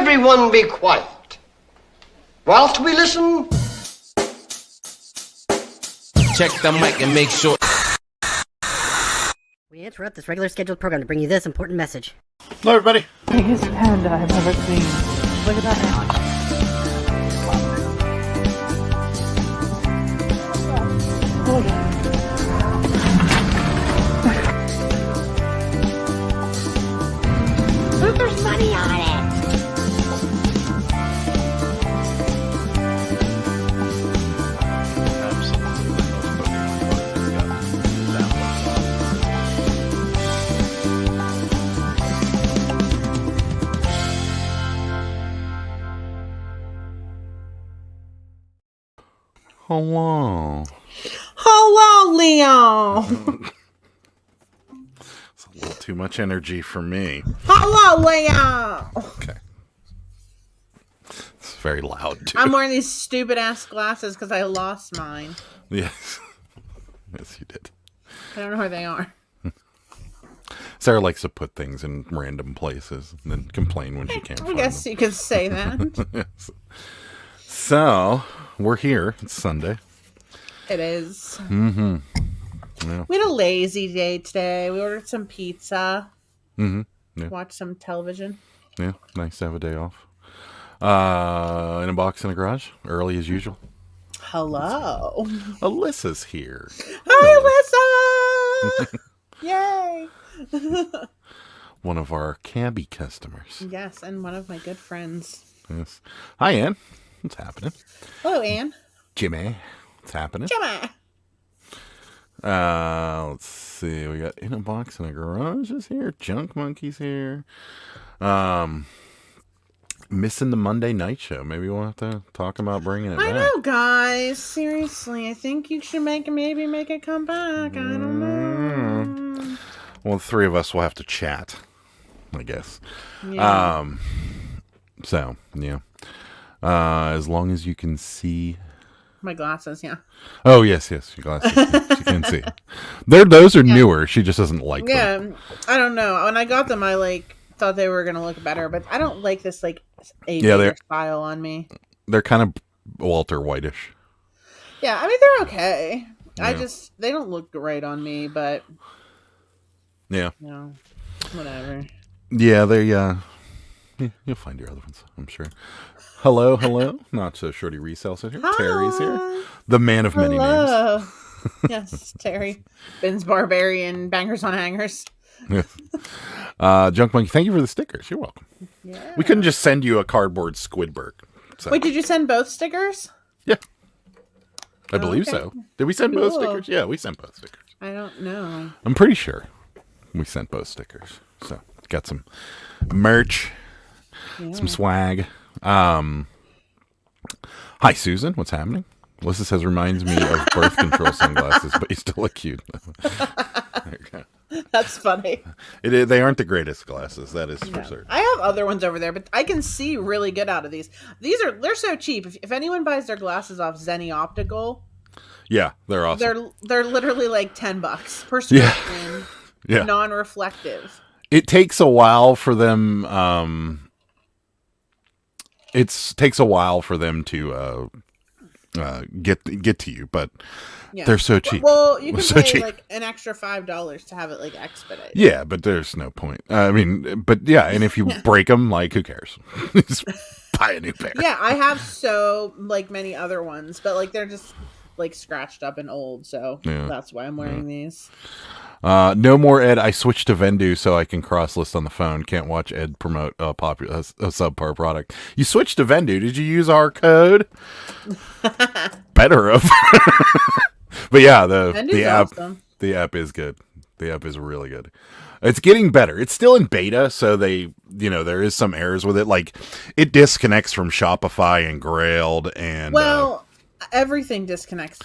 everyone be quiet whilst we listen. Check the mic and make sure. We interrupt this regular scheduled program to bring you this important message. Hello, everybody. Biggest panda I've ever seen. Look at that. Look at it. Look, there's money on it! Hello. Hello, Leo. It's a little too much energy for me. Hello, Leo. Okay. It's very loud, too. I'm wearing these stupid ass glasses because I lost mine. Yes. Yes, you did. I don't know where they are. Sarah likes to put things in random places and then complain when she can't find them. I guess you could say that. Yes. So, we're here. It's Sunday. It is. Mm-hmm. Yeah. We had a lazy day today. We ordered some pizza. Mm-hmm. Yeah. Watched some television. Yeah, nice to have a day off. In a box in the garage, early as usual. Hello. Alyssa's here. Hi, Alyssa! Yay! One of our cabbie customers. Yes, and one of my good friends. Yes. Hi, Ann. What's happening? Hello, Anne. Jimmy. What's happening? Jimmy! Let's see. We got In a Box in a Garage is here. Junk Monkey's here. Missing the Monday night show. Maybe we'll have to talk about bringing it back. I know, guys. Seriously, I think you should maybe make it come back. I don't know. Well, the three of us will have to chat, I guess. Yeah. So, yeah. As long as you can see. My glasses, yeah. Oh, yes, your glasses. She can see. Those are newer. She just doesn't like them. Yeah, I don't know. When I got them, I thought they were gonna look better, but I don't like this aviator style on me. They're kind of Walter Whitish. Yeah, I mean they're okay. Yeah. They don't look great on me, but yeah, whatever. Yeah, you'll find your other ones, I'm sure. Hello. Not so shorty resales here. Hi. Terry's here. The man of many names. Yes, Terry. Ben's Barbarian Bangers on Hangers. Yes. Junk Monkey, thank you for the stickers. You're welcome. Yeah. We couldn't just send you a cardboard Squidburg. So. Wait, did you send both stickers? Yeah. I believe okay. so. Did we send both stickers? Yeah, we sent both stickers. I don't know. I'm pretty sure we sent both stickers. So, got some merch, some swag. Hi, Susan. What's happening? Alyssa says reminds me of birth control sunglasses, but you still look cute. There you go. That's funny. They aren't the greatest glasses, that is for certain. I have other ones over there, but I can see really good out of these. They're so cheap. If anyone buys their glasses off Zenni Optical, yeah, they're awesome. They're literally like $10 per prescription. Yeah. Non-reflective. It takes a while for them. Takes a while for them to get to you, but they're so cheap. Well, you can pay cheap. like an extra $5 to have it like expedited. Yeah, but there's no point. I mean, but yeah, and if you break them, like, who cares? Just buy a new pair. Yeah, I have so many other ones, but they're just scratched up and old, so that's why I'm wearing these. No more Ed. I switched to Vendu so I can cross list on the phone. Can't watch Ed promote a subpar product. You switched to Vendu. Did you use our code? Better have. But yeah, the app awesome. The app is good. The app is really good. It's getting better. It's still in beta, so there is some errors with it. Like it disconnects from Shopify and Grailed and everything disconnects.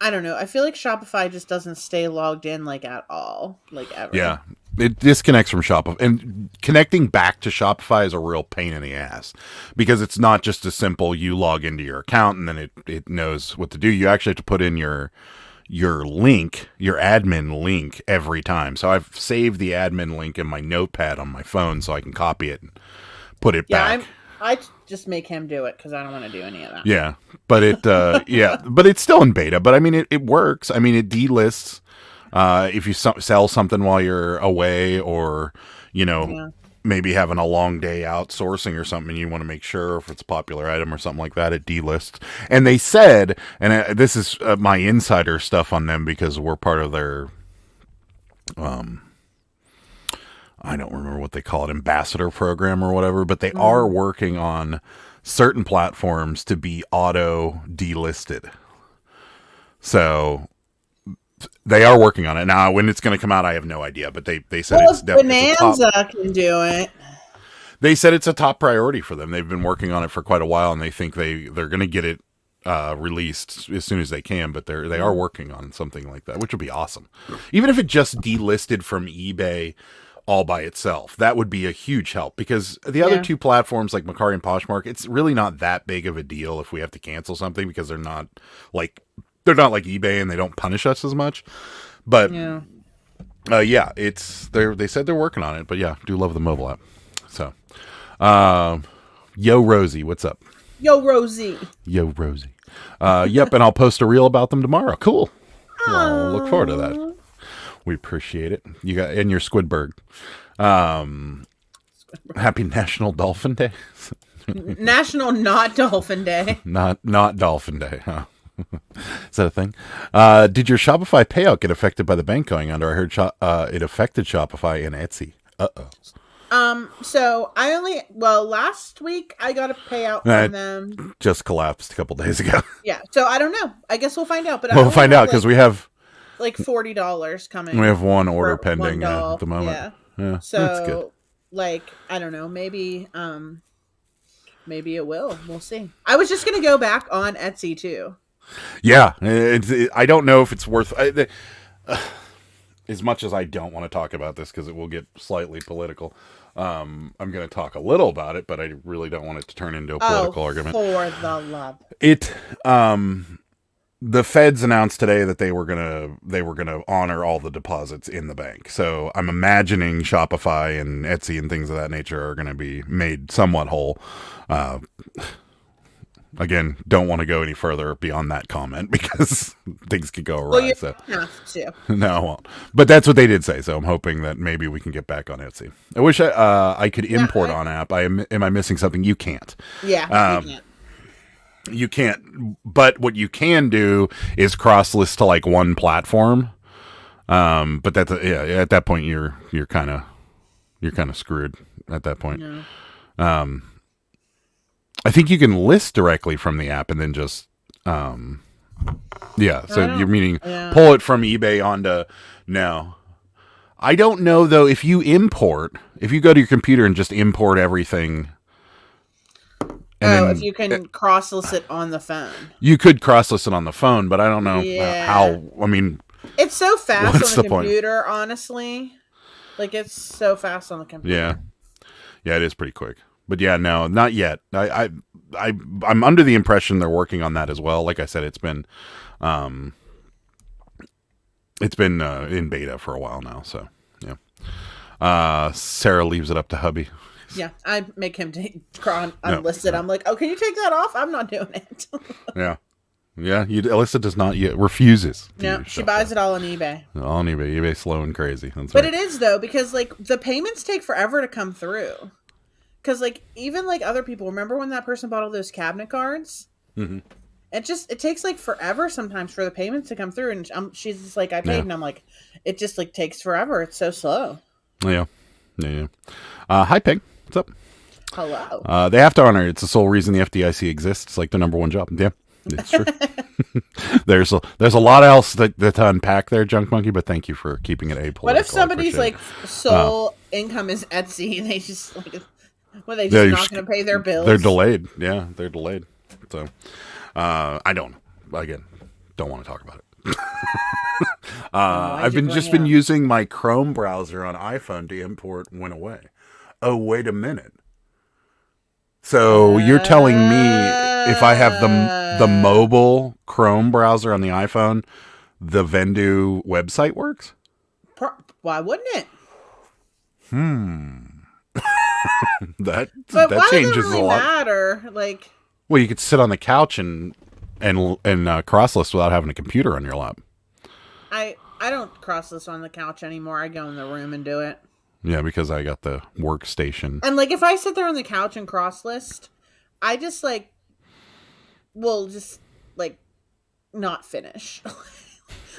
I don't know. I feel like Shopify just doesn't stay logged in at all, ever. Yeah, it disconnects from Shopify, and connecting back to Shopify is a real pain in the ass because it's not just as simple. You log into your account and then it knows what to do. You actually have to put in your link, your admin link every time. So I've saved the admin link in my notepad on my phone so I can copy it put it Yeah, back. I just make him do it because I don't want to do any of that. Yeah, but it but it's still in beta. But I mean, it works. I mean, it delists if you sell something while you're away, or maybe having a long day outsourcing or something, and you want to make sure if it's a popular item or something like that, it delists. And they said, and this is my insider stuff on them because we're part of their I don't remember what they call it, ambassador program or whatever, but they are working on certain platforms to be auto delisted. So they are working on it. Now, when it's going to come out, I have no idea, but they said it's definitely Bonanza can do it. They said it's a top priority for them. They've been working on it for quite a while, and they think they're going to get it released as soon as they can, but they are working on something like that, which would be awesome. Even if it just delisted from eBay all by itself, that would be a huge help, because the other two platforms like Mercari and Poshmark, it's really not that big of a deal if we have to cancel something, because they're not like eBay and they don't punish us as much. But it's they said they're working on it. But yeah, do love the mobile app. So yo Rosie, what's up? Yo Rosie. Yep, and I'll post a reel about them tomorrow. Cool. Well, look forward to that. We appreciate it. You got in your Squidburg. Happy National Dolphin Day. National Not Dolphin Day. Not Dolphin Day, huh? Is that a thing? Did your Shopify payout get affected by the bank going under? I heard it affected Shopify and Etsy. So last week I got a payout from them. Just collapsed a couple days ago. Yeah, so I don't know. I guess we'll find out. But we'll find out because we have like $40 coming. We have one order pending at the moment. Yeah, so that's good. Like, I don't know. Maybe it will. We'll see. I was just gonna go back on Etsy too. Yeah, I don't know if it's worth. As much as I don't want to talk about this because it will get slightly political, I'm going to talk a little about it, but I really don't want it to turn into a political argument. For the love. The feds announced today that they were gonna honor all the deposits in the bank. So I'm imagining Shopify and Etsy and things of that nature are going to be made somewhat whole. Again, don't want to go any further beyond that comment because things could go awry. Well, you have to. No, I won't. But that's what they did say. So I'm hoping that maybe we can get back on Etsy. I wish I could import on app. Am I missing something? You can't. Yeah, you can't. You can't. But what you can do is cross list to like one platform. But that's at that point you're kind of screwed at that point. Yeah. I think you can list directly from the app and then just, so you're meaning pull it from eBay onto, no. I don't know though, if you go to your computer and just import everything. If you can cross-list it on the phone. You could cross-list it on the phone, but I don't know how, I mean. It's so fast on the computer, honestly. Like, it's so fast on the computer. Yeah. Yeah, it is pretty quick. But yeah, no, not yet. I'm under the impression they're working on that as well. Like I said, it's been in beta for a while now. So yeah. Sarah leaves it up to hubby. Yeah, I make him unlist it. I'm like, oh, can you take that off? I'm not doing it. Yeah. Alyssa does not yet refuses. No, she buys it all on eBay. All on eBay. eBay's slow and crazy. That's but right. It is though, because like the payments take forever to come through. Because, like, even, like, other people, remember when that person bought all those cabinet cards? Mm-hmm. It takes, like, forever sometimes for the payments to come through. And she's just like, I paid. And I'm like, it just, like, takes forever. It's so slow. Yeah. Hi, Peg. What's up? Hello. They have to honor it. It's the sole reason the FDIC exists. It's, like, their number one job. Yeah, it's true. There's a lot else that to unpack there, Junk Monkey, but thank you for keeping it apolitical. What if somebody's, like, sole income is Etsy and they just, like... Well, they just not going to pay their bills. They're delayed. Yeah, they're delayed. So, I don't want to talk about it. I've been using my Chrome browser on iPhone to import Went Away. Oh, wait a minute. So you're telling me if I have the mobile Chrome browser on the iPhone, the Vendu website works? Why wouldn't it? That But why changes does it really a lot. matter? Like, Well, you could sit on the couch and cross list without having a computer on your lap. I don't cross this on the couch anymore. I go in the room and do it. Yeah, because I got the workstation. And like, if I sit there on the couch and cross list, I just like will just like not finish.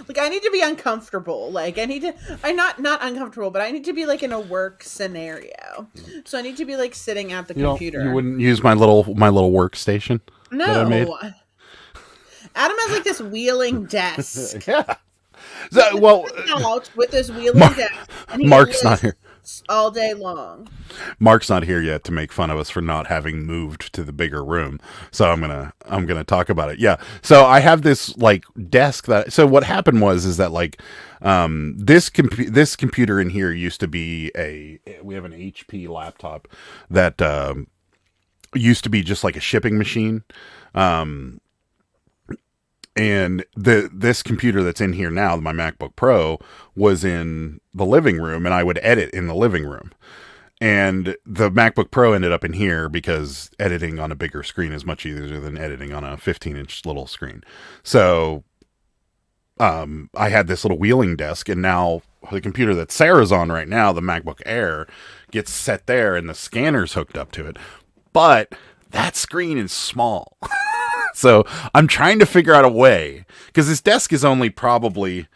Like, I need to be uncomfortable. Like, I'm not uncomfortable, but I need to be like in a work scenario. So I need to be like sitting at the computer. You wouldn't use my little workstation? No. That I made? Adam has like this wheeling desk. Yeah. So, well, Couch with this wheeling desk. And he Mark's not here. all day long. Mark's not here yet to make fun of us for not having moved to the bigger room. So I'm gonna talk about it. Yeah. So I have this like desk that. So what happened is that like this computer in here used to be we have an HP laptop that used to be just like a shipping machine. And this computer that's in here now, my MacBook Pro, was in the living room, and I would edit in the living room. And the MacBook Pro ended up in here because editing on a bigger screen is much easier than editing on a 15-inch little screen. So I had this little wheeling desk, and now the computer that Sarah's on right now, the MacBook Air, gets set there, and the scanner's hooked up to it. But that screen is small. So I'm trying to figure out a way, because this desk is only probably,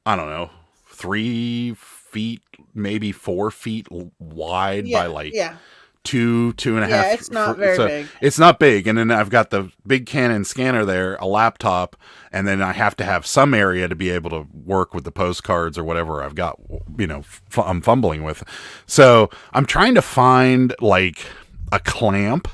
I don't know, 3 feet, maybe 4 feet wide by like 2.5. Yeah, it's not very big. It's not big. And then I've got the big Canon scanner there, a laptop, and then I have to have some area to be able to work with the postcards or whatever I've got, I'm fumbling with. So I'm trying to find like a clamp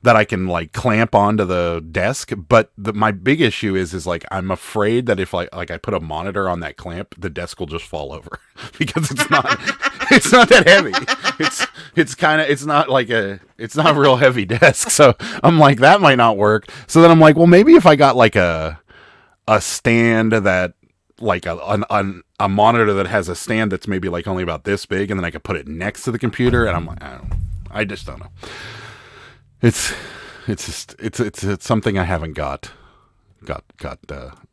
that I can like clamp onto the desk, but my big issue is like I'm afraid that if I put a monitor on that clamp, the desk will just fall over because it's not that heavy. It's not a real heavy desk. So I'm like, that might not work. So then I'm like, well, maybe if I got like a stand that like a monitor that has a stand that's maybe like only about this big, and then I could put it next to the computer, and I'm like, I just don't know. It's something I haven't got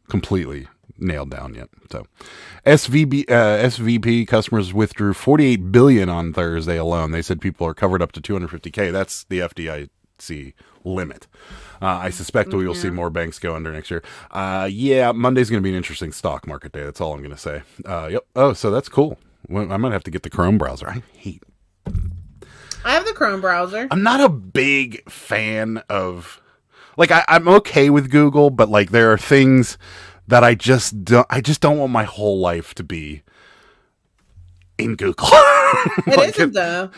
completely nailed down yet. So, SVP customers withdrew $48 billion on Thursday alone. They said people are covered up to $250K. That's the FDIC limit. I suspect we will see more banks go under next year. Yeah, Monday's going to be an interesting stock market day. That's all I'm going to say. Yep. Oh, so that's cool. Well, I might have to get the Chrome browser. I have the Chrome browser. I'm not a big fan of, like, I'm okay with Google, but like there are things that I just don't want my whole life to be in Google. It isn't though.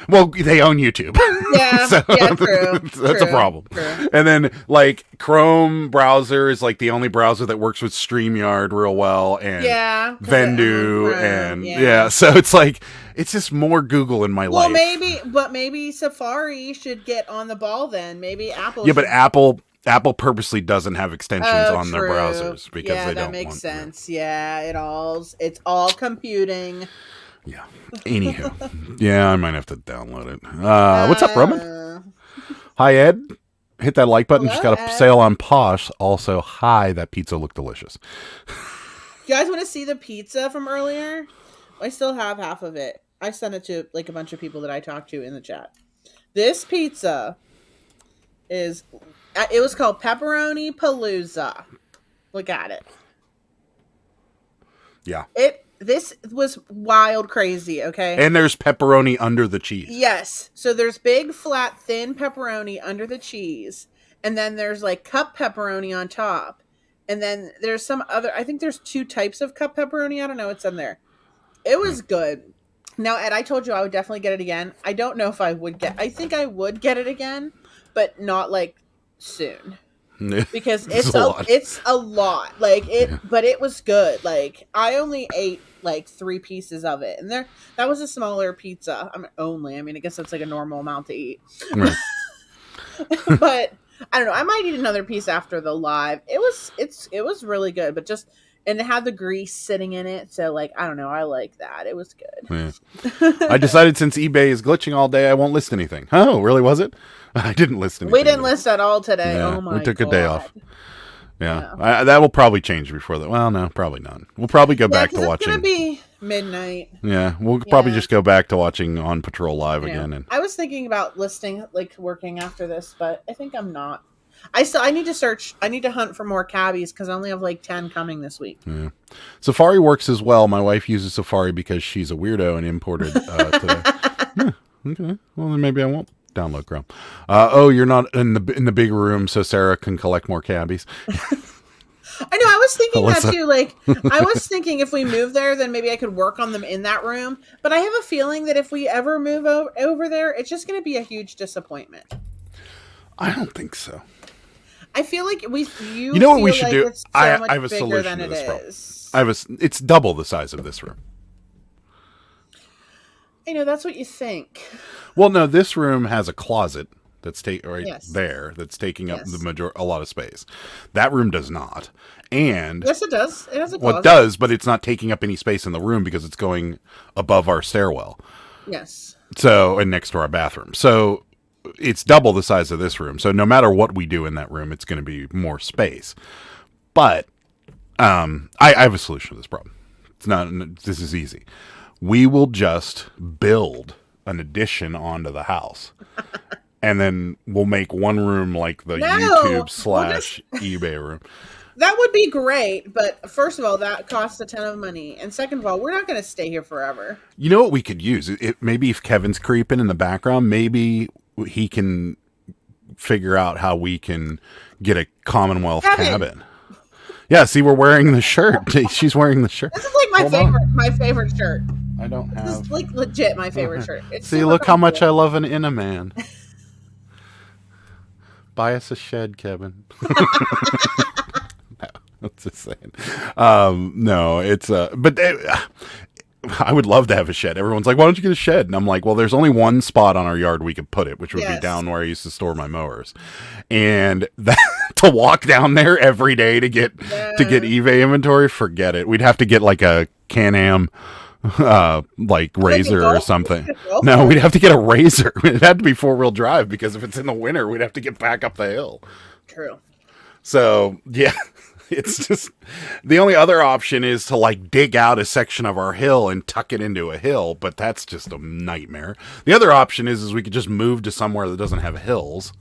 Well, they own YouTube. Yeah, so, yeah, true. That's a problem. True. And then like Chrome browser is like the only browser that works with StreamYard real well, and Vendu, and so it's like it's just more Google in my life. Well, maybe Safari should get on the ball then. Maybe Apple. Yeah, but Apple purposely doesn't have extensions on their browsers because they don't want. Yeah, that makes sense. Yeah, it's all computing. Yeah. Anywho, yeah, I might have to download it. What's up, Roman? Hi, Ed. Hit that like button. Hello, Just got a sale on Posh. Also, hi, that pizza looked delicious. You guys want to see the pizza from earlier? I still have half of it. I sent it to like a bunch of people that I talked to in the chat. This pizza it was called Pepperoni Palooza. Look at it. Yeah. This was wild crazy, okay? And there's pepperoni under the cheese. Yes. So there's big, flat, thin pepperoni under the cheese. And then there's like cup pepperoni on top. And then there's some other, I think there's 2 types of cup pepperoni. I don't know what's in there. It was good. Now, Ed, I told you I would definitely get it again. I don't know if I think I would get it again, but not like soon. Because it's a lot. Like but it was good. Like I only ate like 3 pieces of it, and that was a smaller pizza. I guess that's like a normal amount to eat. Right. But I don't know. I might eat another piece after the live. It was really good, but just And it had the grease sitting in it, so like I don't know, I like that. It was good. Yeah. I decided since eBay is glitching all day, I won't list anything. Oh, really? Was it? I didn't list anything. We didn't list at all today. Yeah, Oh my god. we took a day off. Yeah, that will probably change before that. Well, no, probably not. We'll probably go back to watching. It's gonna be midnight. Yeah, we'll probably just go back to watching On Patrol Live again. And I was thinking about listing, like working after this, but I think I'm not. I need to search. I need to hunt for more cabbies because I only have like 10 coming this week. Yeah. Safari works as well. My wife uses Safari because she's a weirdo and imported today. Yeah, okay. Well, then maybe I won't download Chrome. You're not in the big room, so Sarah can collect more cabbies. I know. I was thinking Alyssa. that too. Like, I was thinking if we move there, then maybe I could work on them in that room. But I have a feeling that if we ever move over there, it's just going to be a huge disappointment. I don't think so. I feel like you know what we should like do? It's so I much have a bigger solution than to this it problem. is. It's double the size of this room. I know that's what you think. Well, no, this room has a closet that's there that's taking up a lot of space. That room does not. And yes, it does. It has a closet. Well, it does, but it's not taking up any space in the room because it's going above our stairwell. Yes. So, and next to our bathroom. So it's double the size of this room. So no matter what we do in that room, it's going to be more space. But I have a solution to this problem. This is easy. We will just build an addition onto the house. And then we'll make one room like the YouTube / eBay room. That would be great, but first of all, that costs a ton of money, and second of all, we're not going to stay here forever. You know what we could use? Maybe if Kevin's creeping in the background, maybe he can figure out how we can get a Commonwealth cabin. Yeah, see, we're wearing the shirt. She's wearing the shirt. This is like my favorite shirt. I don't have. This is like legit my favorite shirt. See, look how much I love an Inna man. Buy us a shed, Kevin. What's it saying? No, it's but I would love to have a shed. Everyone's like, why don't you get a shed? And I'm like, well, there's only one spot on our yard we could put it, which would be down where I used to store my mowers. And to walk down there every day to get eBay inventory, forget it. We'd have to get like a Can-Am like razor or something. No, we'd have to get a razor. It'd have to be 4-wheel drive because if it's in the winter, we'd have to get back up the hill. True. So, yeah. It's just the only other option is to like dig out a section of our hill and tuck it into a hill, but that's just a nightmare. The other option is we could just move to somewhere that doesn't have hills.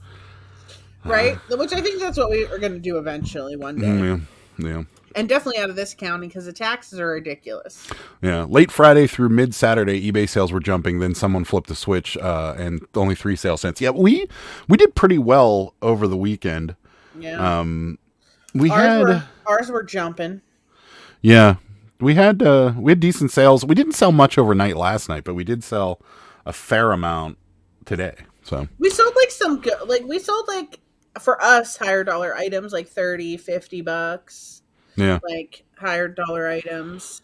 Right? Which I think that's what we are going to do eventually one day. Yeah. And definitely out of this county because the taxes are ridiculous. Yeah. Late Friday through mid-Saturday, eBay sales were jumping. Then someone flipped the switch and only 3 sales cents. Yeah, we did pretty well over the weekend. Yeah. Ours were jumping. Yeah, we had decent sales. We didn't sell much overnight last night, but we did sell a fair amount today. So we sold like some good, for us higher dollar items like $30-$50. Yeah, like higher dollar items.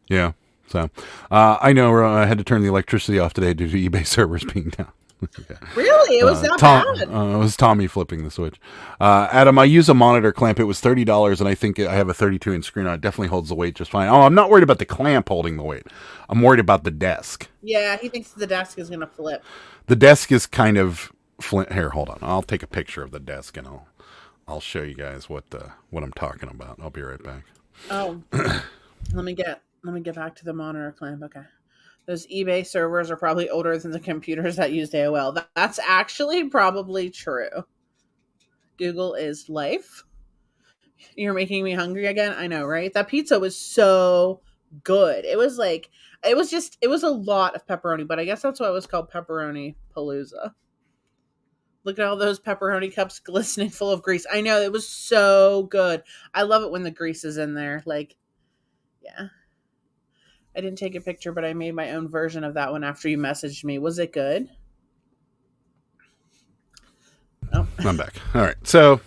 Yeah. So I know I had to turn the electricity off today due to eBay servers being down. Okay. Really? It was that bad? It was Tommy flipping the switch. Adam, I use a monitor clamp. It was $30, and I think I have a 32-inch screen on it. Definitely holds the weight just fine. Oh, I'm not worried about the clamp holding the weight. I'm worried about the desk. Yeah, he thinks the desk is going to flip. The desk is kind of here. Hold on. I'll take a picture of the desk, and I'll show you guys what I'm talking about. I'll be right back. Oh, let me get back to the monitor clamp. Okay. Those eBay servers are probably older than the computers that used AOL. That's actually probably true. Google is life. You're making me hungry again. I know, right? That pizza was so good. It was a lot of pepperoni, but I guess that's why it was called Pepperoni Palooza. Look at all those pepperoni cups glistening full of grease. I know, it was so good. I love it when the grease is in there. Like, yeah. I didn't take a picture, but I made my own version of that one after you messaged me. Was it good? Oh. I'm back. All right. So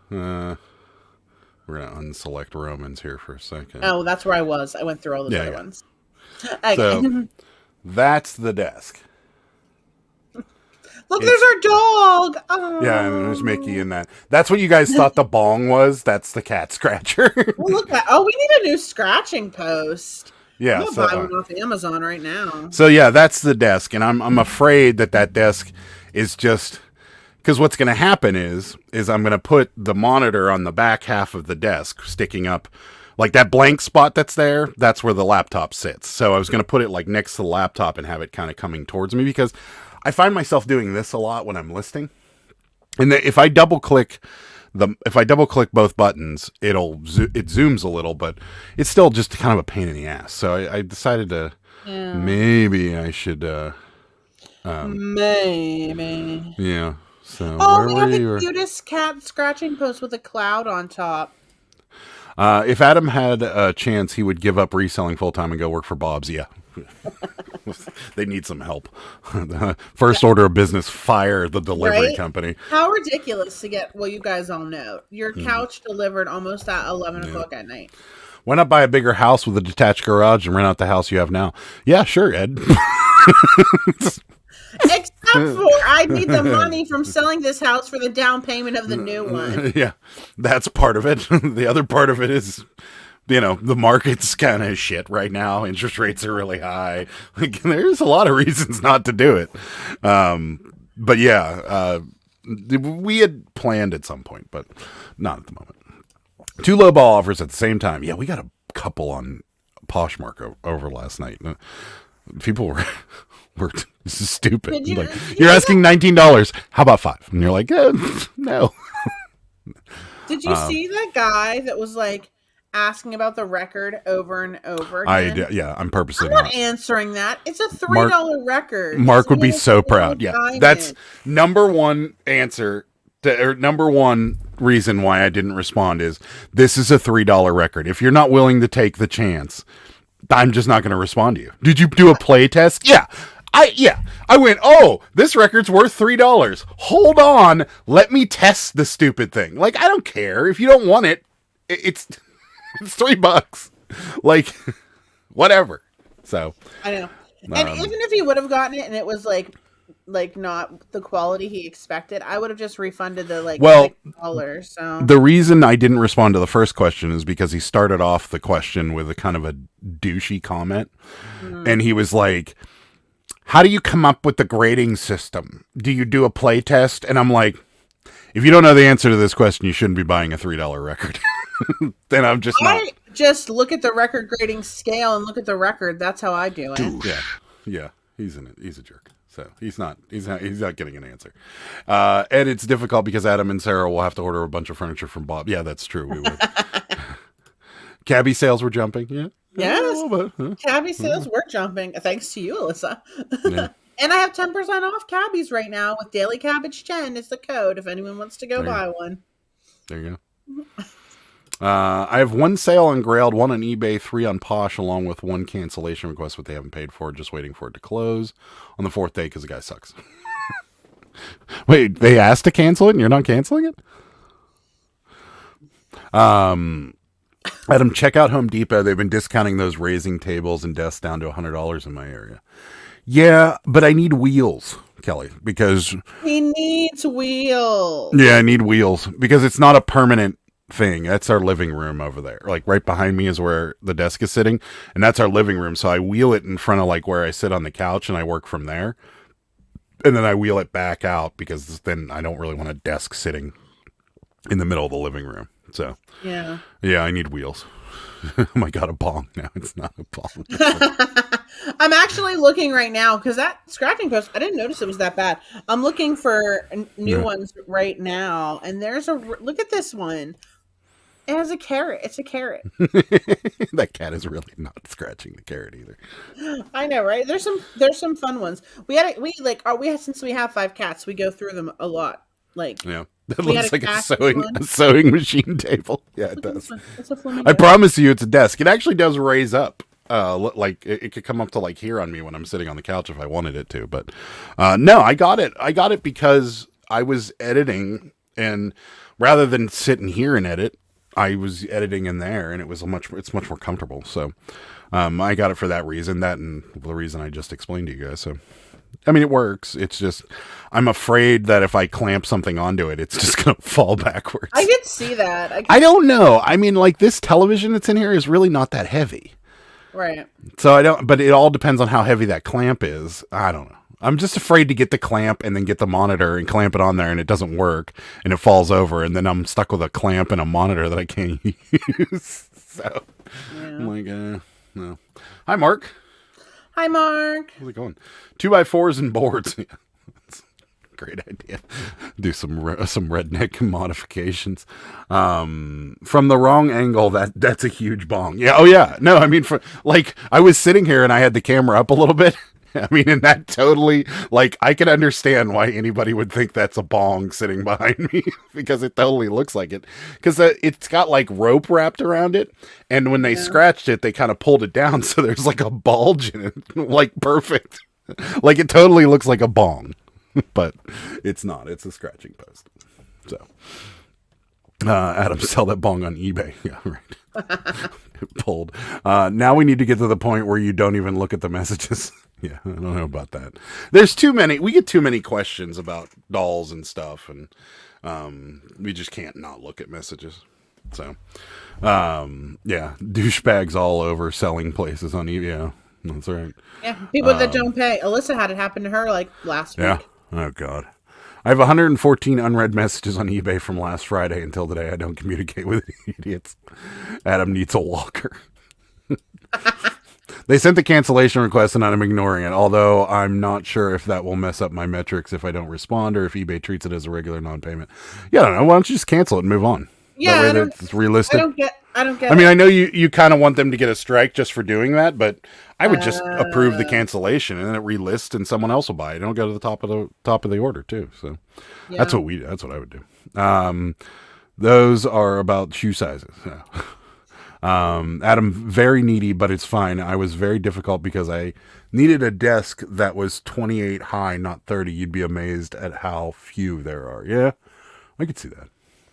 we're going to unselect Romans here for a second. Oh, that's where I was. I went through all those other ones. Okay. So that's the desk. Look, there's our dog. Oh. Yeah, and there's Mickey in that. That's what you guys thought the bong was. That's the cat scratcher. Well, look at. Oh, we need a new scratching post. Yeah, I'm gonna buy one off Amazon right now. So yeah, that's the desk, and I'm afraid that desk is just because what's going to happen is I'm going to put the monitor on the back half of the desk, sticking up, like that blank spot that's there. That's where the laptop sits. So I was going to put it like next to the laptop and have it kind of coming towards me because I find myself doing this a lot when I'm listing, and if I double click both buttons, it zooms a little, but it's still just kind of a pain in the ass. So I decided to maybe I should maybe yeah. So oh, we have the cutest cat scratching post with a cloud on top. If Adam had a chance, he would give up reselling full time and go work for Bob's. Yeah. They need some help. First order of business, fire the delivery company. How ridiculous to get, well, you guys all know, your couch delivered almost at 11 o'clock at night. Why not buy a bigger house with a detached garage and rent out the house you have now? Yeah, sure, Ed. Except for I need the money from selling this house for the down payment of the new one. Yeah, that's part of it. The other part of it is, the market's kind of shit right now. Interest rates are really high. Like, there's a lot of reasons not to do it. But yeah, we had planned at some point, but not at the moment. 2 low ball offers at the same time. Yeah, we got a couple on Poshmark over last night. People were this is stupid. You're asking $19. How about $5? And you're like, no. Did you see that guy that was like asking about the record over and over again? I'm purposely not answering that. It's a $3 record. Mark would be so proud. Yeah, that's number one answer. Or number one reason why I didn't respond is this is a $3 record. If you're not willing to take the chance, I'm just not going to respond to you. Did you do a play test? Yeah. I went, oh, this record's worth $3. Hold on. Let me test the stupid thing. Like, I don't care. If you don't want it, it's $3. Like, whatever. So. I know. And even if he would have gotten it and it was like not the quality he expected, I would have just refunded the $6. So the reason I didn't respond to the first question is because he started off the question with a kind of a douchey comment, and he was like, "How do you come up with the grading system? Do you do a play test?" And I'm like, if you don't know the answer to this question, you shouldn't be buying a $3 record. Then I'm just not. I just look at the record grading scale and look at the record. That's how I do it. Yeah. He's a jerk. So he's not getting an answer. And it's difficult because Adam and Sarah will have to order a bunch of furniture from Bob. Yeah, that's true. We would. Cabbie sales were jumping. Yeah. Yes. Cabbie sales were jumping. Thanks to you, Alyssa. Yeah. And I have 10% off cabbies right now with Daily Cabbage 10 is the code if anyone wants to go buy one. There you go. I have 1 sale on Grailed, 1 on eBay, 3 on Posh, along with 1 cancellation request, what they haven't paid for, just waiting for it to close on the 4th day because the guy sucks. Wait, they asked to cancel it and you're not canceling it? Adam, check out Home Depot. They've been discounting those raising tables and desks down to $100 in my area. Yeah, but I need wheels, Kelly, because... He needs wheels. Yeah, I need wheels because it's not a permanent thing. That's our living room over there. Like right behind me is where the desk is sitting, and that's our living room. So I wheel it in front of like where I sit on the couch and I work from there. And then I wheel it back out because then I don't really want a desk sitting in the middle of the living room. So yeah, I need wheels. Oh my God, a bong. No, it's not a bong. I'm actually looking right now because that scratching post, I didn't notice it was that bad. I'm looking for new ones right now. And there's look at this one. It has a carrot. It's a carrot. That cat is really not scratching the carrot either. I know, right? There's some fun ones. Since we have 5 cats, we go through them a lot. Like, yeah, that looks like a sewing machine table. Yeah, it does. It's a flamingo. I promise you, it's a desk. It actually does raise up. Like it could come up to like here on me when I'm sitting on the couch if I wanted it to. But no, I got it. I got it because I was editing, and rather than sit in here and edit, I was editing in there, and it's much more comfortable. So I got it for that reason, that and the reason I just explained to you guys. So, I mean, it works. It's just, I'm afraid that if I clamp something onto it, it's just going to fall backwards. I could see that. I don't know. I mean, like, this television that's in here is really not that heavy. Right. So I don't, but it all depends on how heavy that clamp is. I don't know. I'm just afraid to get the clamp and then get the monitor and clamp it on there and it doesn't work and it falls over and then I'm stuck with a clamp and a monitor that I can't use. So I'm like, no. Hi, Mark. Hi, Mark. How's it going? 2x4s and boards. Great idea. Do some redneck modifications. From the wrong angle, that's a huge bong. Yeah. Oh yeah. No, I mean, I was sitting here and I had the camera up a little bit. I mean, and that totally, like, I can understand why anybody would think that's a bong sitting behind me because it totally looks like it. Because it's got like rope wrapped around it, and when they scratched it, they kind of pulled it down, so there's like a bulge in it, like perfect. Like it totally looks like a bong, but it's not. It's a scratching post. So, Adam, sell that bong on eBay. Yeah, right. Pulled. Now we need to get to the point where you don't even look at the messages. Yeah, I don't know about that. There's too many. We get too many questions about dolls and stuff, and we just can't not look at messages. So, yeah, douchebags all over selling places on eBay. Yeah, that's right. Yeah, people that don't pay. Alyssa had it happen to her like last week. Yeah. Oh God. I have 114 unread messages on eBay from last Friday until today. I don't communicate with idiots. Adam needs a walker. They sent the cancellation request and I'm ignoring it, although I'm not sure if that will mess up my metrics if I don't respond or if eBay treats it as a regular non-payment. Yeah, I don't know. Why don't you just cancel it and move on? Yeah, that way it's relisted. I don't get I mean, I know you kind of want them to get a strike just for doing that, but I would just approve the cancellation and then it relists and someone else will buy it. Don't go to the top of the order too. So that's what I would do. Those are about shoe sizes. Yeah. Adam, very needy, but it's fine. I was very difficult because I needed a desk that was 28 high, not 30. You'd be amazed at how few there are. Yeah, I could see that.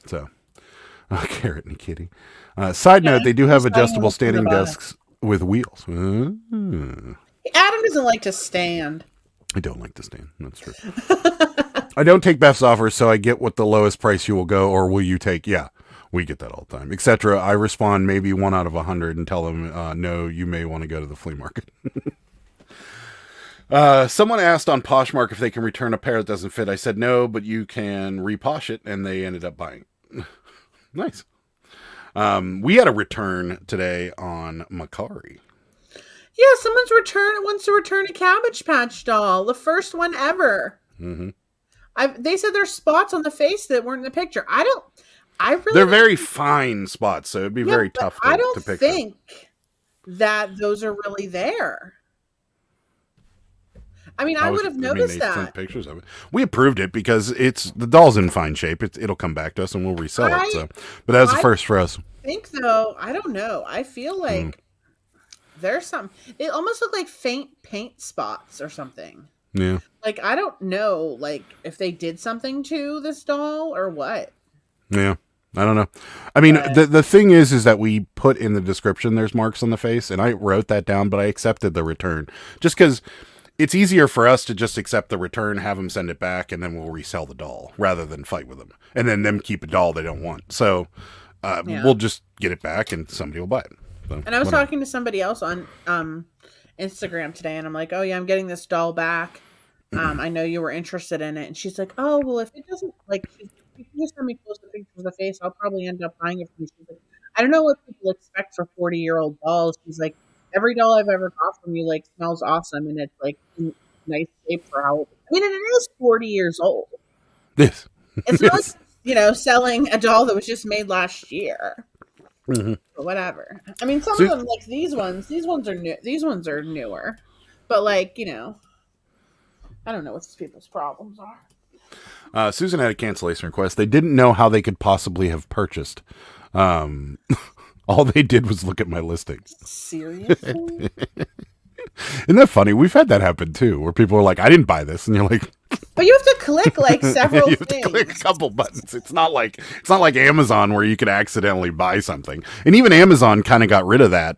So, Carrot and Kitty. Side note, they do have adjustable standing desks with wheels. Adam doesn't like to stand. I don't like to stand. That's true. I don't take Beth's offers, so I get what the lowest price you will go, or will you take? Yeah. We get that all the time, etc. I respond maybe 1 out of 100 and tell them, no, you may want to go to the flea market. Someone asked on Poshmark if they can return a pair that doesn't fit. I said no, but you can reposh it, and they ended up buying it. Nice. We had a return today on Macari. Yeah, someone's wants to return a Cabbage Patch doll, the first one ever. Mm-hmm. They said there's spots on the face that weren't in the picture. They're very fine spots, so it'd be very tough to pick. I don't think that those are really there. I mean, I would have noticed that. Sent pictures of it. We approved it because the doll's in fine shape. It'll come back to us and we'll resell it. So, but that was the first for us. I think though, I don't know. I feel like there's some. It almost looked like faint paint spots or something. Yeah. Like I don't know, like if they did something to this doll or what. Yeah. I don't know. I mean, the thing is that we put in the description there's marks on the face, and I wrote that down, but I accepted the return. Just because it's easier for us to just accept the return, have them send it back, and then we'll resell the doll, rather than fight with them. And then them keep a doll they don't want. So we'll just get it back, and somebody will buy it. So, and I was talking to somebody else on Instagram today, and I'm like, oh yeah, I'm getting this doll back. I know you were interested in it. And she's like, oh, well, if it doesn't, like... If you just send me close to pictures of the face, I'll probably end up buying it from you. She's like, I don't know what people expect for 40-year-old dolls. She's like, every doll I've ever got from you like smells awesome and it's like in nice shape for how. I mean, and it is 40 years old. Yes, it's not like, selling a doll that was just made last year. Mm-hmm. But whatever. I mean, some of them like these ones are new. These ones are newer, but like I don't know what these people's problems are. Susan had a cancellation request. They didn't know how they could possibly have purchased. All they did was look at my listing. Seriously? Isn't that funny? We've had that happen too, where people are like, I didn't buy this. And you're like... But you have to click like several you have things. To click a couple buttons. It's not like Amazon where you could accidentally buy something. And even Amazon kind of got rid of that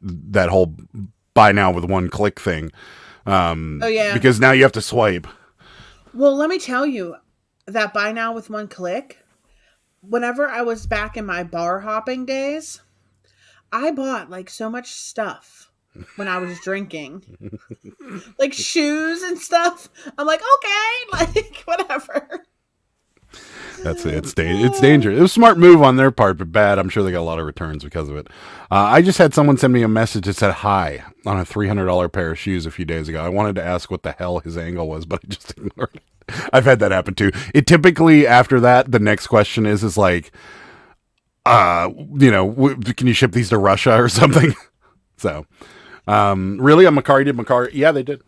whole buy now with one click thing. Oh yeah. Because now you have to swipe. Well, let me tell you that buy now with one click. Whenever I was back in my bar hopping days, I bought like so much stuff when I was drinking, like shoes and stuff. I'm like, okay, like whatever. That's it. It's dangerous. It was a smart move on their part, but bad. I'm sure they got a lot of returns because of it. I just had someone send me a message that said hi on a $300 pair of shoes a few days ago. I wanted to ask what the hell his angle was, but I just ignored it. I've had that happen too. It typically, after that, the next question is like, can you ship these to Russia or something? So, really, on Macari, did Macari? Yeah, they did.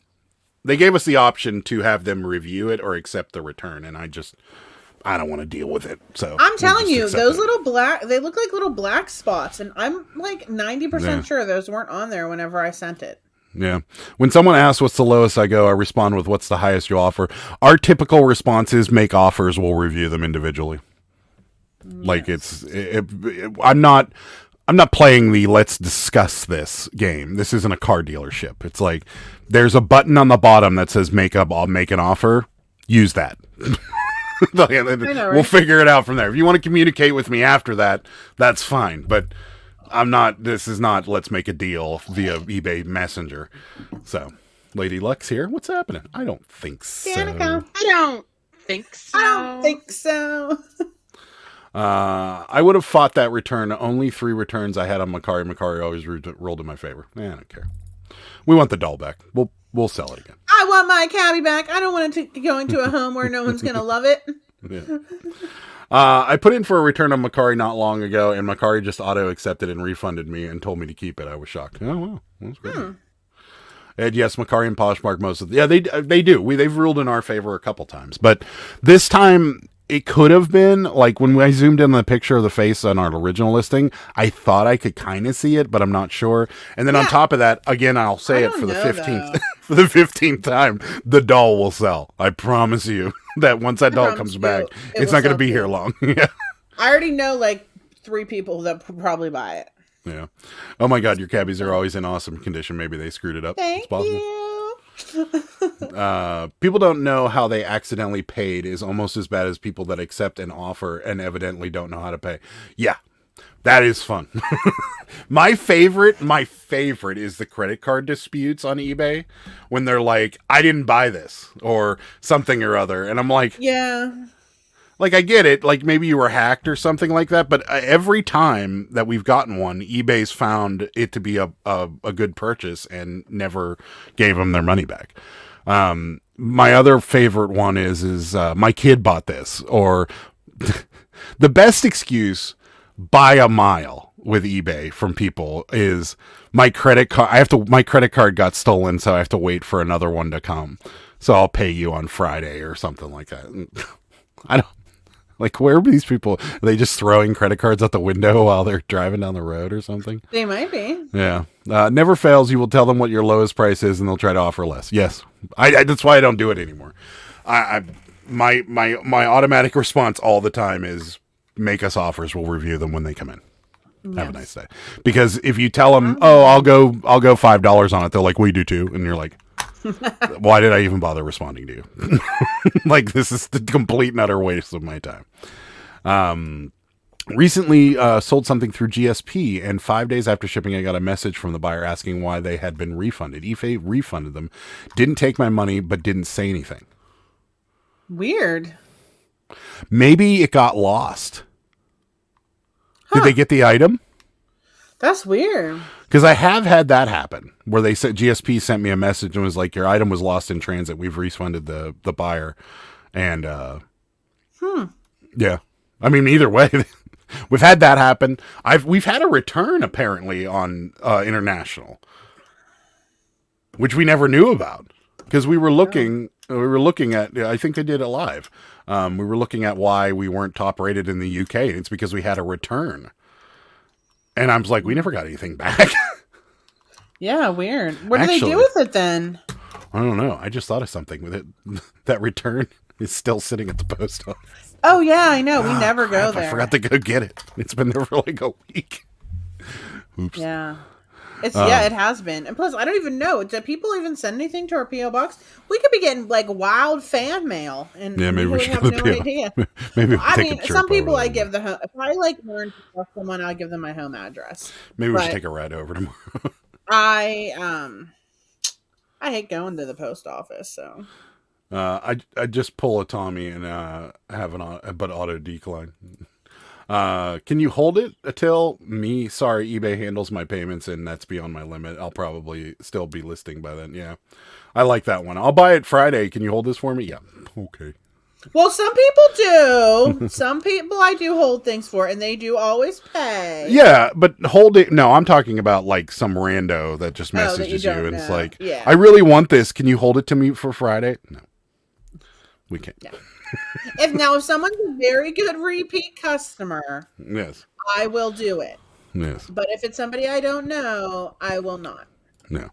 They gave us the option to have them review it or accept the return, and I don't want to deal with it. So I'm telling you, those little they look like little black spots, and I'm like 90% sure those weren't on there whenever I sent it. Yeah. When someone asks what's the lowest I respond with what's the highest you offer. Our typical response is make offers, we'll review them individually. Yes. Like I'm not playing the let's discuss this game. This isn't a car dealership. It's like there's a button on the bottom that says I'll make an offer. Use that. I know, right? We'll figure it out from there. If you want to communicate with me after that, that's fine. But this is not let's make a deal via eBay Messenger. So, Lady Luck's here. What's happening? I don't think so. Danica, I don't think so. I would have fought that return. Only 3 returns I had on Macari. Macari always rolled in my favor. I don't care. We want the doll back. We'll sell it again. I want my cabbie back. I don't want it to go into a home where no one's going to love it. Yeah. I put in for a return on Macari not long ago, and Macari just auto-accepted and refunded me and told me to keep it. I was shocked. Oh, wow. That's great. And yes, Macari and Poshmark they do. They've ruled in our favor a couple times. But this time, it could have been, like when I zoomed in on the picture of the face on our original listing, I thought I could kind of see it, but I'm not sure. And then on top of that, again, I'll say it for the 15th for the 15th time, the doll will sell. I promise you that once that doll comes back, it's not going to be here long. Yeah. I already know like 3 people that probably buy it. Yeah. Oh my God, your cabbies are always in awesome condition. Maybe they screwed it up. Thank you. People don't know how they accidentally paid is almost as bad as people that accept an offer and evidently don't know how to pay. Yeah, that is fun. My favorite is the credit card disputes on eBay when they're like, I didn't buy this or something or other. And I'm like, yeah. Like, I get it. Like, maybe you were hacked or something like that. But every time that we've gotten one, eBay's found it to be a good purchase and never gave them their money back. My other favorite one is my kid bought this. Or the best excuse by a mile with eBay from people is my credit card. My credit card got stolen, so I have to wait for another one to come. So I'll pay you on Friday or something like that. I don't. Like, where are these people? Are they just throwing credit cards out the window while they're driving down the road or something? They might be. Yeah. Never fails. You will tell them what your lowest price is, and they'll try to offer less. Yes. That's why I don't do it anymore. My automatic response all the time is make us offers. We'll review them when they come in. Yes. Have a nice day. Because if you tell them, I'll go $5 on it, they're like, we do too. And you're like, why did I even bother responding to you? Like, this is the complete and utter waste of my time. Recently sold something through GSP, and 5 days after shipping, I got a message from the buyer asking why they had been refunded. eBay refunded them, didn't take my money, but didn't say anything. Weird. Maybe it got lost. Did they get the item? That's weird. Because I have had that happen where they said GSP sent me a message and was like, your item was lost in transit. We've refunded the buyer. And, yeah, I mean, either way, we've had that happen. We've had a return apparently on, international, which we never knew about because we were looking at, I think they did it live. We were looking at why we weren't top rated in the UK. And it's because we had a return. And I was like, we never got anything back. Yeah, weird. What do they do with it then? I don't know. I just thought of something with it. That return is still sitting at the post office. Oh, yeah, I know. We never go there. I forgot to go get it. It's been there for like a week. Oops. Yeah. It has been. And plus, I don't even know. Do people even send anything to our PO box? We could be getting like wild fan mail, and maybe we should have no idea. Maybe I mean, some people I give the home. If I like learn to trust someone, I'll give them my home address. Maybe we should take a ride over tomorrow. I hate going to the post office, so. I just pull a Tommy and have but auto decline. Can you hold it until sorry, eBay handles my payments and that's beyond my limit. I'll probably still be listing by then. Yeah. I like that one. I'll buy it Friday. Can you hold this for me? Yeah. Okay. Well, some people do. Some people I do hold things for, and they do always pay. Yeah, but hold it. No, I'm talking about like some rando that just messages you and it's like, I really want this. Can you hold it to me for Friday? No. We can't. Yeah. If someone's a very good repeat customer, yes, I will do it. Yes. But if it's somebody I don't know, I will not. No.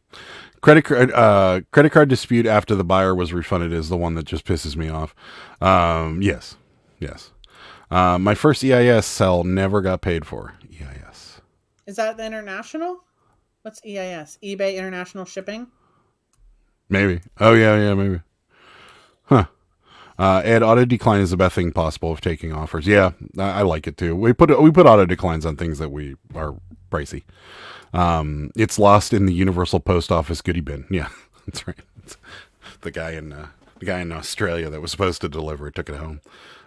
Credit card dispute after the buyer was refunded is the one that just pisses me off. Yes. My first EIS sell never got paid for. EIS. Is that the international? What's EIS? eBay International Shipping? Maybe. Oh yeah, maybe. Huh. Ed, auto decline is the best thing possible of taking offers. Yeah, I like it too. We put auto declines on things that we are pricey. It's lost in the Universal Post Office goodie bin. Yeah, that's right. The guy in Australia that was supposed to deliver it took it home.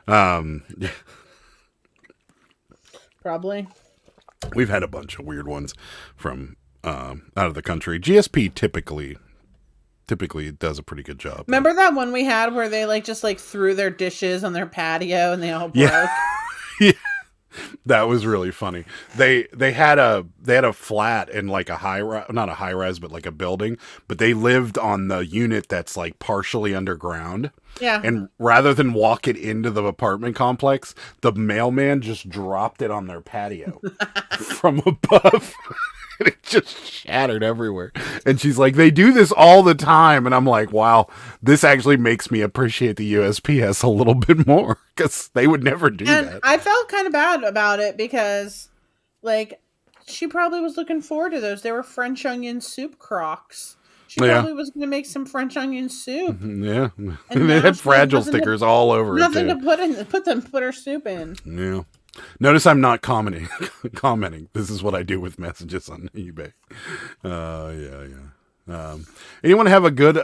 Yeah. Probably. We've had a bunch of weird ones from out of the country. GSP typically does a pretty good job. Remember that one we had where they just threw their dishes on their patio and they all broke? Yeah. That was really funny. They had a flat in like not a high rise, but like a building, but they lived on the unit that's like partially underground. Yeah. And rather than walk it into the apartment complex, the mailman just dropped it on their patio from above. And it just shattered everywhere. And she's like, they do this all the time. And I'm like, wow, this actually makes me appreciate the USPS a little bit more because they would never do that. I felt kind of bad about it because, she probably was looking forward to those. They were French onion soup crocs. She probably was going to make some French onion soup. Yeah. And they had Fragile stickers all over it, too. Nothing to put her soup in. Yeah. Notice I'm not commenting. This is what I do with messages on eBay. Yeah. Anyone have a good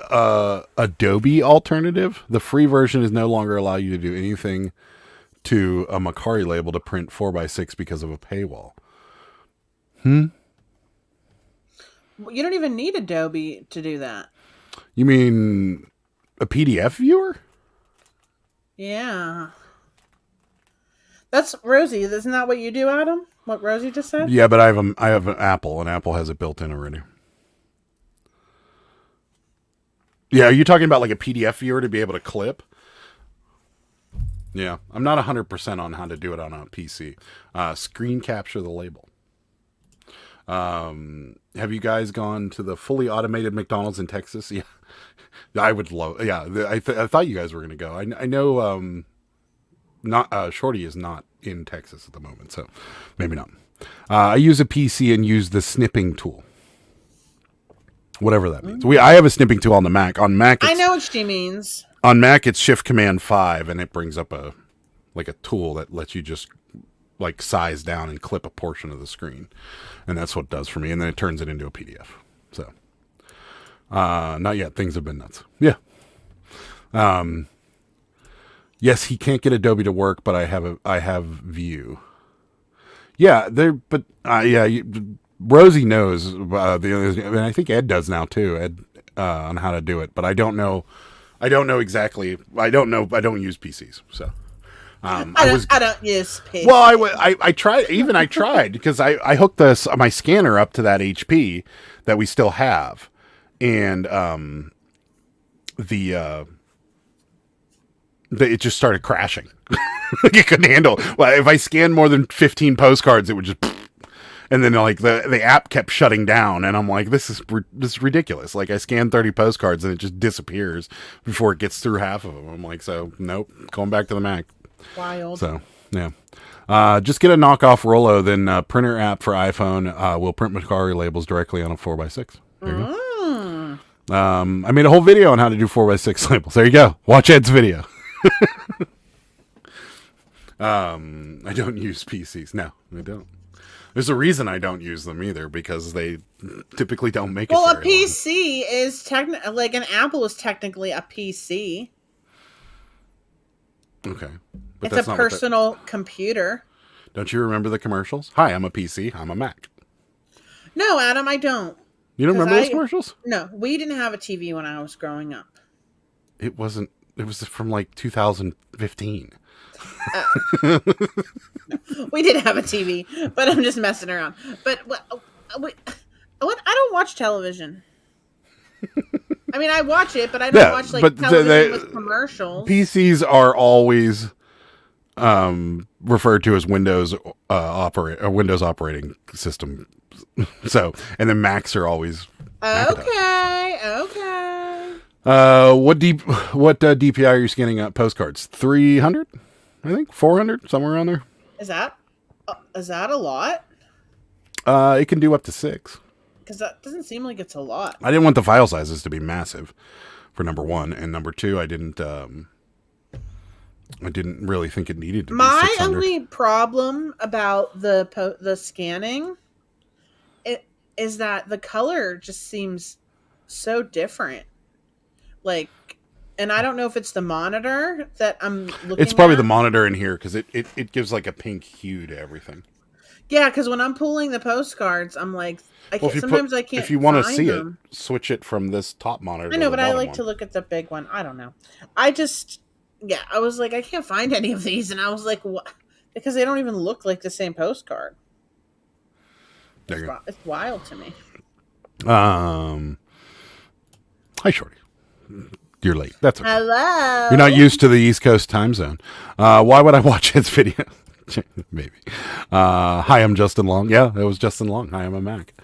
Adobe alternative? The free version is no longer allow you to do anything to a Macari label to print 4x6 because of a paywall. You don't even need Adobe to do that. You mean a PDF viewer? Yeah. That's Rosie. Isn't that what you do, Adam? What Rosie just said? Yeah, but I have an Apple, and Apple has it built in already. Yeah, are you talking about like a PDF viewer to be able to clip? Yeah, I'm not 100% on how to do it on a PC. Screen capture the label. Have you guys gone to the fully automated McDonald's in Texas? Yeah, I would love. Yeah, I thought you guys were going to go. I know. Not Shorty is not in Texas at the moment, so maybe not. I use a PC and use the snipping tool, whatever that means. I have a snipping tool on the Mac. On Mac, I know what she means. On Mac, it's Shift Command 5, and it brings up a tool that lets you just size down and clip a portion of the screen, and that's what it does for me. And then it turns it into a PDF. So, not yet. Things have been nuts. Yeah. Yes, he can't get Adobe to work, but I have View. Yeah, Rosie knows, and I think Ed does now too. Ed on how to do it, but I don't know exactly. I don't use PCs, so I don't use PCs. Well, I tried. Even I tried because I hooked my scanner up to that HP that we still have, and it just started crashing. It couldn't handle. Well, if I scanned more than 15 postcards, it would just, and then the app kept shutting down, and I'm like, this is ridiculous. I scanned 30 postcards and it just disappears before it gets through half of them. I'm like, so nope, going back to the Mac. Wild. So yeah. Just get a knockoff Rollo, then printer app for iPhone will print Macari labels directly on a 4x6. There you go. I made a whole video on how to do 4x6 labels. There you go. Watch Ed's video. I don't use PCs. No, I don't. There's a reason I don't use them either, because they typically don't make it Well, a very long. PC is like an Apple is technically a PC. Okay. But It's that's a not what personal computer. Don't you remember the commercials? Hi, I'm a PC. I'm a Mac. No, Adam, I don't. You don't 'Cause remember those commercials? No, we didn't have a TV when I was growing up. It wasn't. It was from like 2015. We did have a TV, but I'm just messing around. But what? I don't watch television. I mean, I watch it, but I don't watch like television with commercials. PCs are always referred to as Windows Windows operating system. So, and then Macs are always Okay. What DPI are you scanning out postcards? 300, I think 400, somewhere around there. Is that a lot? It can do up to 6. Because that doesn't seem like it's a lot. I didn't want the file sizes to be massive, for number one, and number two, I didn't really think it needed to be My 600. only problem about the scanning is that the color just seems so different. Like, and I don't know if it's the monitor that I'm looking at. It's probably the monitor in here, because it gives like a pink hue to everything. Yeah, because when I'm pulling the postcards, I'm like, sometimes I can't. If you want to find see them. it, switch it from this top monitor. I know, to the but I bottom like one. to look at the big one. I don't know. I was like, I can't find any of these, and I was like, what? Because they don't even look like the same postcard. It's wild to me. Hi, Shorty. You're late. That's okay. Hello. You're not used to the East Coast time zone. Why would I watch his video? Maybe. Hi, I'm Justin Long. Yeah, it was Justin Long. Hi, I'm a Mac.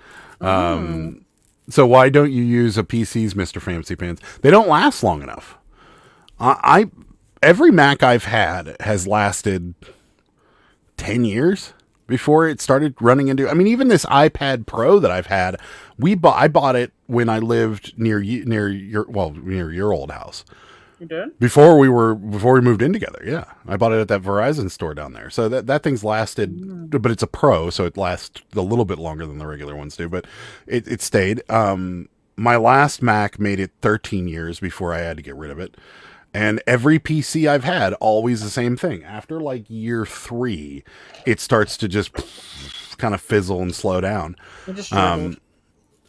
So why don't you use a PCs, Mr. Fancy Pants? They don't last long enough. Every Mac I've had has lasted 10 years before it started running into. I mean, even this iPad Pro that I've had, I bought it when I lived near your old house. You did? Before we moved in together. Yeah, I bought it at that Verizon store down there. So that thing's lasted, but it's a Pro, so it lasts a little bit longer than the regular ones do. But it stayed. My last Mac made it 13 years before I had to get rid of it. And every PC I've had, always the same thing. After like year 3, it starts to just kind of fizzle and slow down. It just struggled.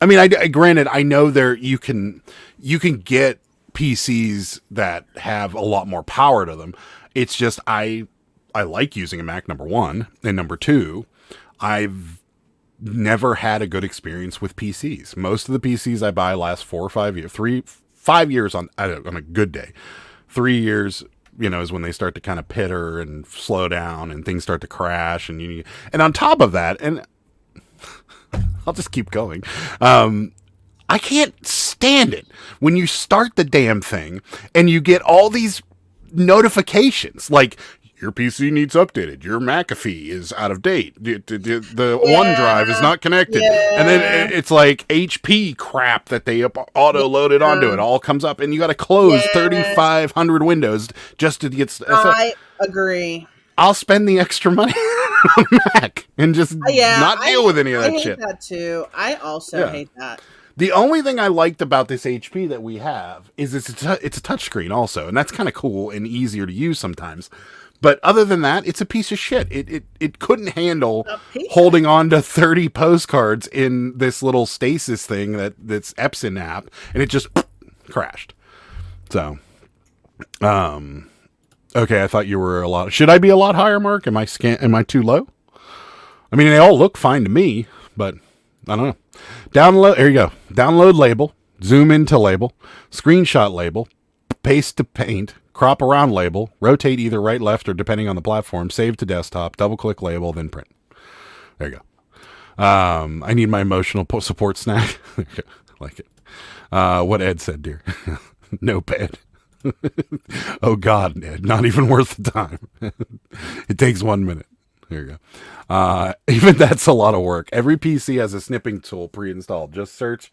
I mean, granted, I know you can get PCs that have a lot more power to them. It's just I like using a Mac, number one, and number two, I've never had a good experience with PCs. Most of the PCs I buy last 4 or 5 years, 5 years on a good day. 3 years, is when they start to kind of pitter and slow down and things start to crash. And on top of that, and I'll just keep going. I can't stand it when you start the damn thing and you get all these notifications like your PC needs updated, your McAfee is out of date, the OneDrive is not connected, and then it's like HP crap that they auto loaded onto it all comes up, and you got to close 3,500 windows just to get. I agree. I'll spend the extra money on Mac and just not deal with any of that shit. I hate that too. I also hate that. The only thing I liked about this HP that we have is it's a touchscreen also, and that's kind of cool and easier to use sometimes. But other than that, it's a piece of shit. It couldn't handle holding on to 30 postcards in this little stasis thing that's Epson app, and it just crashed. So, okay, I thought you were a lot. Should I be a lot higher, Mark? Am I too low? I mean, they all look fine to me, but I don't know. Download. There you go. Download label. Zoom into label. Screenshot label. Paste to paint. Crop around label. Rotate either right, left, or depending on the platform. Save to desktop. Double click label. Then print. There you go. I need my emotional support snack. Like it. What Ed said, dear. Notepad. Oh God, Ed. Not even worth the time. It takes 1 minute. There you go. Even that's a lot of work. Every PC has a snipping tool pre-installed. Just search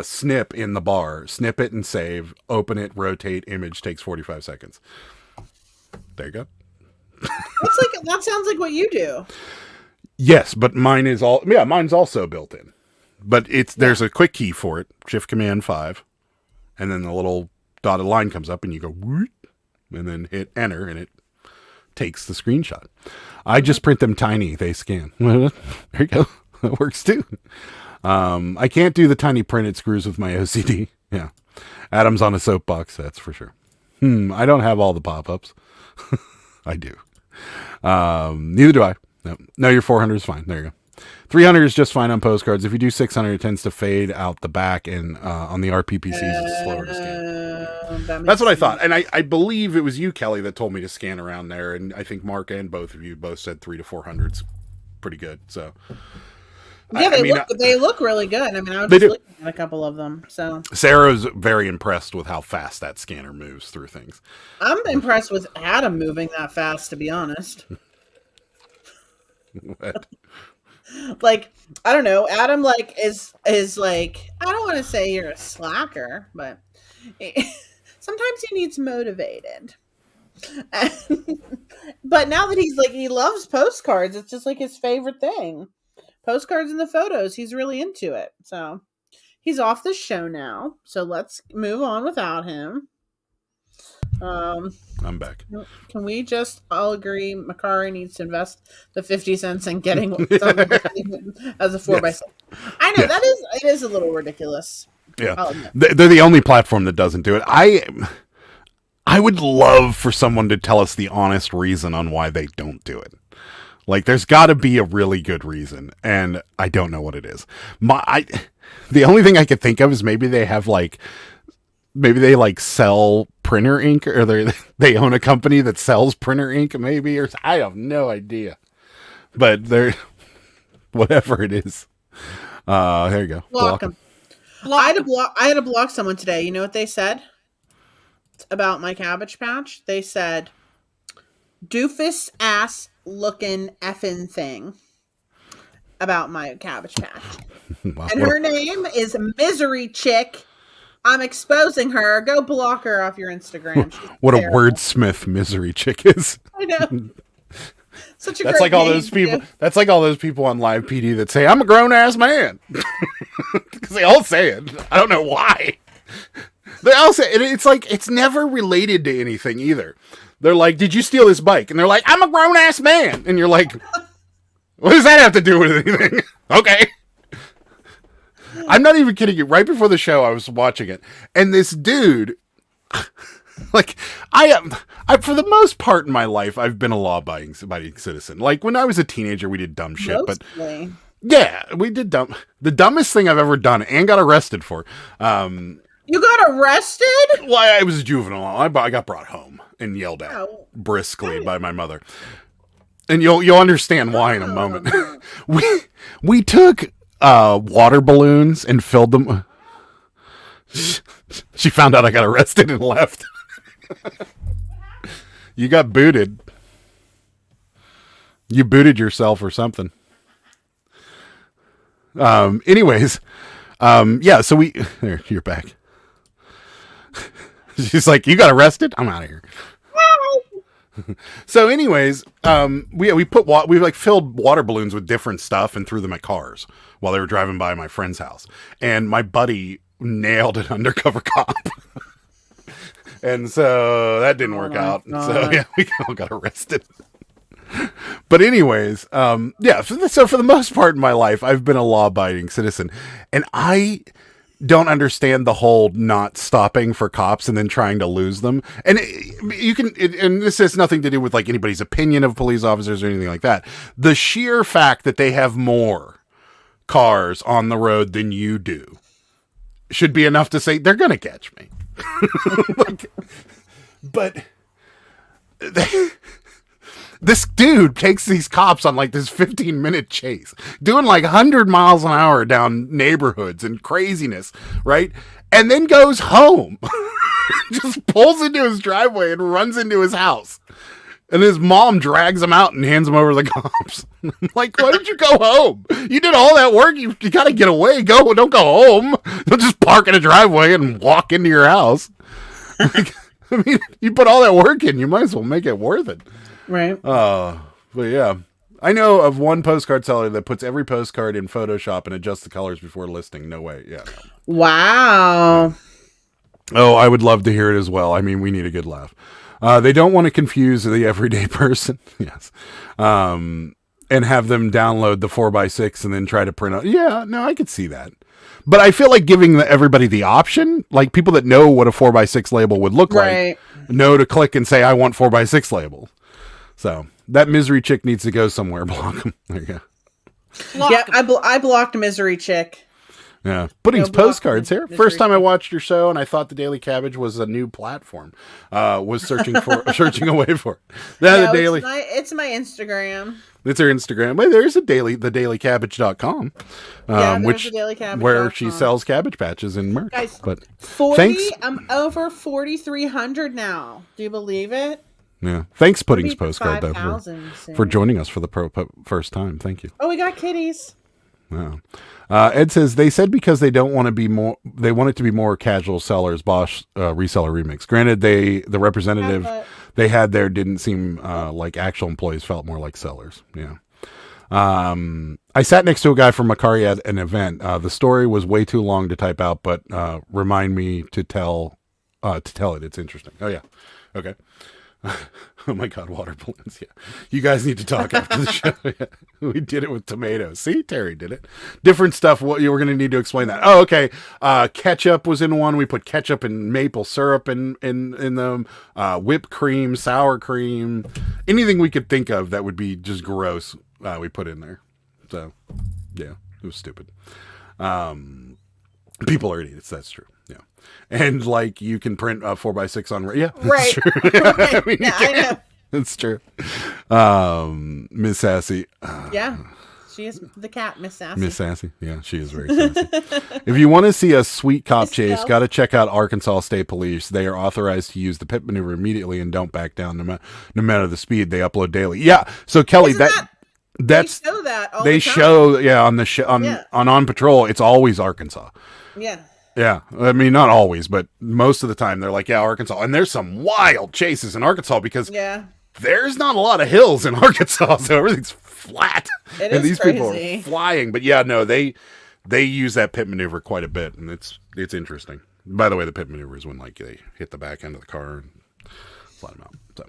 snip in the bar, snip it and save, open it, rotate, image, takes 45 seconds. There you go. That sounds like what you do. Yes, but mine's also built in. But there's a quick key for it, Shift Command 5, and then the little dotted line comes up and you go whoop, and then hit enter and it takes the screenshot. I just print them tiny, they scan. There you go. That works too. I can't do the tiny printed screws with my OCD. Yeah. Adam's on a soapbox, that's for sure. I don't have all the pop-ups. I do. Neither do I. No, your 400 is fine. There you go. 300 is just fine on postcards. If you do 600, it tends to fade out the back, and on the RPPCs, it's slower to scan. That's what I thought. And I believe it was you, Kelly, that told me to scan around there. And I think Mark and both of you both said 300 to 400's pretty good. So yeah, they look really good. I mean, I was just looking at a couple of them. So Sarah's very impressed with how fast that scanner moves through things. I'm impressed with Adam moving that fast, to be honest. What? Like, I don't know. Adam is like, I don't want to say you're a slacker, but sometimes he needs motivated. But now that he loves postcards, it's just like his favorite thing. Postcards and the photos, he's really into it. So he's off the show now. So let's move on without him. I'm back. Can we just all agree Macari needs to invest the 50 cents in getting something as a 4x6? I know it is a little ridiculous. Yeah, they're the only platform that doesn't do it. I would love for someone to tell us the honest reason on why they don't do it. Like, there's got to be a really good reason, and I don't know what it is. The only thing I could think of is maybe they sell printer ink, or they own a company that sells printer ink, maybe, or I have no idea. But they're whatever it is. There you go. Block them. I had to block someone today. You know what they said about my Cabbage Patch? They said, "Doofus ass looking effing thing," about my Cabbage Patch. Wow. And her name is Misery Chick. I'm exposing her. Go block her off your Instagram. What a wordsmith Misery Chick is. I know. Such a That's great like all name, those people. too. That's like all those people on live PD that say, "I'm a grown ass man," because they all say it. I don't know why. They all say it. It's like it's never related to anything either. They're like, "Did you steal this bike?" And they're like, "I'm a grown ass man," and you're like, "What does that have to do with anything?" Okay. I'm not even kidding you. Right before the show, I was watching it, and this dude, like, I for the most part in my life, I've been a law-abiding citizen. Like, when I was a teenager, we did dumb shit, Mostly. but yeah, we did the dumbest thing I've ever done and got arrested for. You got arrested? Well, I was a juvenile. I got brought home and yelled at briskly by my mother, and you'll understand why in a moment. We took water balloons and filled them. She found out I got arrested and left. You got booted. You booted yourself or something. Anyways, yeah, so there, you're back. She's like, "You got arrested? I'm out of here." So anyways, we filled water balloons with different stuff and threw them at cars while they were driving by my friend's house. And my buddy nailed an undercover cop. And so that didn't work out. So yeah, we all got arrested. But anyways, yeah, so for the most part in my life, I've been a law-abiding citizen. And I don't understand the whole not stopping for cops and then trying to lose them. And and this has nothing to do with like anybody's opinion of police officers or anything like that. The sheer fact that they have more cars on the road than you do should be enough to say they're going to catch me. But this dude takes these cops on like this 15-minute chase, doing like 100 miles an hour down neighborhoods and craziness, right? And then goes home, just pulls into his driveway and runs into his house. And his mom drags him out and hands him over to the cops. I'm like, why don't you go home? You did all that work. You got to get away. Don't go home. Don't just park in a driveway and walk into your house. Like, I mean, you put all that work in. You might as well make it worth it. Right. But yeah. I know of one postcard seller that puts every postcard in Photoshop and adjusts the colors before listing. No way. Yeah. Wow. Oh, I would love to hear it as well. I mean, we need a good laugh. They don't want to confuse the everyday person. Yes. And have them download the 4x6 and then try to print out. Yeah, no, I could see that. But I feel like giving everybody the option, like people that know what a 4x6 label would look like, know to click and say, I want 4x6 labels. So that misery chick needs to go somewhere. Block them. There you go. Yeah, I blocked Misery Chick. Yeah, Pudding's postcards here. First time I watched your show, and I thought the Daily Cabbage was a new platform. Was searching away for it. The Daily. It's my Instagram. It's her Instagram. Well, there's a thedailycabbage.com, where she sells cabbage patches and merch. Guys, but 40. Thanks. I'm over 4,300 now. Do you believe it? Yeah. Thanks, Pudding's postcard, though, 5,000 for joining us for the first time. Thank you. Oh, we got kitties. Wow. Ed says they said because they don't want to be more. They want it to be more casual sellers. Bosch reseller remix. Granted, the representative they had there didn't seem like actual employees. Felt more like sellers. Yeah. I sat next to a guy from Macari at an event. The story was way too long to type out, but remind me to tell it. It's interesting. Oh yeah. Okay. Oh my God, water balloons. Yeah. You guys need to talk after the show. Yeah. We did it with tomatoes. See, Terry did it. Different stuff. What you were going to need to explain that. Oh, okay. Ketchup was in one. We put ketchup and maple syrup in them. Whipped cream, sour cream, anything we could think of that would be just gross. We put in there. So yeah, it was stupid. People are idiots. That's true. Yeah. And like you can print a 4x6 on, yeah, right. True. Right. I mean, Yeah, I know. That's true. Miss Sassy. Yeah. She is the cat, Miss Sassy. Miss Sassy. Yeah, she is very sassy. If you want to see a sweet cop chase, got to check out Arkansas State Police. They are authorized to use the pit maneuver immediately and don't back down no matter the speed. They upload daily. Yeah. So Kelly, that's they show that all they the time. show on the show on patrol. It's always Arkansas. Yeah. Yeah, I mean, not always, but most of the time they're like, yeah, Arkansas. And there's some wild chases in Arkansas because there's not a lot of hills in Arkansas, so everything's flat. And these crazy. people are flying. But yeah, no, they use that pit maneuver quite a bit, and it's interesting. By the way, the pit maneuver is when like they hit the back end of the car and slide them out. So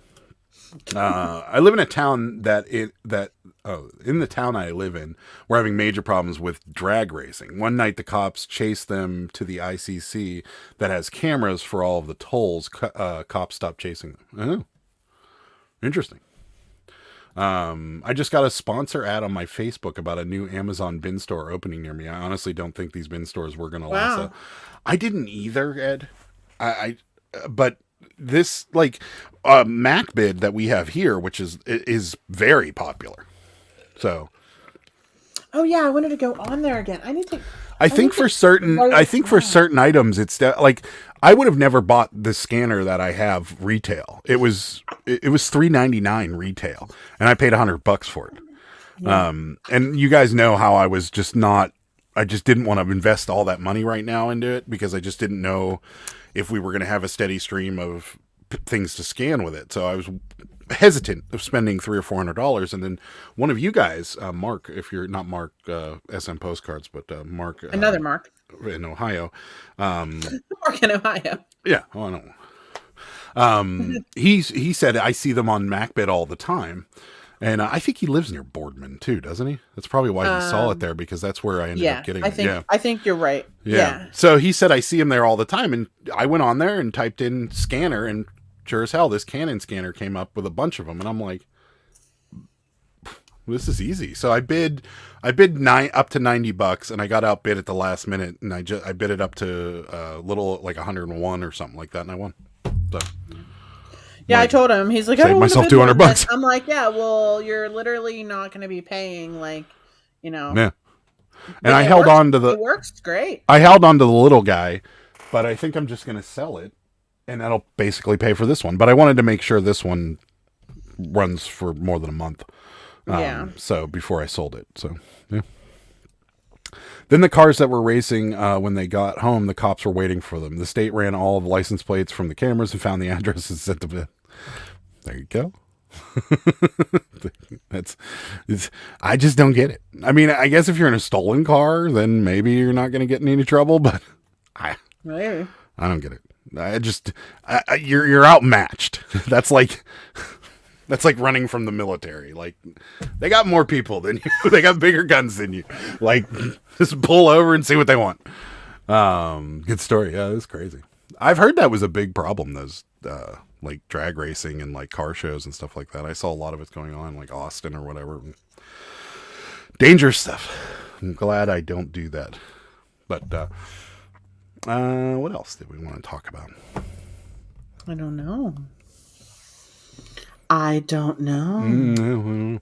I live in a town in the town I live in, we're having major problems with drag racing. One night, the cops chased them to the ICC that has cameras for all of the tolls. Cops stopped chasing them. Oh, interesting. I just got a sponsor ad on my Facebook about a new Amazon bin store opening near me. I honestly don't think these bin stores were going to last. I didn't either, Ed. But this like Mac bid that we have here, which is very popular. So, oh yeah, I wanted to go on there again. I think for certain items, it's like I would have never bought the scanner that I have retail. It was $3.99 retail, and I paid $100 for it. Yeah. And you guys know how I was just not. I just didn't want to invest all that money right now into it because I just didn't know if we were going to have a steady stream of things to scan with it. So I was hesitant of spending $300 or $400. And then one of you guys, Mark, if you're not Mark, SM Postcards, but Mark, another Mark in Ohio, Mark in Ohio. Yeah. Oh, I know. He said, I see them on MacBit all the time. And I think he lives near Boardman too, doesn't he? That's probably why he saw it there, because that's where I ended up getting it. I think you're right. Yeah. So he said, I see him there all the time. And I went on there and typed in scanner, and sure as hell, this Canon scanner came up with a bunch of them. And I'm like, this is easy. So I bid up to $90, and I got outbid at the last minute. And I bid it up to a little like 101 or something like that. And I won. So. Yeah, I told him. He's like, I don't myself $200. I'm like, yeah, well, you're literally not going to be paying, like, Yeah. And I held on to the. It works great. I held on to the little guy, but I think I'm just going to sell it, and that'll basically pay for this one. But I wanted to make sure this one runs for more than a month. Yeah. So before I sold it. So, yeah. Then the cars that were racing, when they got home, the cops were waiting for them. The state ran all of the license plates from the cameras and found the addresses and sent them in. There you go. I just don't get it. I mean, I guess if you're in a stolen car, then maybe you're not going to get in any trouble, but I don't get it. You're outmatched. That's like running from the military. Like, they got more people than you. They got bigger guns than you. Like, just pull over and see what they want. Good story. Yeah, it's crazy. I've heard that was a big problem, those like drag racing and like car shows and stuff like that. I saw a lot of it going on, like Austin or whatever. Dangerous stuff. I'm glad I don't do that. But what else did we want to talk about? I don't know.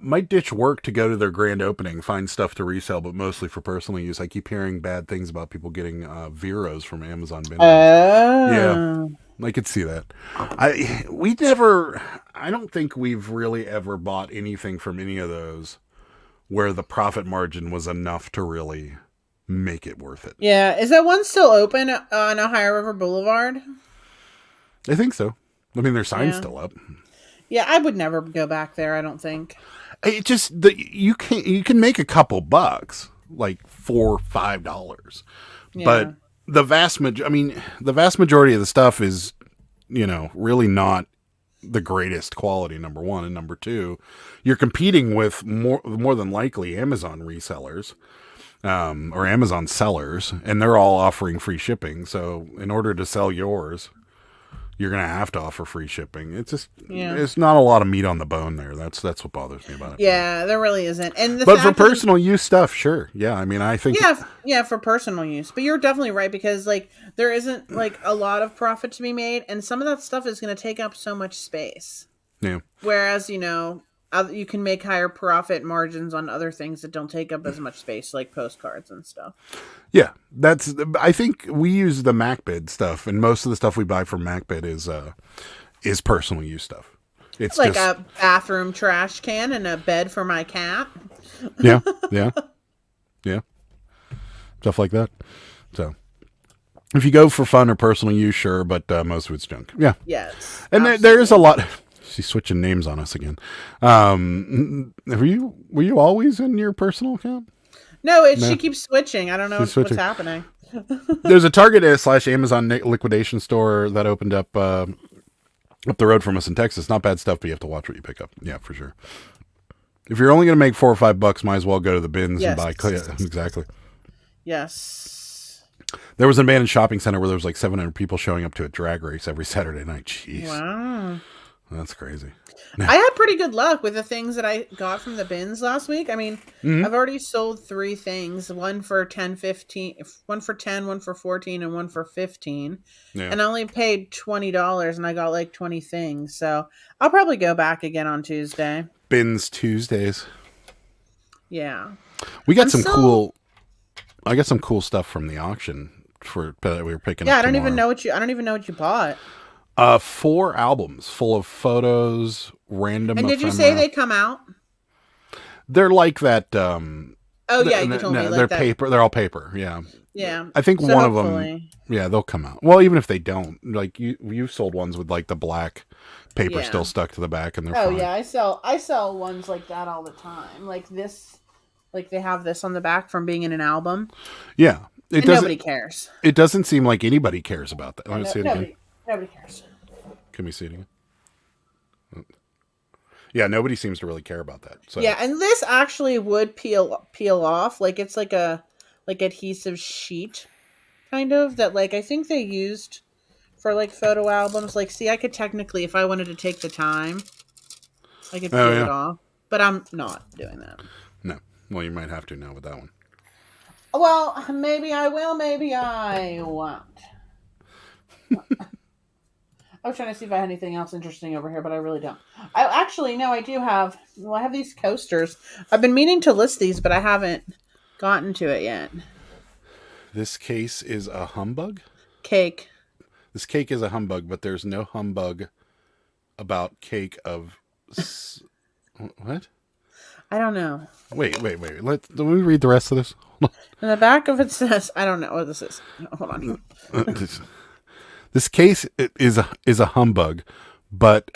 Might ditch work to go to their grand opening, find stuff to resell, but mostly for personal use. I keep hearing bad things about people getting Veros from Amazon. Yeah, I could see that. I don't think we've really ever bought anything from any of those where the profit margin was enough to really make it worth it. Yeah, is that one still open on Ohio River Boulevard? I think so. I mean, their sign's still up. Yeah, I would never go back there, I don't think. It just you can make a couple bucks, like $4 or $5, but the vast majority of the stuff is, really not the greatest quality. Number one, and number two, you're competing with more than likely Amazon resellers, or Amazon sellers, and they're all offering free shipping. So in order to sell yours, you're going to have to offer free shipping. It's just, it's not a lot of meat on the bone there. That's what bothers me about it. Yeah, there really isn't. And but for personal use stuff, sure. Yeah, I mean, I think. Yeah, for personal use. But you're definitely right, because like there isn't like a lot of profit to be made, and some of that stuff is going to take up so much space. Yeah. Whereas, you can make higher profit margins on other things that don't take up as much space, like postcards and stuff. Yeah, I think we use the MacBid stuff, and most of the stuff we buy from MacBid is personal use stuff. It's like a bathroom trash can and a bed for my cat. Yeah. Stuff like that. So, if you go for fun or personal use, sure, but most of it's junk. Yeah. Yes. And there is a lot. She's switching names on us again. Were you always in your personal account? No, she keeps switching. I don't know what's happening. There's a Target/Amazon liquidation store that opened up the road from us in Texas. Not bad stuff, but you have to watch what you pick up. Yeah, for sure. If you're only going to make $4 or $5, might as well go to the bins and buy. Exactly. Yes. There was an abandoned shopping center where there was like 700 people showing up to a drag race every Saturday night. Jeez. Wow. That's crazy. I had pretty good luck with the things that I got from the bins last week. I mean, I've already sold 3 things, one for 10, 15, one for 10, one for 14, and one for 15. Yeah. And I only paid $20 and I got like 20 things. So I'll probably go back again on Tuesday. Bins Tuesdays. Yeah. We got I got some cool stuff from the auction that we were picking up. Yeah, I don't even know what you bought. 4 albums full of photos, random. And did you say they come out? They're like that. You told me. Like they're that. paper. They're all paper. Yeah. Yeah. I think one of them. Yeah, they'll come out. Well, even if they don't, like you sold ones with like the black paper still stuck to the back, and they're. Oh fine. Yeah, I sell ones like that all the time. Like this, like they have this on the back from being in an album. Yeah. Nobody cares. It doesn't seem like anybody cares about that. Want to see it again? Nobody cares. Can we see it again? Yeah, nobody seems to really care about that. So. Yeah, and this actually would peel off. Like it's like a adhesive sheet, kind of, that like I think they used for like photo albums. Like, see, I could technically, if I wanted to take the time, I could peel it off. But I'm not doing that. No. Well, you might have to now with that one. Well, maybe I will, maybe I won't. I was trying to see if I had anything else interesting over here, but I really don't. I do have. Well, I have these coasters. I've been meaning to list these, but I haven't gotten to it yet. This case is a humbug? Cake. This cake is a humbug, but there's no humbug about cake of what? I don't know. Wait. Let me read the rest of this. In the back of it says, I don't know what this is. Hold on. This case is a humbug, but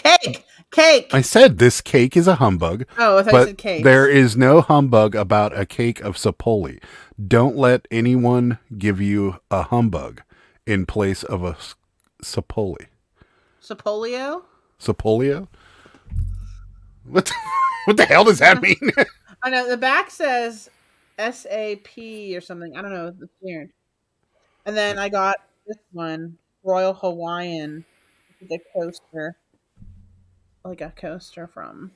Cake. I said this cake is a humbug. Oh, I thought you said cake. There is no humbug about a cake of sapoli. Don't let anyone give you a humbug in place of a sapoli. Sapolio? Sapolio? What the hell does that mean? I know the back says SAP or something. I don't know. It's weird. And then I got this one, Royal Hawaiian, the coaster. Like a coaster from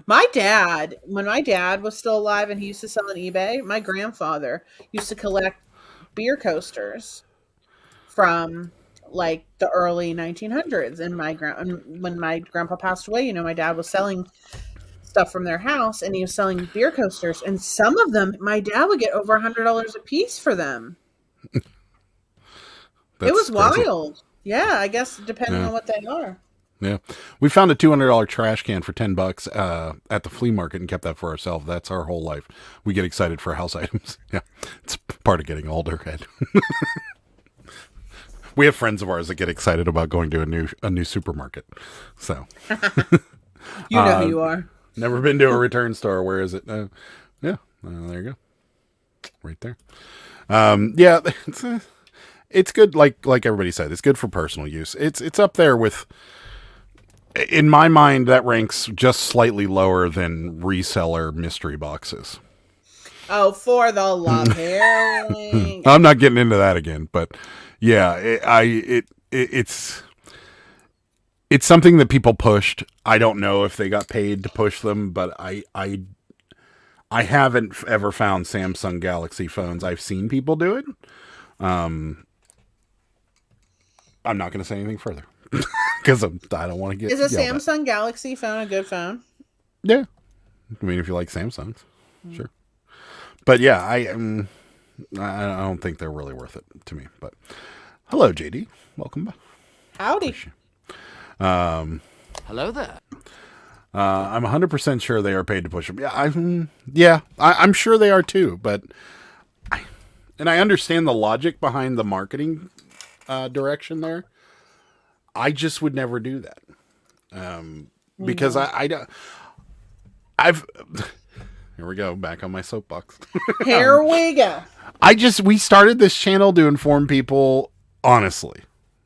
my dad. When my dad was still alive and he used to sell on eBay, my grandfather used to collect beer coasters from like the early 1900s. And when my grandpa passed away, my dad was selling stuff from their house, and he was selling beer coasters, and some of them my dad would get over $100 a piece for them. It was crazy. wild. Yeah, I guess depending on what they are. Yeah, we found a $200 trash can for $10 at the flea market and kept that for ourselves. That's our whole life. We get excited for house items. Yeah, it's part of getting older, Ed. We have friends of ours that get excited about going to a new supermarket. So, You know who you are. never been to a return store. Where is it? There you go, right there. Yeah, it's good. Like everybody said, it's good for personal use. It's up there with. In my mind, that ranks just slightly lower than reseller mystery boxes. Oh, for the love heroin. I'm not getting into that again, but yeah, it's something that people pushed. I don't know if they got paid to push them, but I haven't ever found Samsung Galaxy phones. I've seen people do it. I'm not going to say anything further. Because I don't want to get. Is a Samsung Galaxy phone a good phone? Yeah, I mean, if you like Samsungs, sure. But yeah, I don't think they're really worth it to me. But hello, JD, welcome back. Howdy. Hello there. I'm 100% sure they are paid to push them. Yeah, I'm sure they are too. But I understand the logic behind the marketing direction there. I just would never do that. Because I don't. Here we go, back on my soapbox. Here we go. We started this channel to inform people honestly.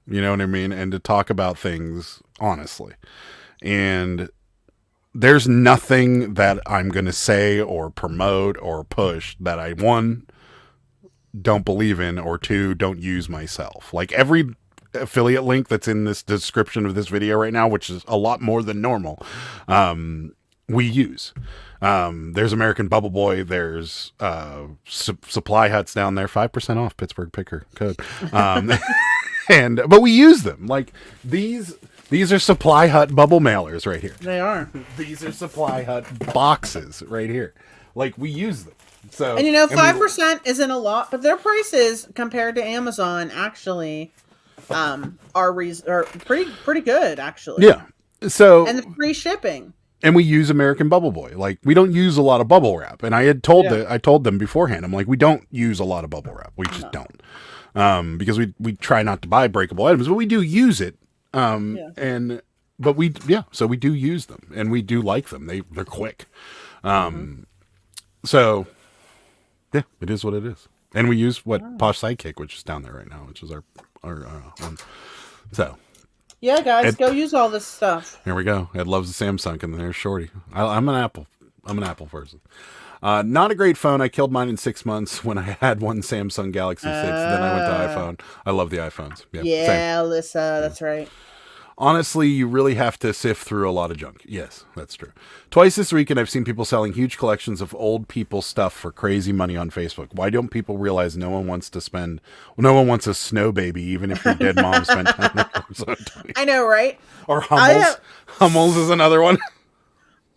You know what I mean? And to talk about things honestly. And there's nothing that I'm going to say or promote or push that I, one, don't believe in, or two, don't use myself. Like every affiliate link that's in this description of this video right now, which is a lot more than normal, we use. There's American Bubble Boy. There's Supply Huts down there. 5% off Pittsburgh Picker code. But we use them. Like these are Supply Hut bubble mailers right here. They are. These are Supply Hut boxes right here. Like we use them. So, and 5% isn't a lot, but their prices compared to Amazon actually are pretty good actually. Yeah. So and the free shipping. And we use American Bubble Boy. Like we don't use a lot of bubble wrap. And I told them beforehand. I'm like, we don't use a lot of bubble wrap. We just don't. Because we try not to buy breakable items, but we do use it. So we do use them and we do like them. They're quick. So yeah, it is what it is. And we use Posh Sidekick, which is down there right now, which is our one. So yeah, guys, go use all this stuff. Here we go. Ed loves the Samsung, and there's Shorty. I'm an Apple person. Not a great phone. I killed mine in 6 months when I had one Samsung Galaxy 6. Then I went to iPhone. I love the iPhones. Yeah, Alyssa, that's right. Honestly, you really have to sift through a lot of junk. Yes, that's true. Twice this weekend, I've seen people selling huge collections of old people stuff for crazy money on Facebook. Why don't people realize no one wants a snow baby, even if your dead mom spent $10? I know, right? Or Hummels. Hummels is another one.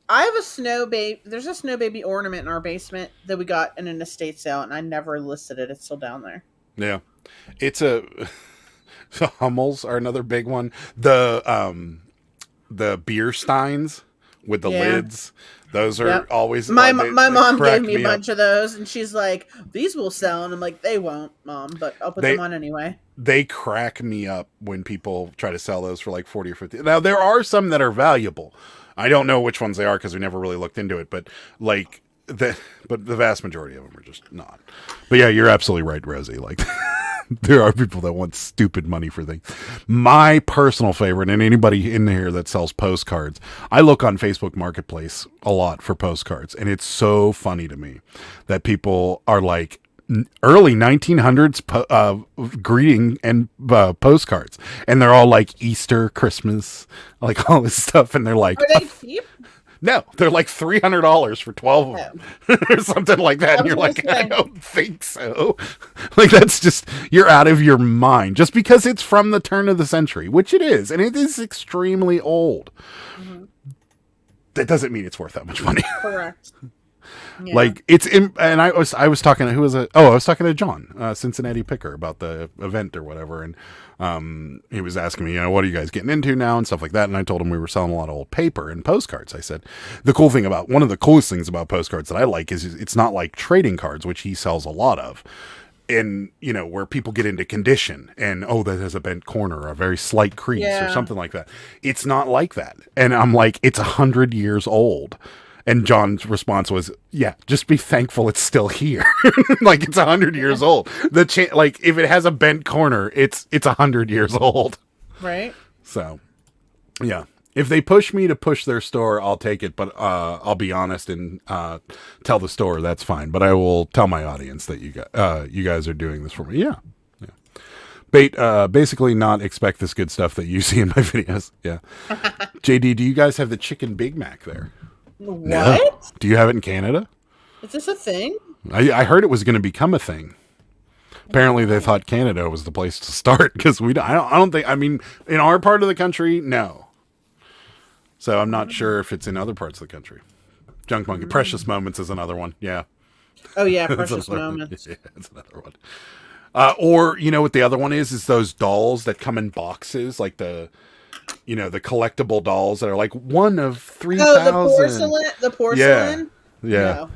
I have a snow baby. There's a snow baby ornament in our basement that we got in an estate sale, and I never listed it. It's still down there. Yeah. The Hummels are another big one. The the beer steins with the Yeah. lids. Those are Yep. always My they mom crack gave me a up. bunch of those, and she's like, "These will sell," and I'm like, "They won't, Mom, but I'll put them on anyway." They crack me up when people try to sell those for like 40 or 50. Now there are some that are valuable. I don't know which ones they are because we never really looked into it, but like the vast majority of them are just not. But yeah, you're absolutely right, Rosie. Like there are people that want stupid money for things. My personal favorite, and anybody in here that sells postcards, I look on Facebook Marketplace a lot for postcards, and it's so funny to me that people are like early 1900s greeting and postcards, and they're all like Easter, Christmas, like all this stuff, and they're like, Are they cheap? no, they're like $300 for 12 of them or something like that. And you're like, I don't think so. Like, that's just, you're out of your mind just because it's from the turn of the century, which it is. And it is extremely old. Mm-hmm. That doesn't mean it's worth that much money. Correct. Yeah. Like and I was talking to, I was talking to John, Cincinnati Picker, about the event or whatever. And, he was asking me, what are you guys getting into now and stuff like that. And I told him we were selling a lot of old paper and postcards. I said, one of the coolest things about postcards that I like is it's not like trading cards, which he sells a lot of. And, where people get into condition and, that has a bent corner or a very slight crease or something like that. It's not like that. And I'm like, it's 100 years old. And John's response was, yeah, just be thankful it's still here. Like, it's 100 years old. Like, if it has a bent corner, it's 100 years old. Right. So, yeah. If they push me to push their store, I'll take it. But I'll be honest and tell the store that's fine. But I will tell my audience that you guys are doing this for me. Yeah. Basically not expect this good stuff that you see in my videos. Yeah. JD, do you guys have the chicken Big Mac there? What? No. Do you have it in Canada? Is this a thing? I heard it was going to become a thing. Apparently, they thought Canada was the place to start because I don't think. I mean, in our part of the country, no. So I'm not sure if it's in other parts of the country. Junk Monkey, Precious Moments is another one. Yeah. Oh yeah, Precious Moments. Yeah, that's another one. Or what the other one is those dolls that come in boxes, like the collectible dolls that are like one of 3,000. Oh, the porcelain. Yeah. No.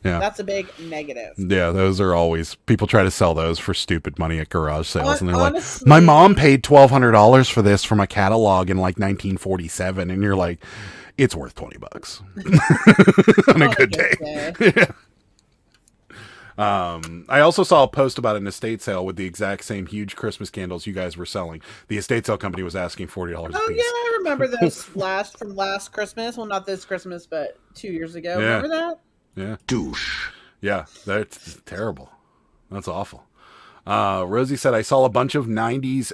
Yeah. That's a big negative. Yeah, those are always, people try to sell those for stupid money at garage sales. And they're honestly, like, my mom paid $1,200 for this from a catalog in like 1947. And you're like, it's worth $20 on a good day. Yeah. I also saw a post about an estate sale with the exact same huge Christmas candles you guys were selling. The estate sale company was asking $40 a piece. Oh yeah, I remember those from last Christmas. Well, not this Christmas, but 2 years ago. Yeah. Remember that? Yeah. Douche. Yeah, that's terrible. That's awful. Rosie said, I saw a bunch of 90s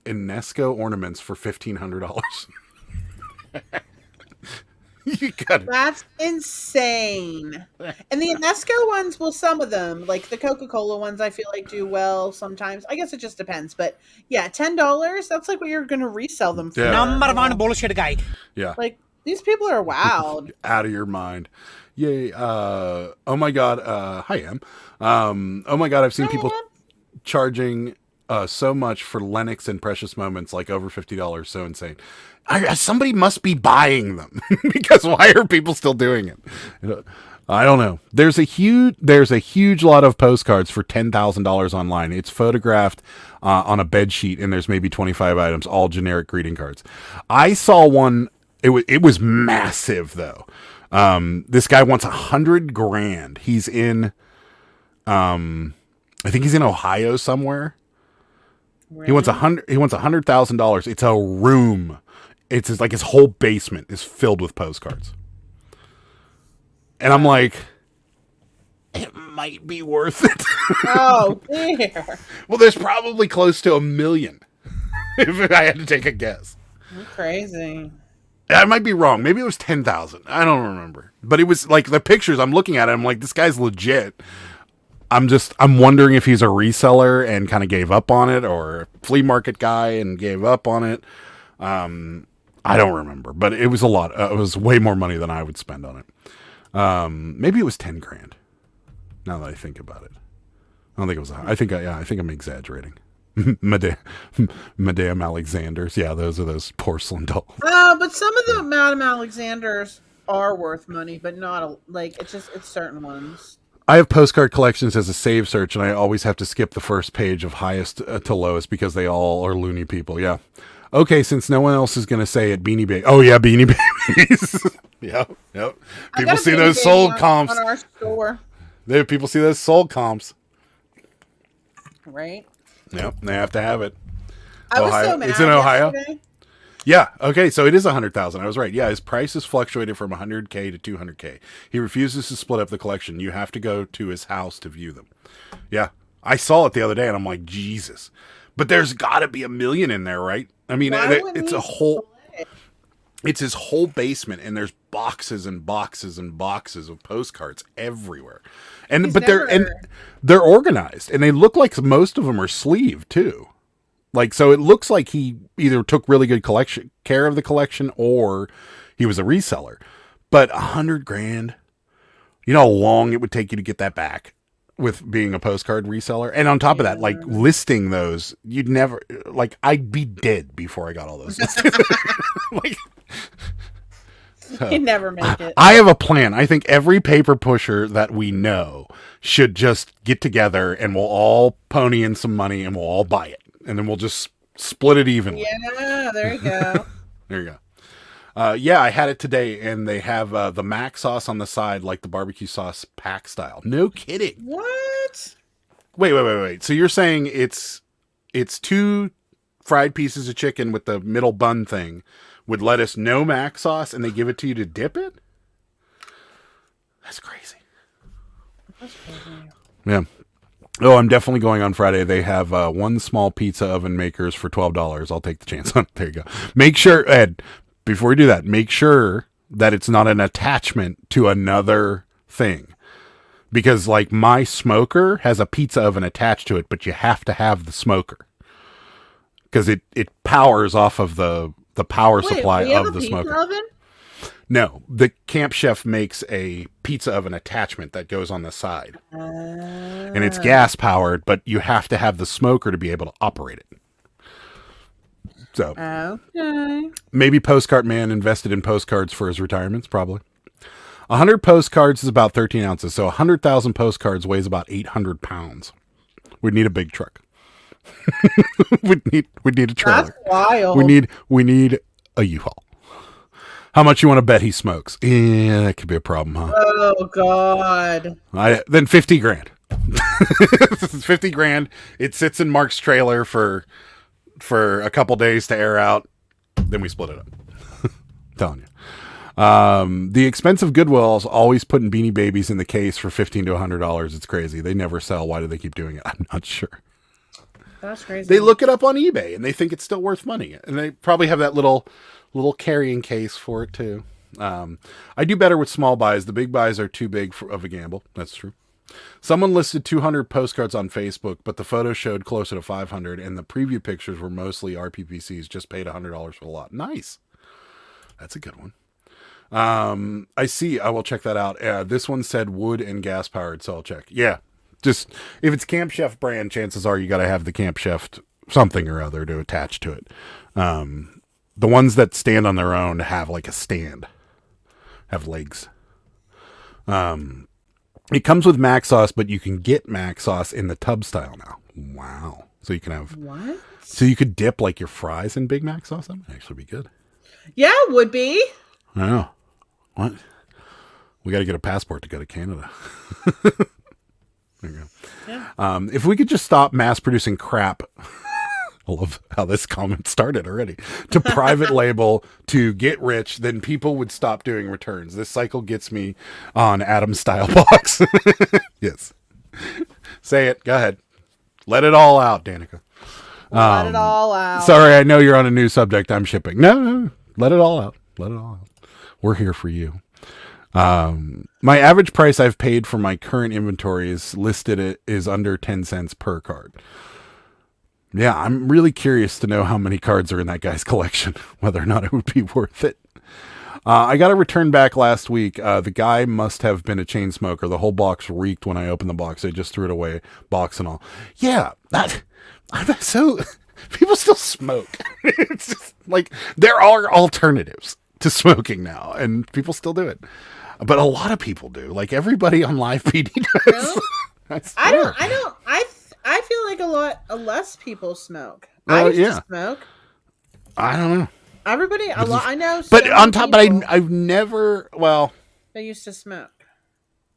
UNESCO ornaments for $1,500. You got it. That's insane. And the UNESCO ones, well, some of them, like the Coca-Cola ones, I feel like do well sometimes. I guess it just depends. But yeah, $10, that's like what you're going to resell them for. Yeah. Number one bullshit guy. Yeah. Like, these people are wild. Out of your mind. Yay. Oh my God. Hi, Em. Oh my God. I've seen people charging so much for Lennox and Precious Moments, like over $50. So insane. Somebody must be buying them because why are people still doing it? I don't know. There's a huge lot of postcards for $10,000 online. It's photographed on a bed sheet, and there's maybe 25 items, all generic greeting cards. I saw one. It was massive though. This guy wants $100,000. He's in, I think he's in Ohio somewhere. Really? He wants $100,000. It's a room. It's like his whole basement is filled with postcards. And I'm like, it might be worth it. Oh, dear. Well, there's probably close to 1 million, if I had to take a guess. You're crazy. I might be wrong. Maybe it was 10,000. I don't remember. But it was like the pictures I'm looking at. I'm like, this guy's legit. I'm wondering if he's a reseller and kind of gave up on it, or a flea market guy and gave up on it. I don't remember, but it was a lot. It was way more money than I would spend on it. Maybe it was $10,000. Now that I think about it, I don't think it was. I think I'm exaggerating. Madame, Madame Alexander's. Yeah, those are those porcelain dolls. But some of the Madame Alexanders are worth money, but not like it's certain ones. I have postcard collections as a save search, and I always have to skip the first page of highest to lowest because they all are loony people. Yeah. Okay, since no one else is going to say it, Beanie Baby. Oh, yeah, Beanie Babies. Yep. People see those sold comps. On our store. People see those sold comps. Right? Yep, they have to have it. I was Ohio. so mad It's in Ohio? yesterday. Yeah, okay, so it is 100,000. I was right. Yeah, his price has fluctuated from 100K to 200K. He refuses to split up the collection. You have to go to his house to view them. Yeah, I saw it the other day, and I'm like, Jesus. But there's got to be $1 million in there, right? I mean, it's a whole... It's his whole basement, and there's boxes and boxes and boxes of postcards everywhere. They're organized, and they look like most of them are sleeved too. Like, so it looks like he either took really good care of the collection, or he was a reseller. But $100,000, you know how long it would take you to get that back with being a postcard reseller? And on top of that, like listing those, you'd never, like, I'd be dead before I got all those. Like, You never make it. I have a plan. I think every paper pusher that we know should just get together, and we'll all pony in some money, and we'll all buy it, and then we'll just split it evenly. Yeah, there you go. There you go. Yeah, I had it today, and they have the mac sauce on the side, like the barbecue sauce pack style. No kidding. What? Wait. So you're saying it's 2 fried pieces of chicken with the middle bun thing with lettuce, no mac sauce, and they give it to you to dip it? That's crazy. Yeah. Oh, I'm definitely going on Friday. They have 1 small pizza oven makers for $12. I'll take the chance on it. There you go. Make sure, Ed, before we do that, make sure that it's not an attachment to another thing. Because, like, my smoker has a pizza oven attached to it, but you have to have the smoker. Because it powers off of the power supply of the smoker. Oven? No, the Camp Chef makes a pizza oven attachment that goes on the side. And it's gas powered, but you have to have the smoker to be able to operate it. So, okay. Maybe Postcard Man invested in postcards for his retirements, probably. 100 postcards is about 13 ounces, so 100,000 postcards weighs about 800 pounds. We'd need a big truck. we'd need a trailer. That's wild. We need a U-Haul. How much you want to bet he smokes? Yeah, that could be a problem, huh? Oh God. Then $50,000. $50,000. It sits in Mark's trailer for a couple days to air out. Then we split it up. Telling you. The expensive Goodwill's always putting Beanie Babies in the case for $15 to $100. It's crazy. They never sell. Why do they keep doing it? I'm not sure. That's crazy. They look it up on eBay and they think it's still worth money. And they probably have that little carrying case for it too. I do better with small buys. The big buys are too big of a gamble. That's true. Someone listed 200 postcards on Facebook, but the photo showed closer to 500, and the preview pictures were mostly RPPCs. Just paid $100 for the lot. Nice. That's a good one. I see. I will check that out. This one said wood and gas powered, so I'll check. Yeah. Just if it's Camp Chef brand, chances are you got to have the Camp Chef something or other to attach to it. The ones that stand on their own have like a stand, have legs. It comes with mac sauce, but you can get mac sauce in the tub style now. Wow. So you can have what? So you could dip like your fries in Big Mac sauce. That would actually be good. Yeah, it would be. I know. What? We got to get a passport to go to Canada. There you go. Yeah. If we could just stop mass producing crap, I love how this comment started already, to private label to get rich, then people would stop doing returns. This cycle gets me on Adam's style box. Yes. Say it. Go ahead. Let it all out, Danica. Let it all out. Sorry, I know you're on a new subject. I'm shipping. No. Let it all out. Let it all out. We're here for you. My average price I've paid for my current inventory is under 10 cents per card. Yeah, I'm really curious to know how many cards are in that guy's collection, whether or not it would be worth it. I got a return back last week. The guy must have been a chain smoker. The whole box reeked when I opened the box. I just threw it away, box and all. Yeah, So people still smoke. It's just like there are alternatives to smoking now, and people still do it. But a lot of people do. Like everybody on Live PD does. Really? I swear. I feel like a lot less people smoke. Oh, I used yeah. to smoke. I don't know. Everybody, a lot. I know. But so on many top, people I've never. Well, They used to smoke.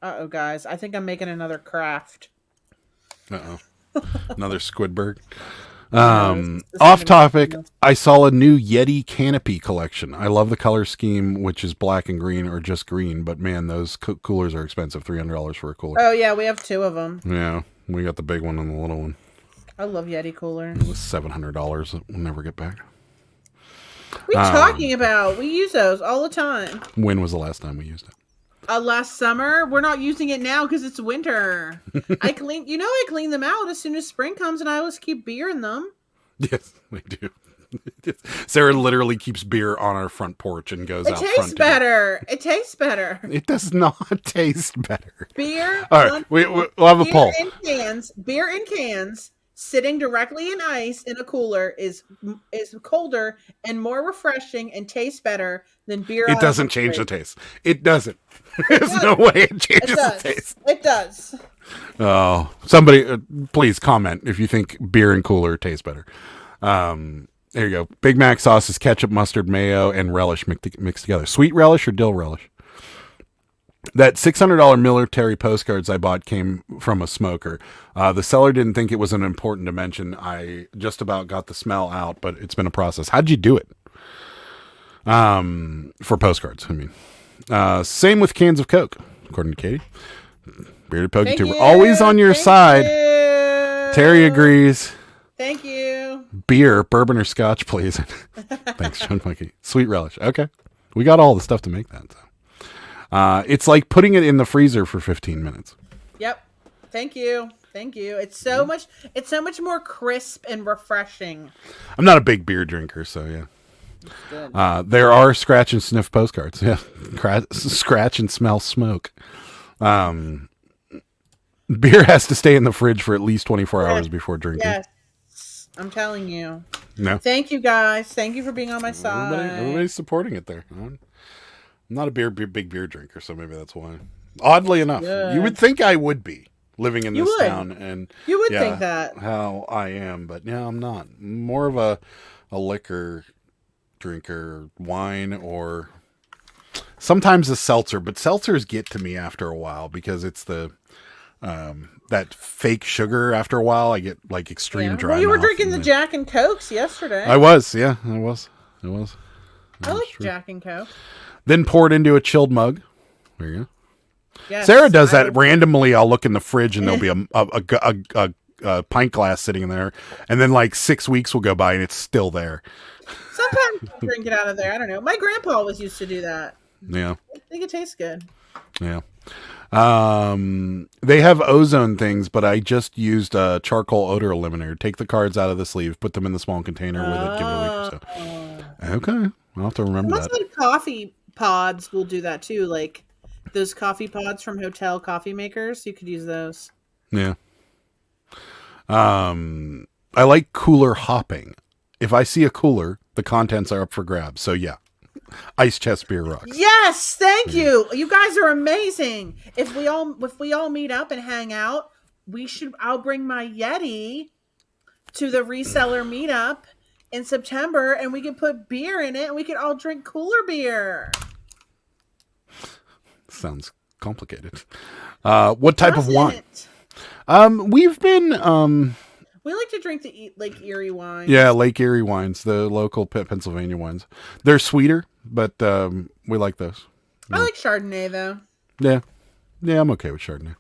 Uh-oh, guys. I think I'm making another craft. another Squidburg. This Off topic. is- I saw a new Yeti canopy collection. I love the color scheme, which is black and green or just green. But man, those coolers are expensive. $300 for a cooler. Oh, yeah. We have 2 of them. Yeah, we got the big one and the little one. I love Yeti coolers. It was $700 that we'll never get back. What are you talking about? We use those all the time. When was the last time we used it? Last summer. We're not using it now because it's winter. I clean them out as soon as spring comes, and I always keep beer in them. Yes, we do. Sarah literally keeps beer on our front porch and goes out front. It tastes better. It tastes better. It does not taste better. Beer. All right, we'll have a poll. Beer in cans, sitting directly in ice in a cooler is colder and more refreshing and tastes better than beer. It doesn't change the taste. It doesn't. There's no way it changes the taste. It does. Oh, somebody, please comment if you think beer and cooler taste better. There you go. Big Mac sauce is ketchup, mustard, mayo, and relish mixed together. Sweet relish or dill relish? That $600 military postcards I bought came from a smoker. The seller didn't think it was an important to mention. I just about got the smell out, but it's been a process. How'd you do it? For postcards, I mean. Same with cans of Coke, according to Katie. Bearded Pokey Tuber. Always on your side. Terry agrees. Thank you. Beer, bourbon or scotch, please. Thanks, John Mikey. Sweet relish. Okay. We got all the stuff to make that. So. It's like putting it in the freezer for 15 minutes. Yep. Thank you. It's so much more crisp and refreshing. I'm not a big beer drinker, so yeah. Good. There are scratch and sniff postcards. Yeah. Scratch and smell smoke. Beer has to stay in the fridge for at least 24 hours before drinking. Yes. I'm telling you. No. Thank you, guys. Thank you for being on my side. Everybody's supporting it there. I'm not a big beer drinker, so maybe that's why. Oddly enough, you would think I would be living in this town, and you would think that how I am, but yeah, I'm not. I'm more of a liquor drinker, wine, or sometimes a seltzer. But seltzers get to me after a while because it's the that fake sugar. After a while, I get like extreme dry. Well, you were mouth drinking the Jack and Cokes yesterday. I was. I was. I like Jack and Coke. Then pour it into a chilled mug. There you go. Yes, Sarah does that randomly. I'll look in the fridge and there'll be a pint glass sitting in there, and then like 6 weeks will go by and it's still there. Sometimes I'll drink it out of there. I don't know. My grandpa always used to do that. Yeah. I think it tastes good. Yeah. They have ozone things, but I just used a charcoal odor eliminator. Take the cards out of the sleeve, put them in the small container with it, give it a week or so. Okay. I'll have to remember that. Like coffee pods will do that too. Like those coffee pods from hotel coffee makers. You could use those. Yeah. I like cooler hopping. If I see a cooler, the contents are up for grabs. So yeah. Ice chest beer rocks. Yes, thank you. You guys are amazing. If we all meet up and hang out, I'll bring my Yeti to the reseller meetup in September, and we can put beer in it, and we can all drink cooler beer. Sounds complicated. What type of wine? We've been we like to drink the Lake Erie wine. Yeah, Lake Erie wines, the local Pennsylvania wines. They're sweeter, but we like those. I like Chardonnay though. Yeah, I'm okay with Chardonnay.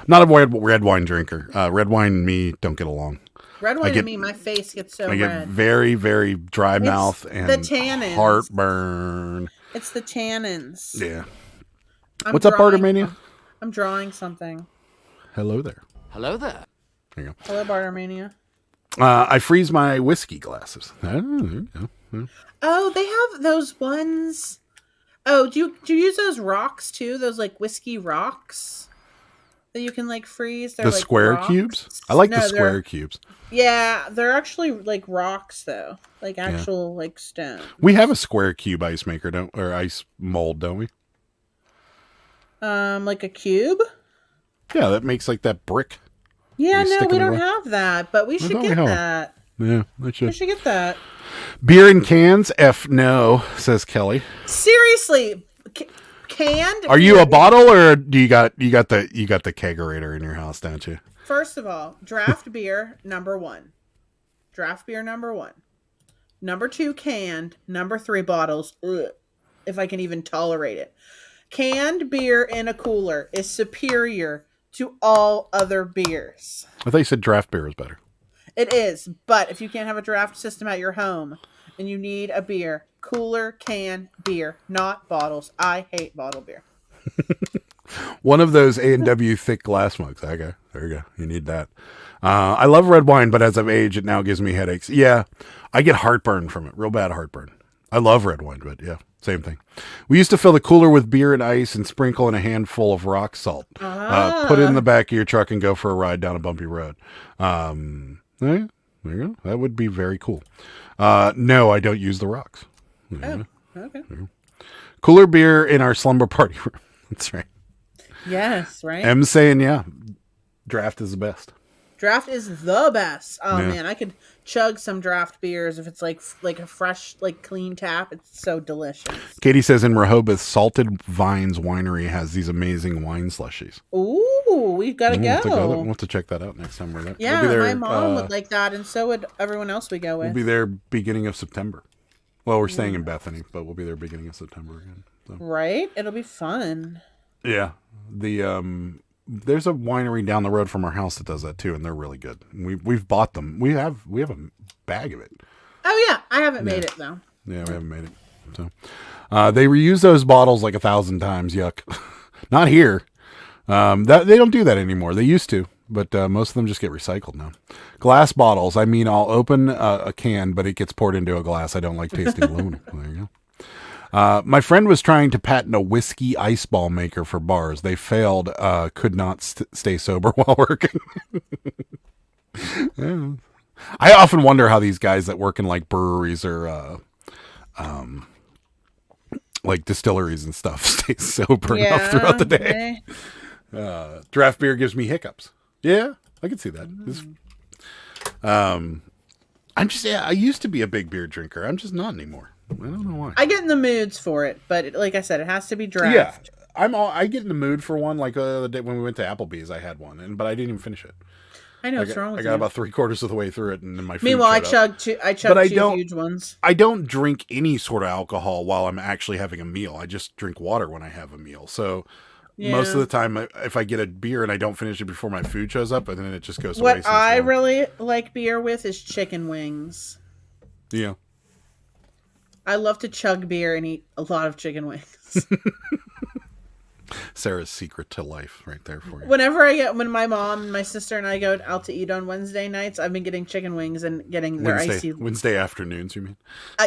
Not a red wine drinker. Red wine and me don't get along. Red wine and me, my face gets so red. I get very, very dry mouth and the tannins. Heartburn. It's the tannins. Yeah. What's up, Bartermania? I'm drawing something. Hello there. Hello there. There you go. Hello, Bartermania. I freeze my whiskey glasses. Oh, there you go. Oh, they have those ones. Oh, do you use those rocks too? Those like whiskey rocks? that you can like freeze. They're The like square rocks. cubes? I like No, the they're- square cubes. Yeah, they're actually like rocks though, like actual like stone. We have a square cube ice maker, or ice mold, don't we? Like a cube. Yeah, that makes like that brick. Yeah, You no, stick we in the don't ground? have that, but we should thought we get had one. that. Yeah, I We should. should get that. Beer in cans? F no, says Kelly. Seriously, canned. Are you beer a bottle or do you got the kegerator in your house, don't you? First of all, draft beer number 1. Draft beer number 1. Number 2, canned. Number 3, bottles. Ugh, if I can even tolerate it. Canned beer in a cooler is superior to all other beers. I thought you said draft beer was better. It is, but if you can't have a draft system at your home and you need a beer, cooler can beer, not bottles. I hate bottle beer. One of those A&W thick glass mugs. Okay, there you go. You need that. I love red wine, but as I've aged, it now gives me headaches. Yeah, I get heartburn from it. Real bad heartburn. I love red wine, but yeah, same thing. We used to fill the cooler with beer and ice and sprinkle in a handful of rock salt. Put it in the back of your truck and go for a ride down a bumpy road. Yeah, there you go. That would be very cool. No, I don't use the rocks. Oh, okay. Cooler beer in our slumber party room. That's right. Yes, right? M's saying, yeah, draft is the best. Draft is the best. Oh Yeah. man, I could chug some draft beers if it's like a fresh, like clean tap. It's so delicious. Katie says in Rehoboth, Salted Vines Winery has these amazing wine slushies. Ooh, we've got to We'll have to go. We'll have to check that out next time we're there. Yeah, We'll be there, my mom would like that, and so would everyone else we go with. We'll be there beginning of September. Well, we're staying in Bethany, but we'll be there beginning of September again. So. Right? It'll be fun. Yeah, there's a winery down the road from our house that does that too, and they're really good. We've bought them. We have a bag of it. Oh yeah, I haven't made it though. Yeah, we haven't made it. So they reuse those bottles like 1,000 times. Yuck. Not here. They don't do that anymore. They used to, but most of them just get recycled now. Glass bottles. I mean, I'll open a can, but it gets poured into a glass. I don't like tasting aluminum. There you go. My friend was trying to patent a whiskey ice ball maker for bars. They failed. Could not stay sober while working. Yeah. I often wonder how these guys that work in like breweries or like distilleries and stuff stay sober enough throughout the day. Draft beer gives me hiccups. Yeah, I can see that. I used to be a big beer drinker. I'm just not anymore. I don't know why. I get in the moods for it, but like I said, it has to be draft. Yeah, I get in the mood for one. Like the other day when we went to Applebee's, I had one, but I didn't even finish it. I know what's wrong with I got you. about 3/4 of the way through it, and then my food Meanwhile, I showed up. chugged two huge ones. I don't drink any sort of alcohol while I'm actually having a meal. I just drink water when I have a meal. So most of the time, if I get a beer and I don't finish it before my food shows up, and then it just goes to waste. What I really like beer with is chicken wings. Yeah. I love to chug beer and eat a lot of chicken wings. Sarah's secret to life right there for you. When my mom and my sister and I go out to eat on Wednesday nights, I've been getting chicken wings and getting their icy. Wednesday afternoons, you mean?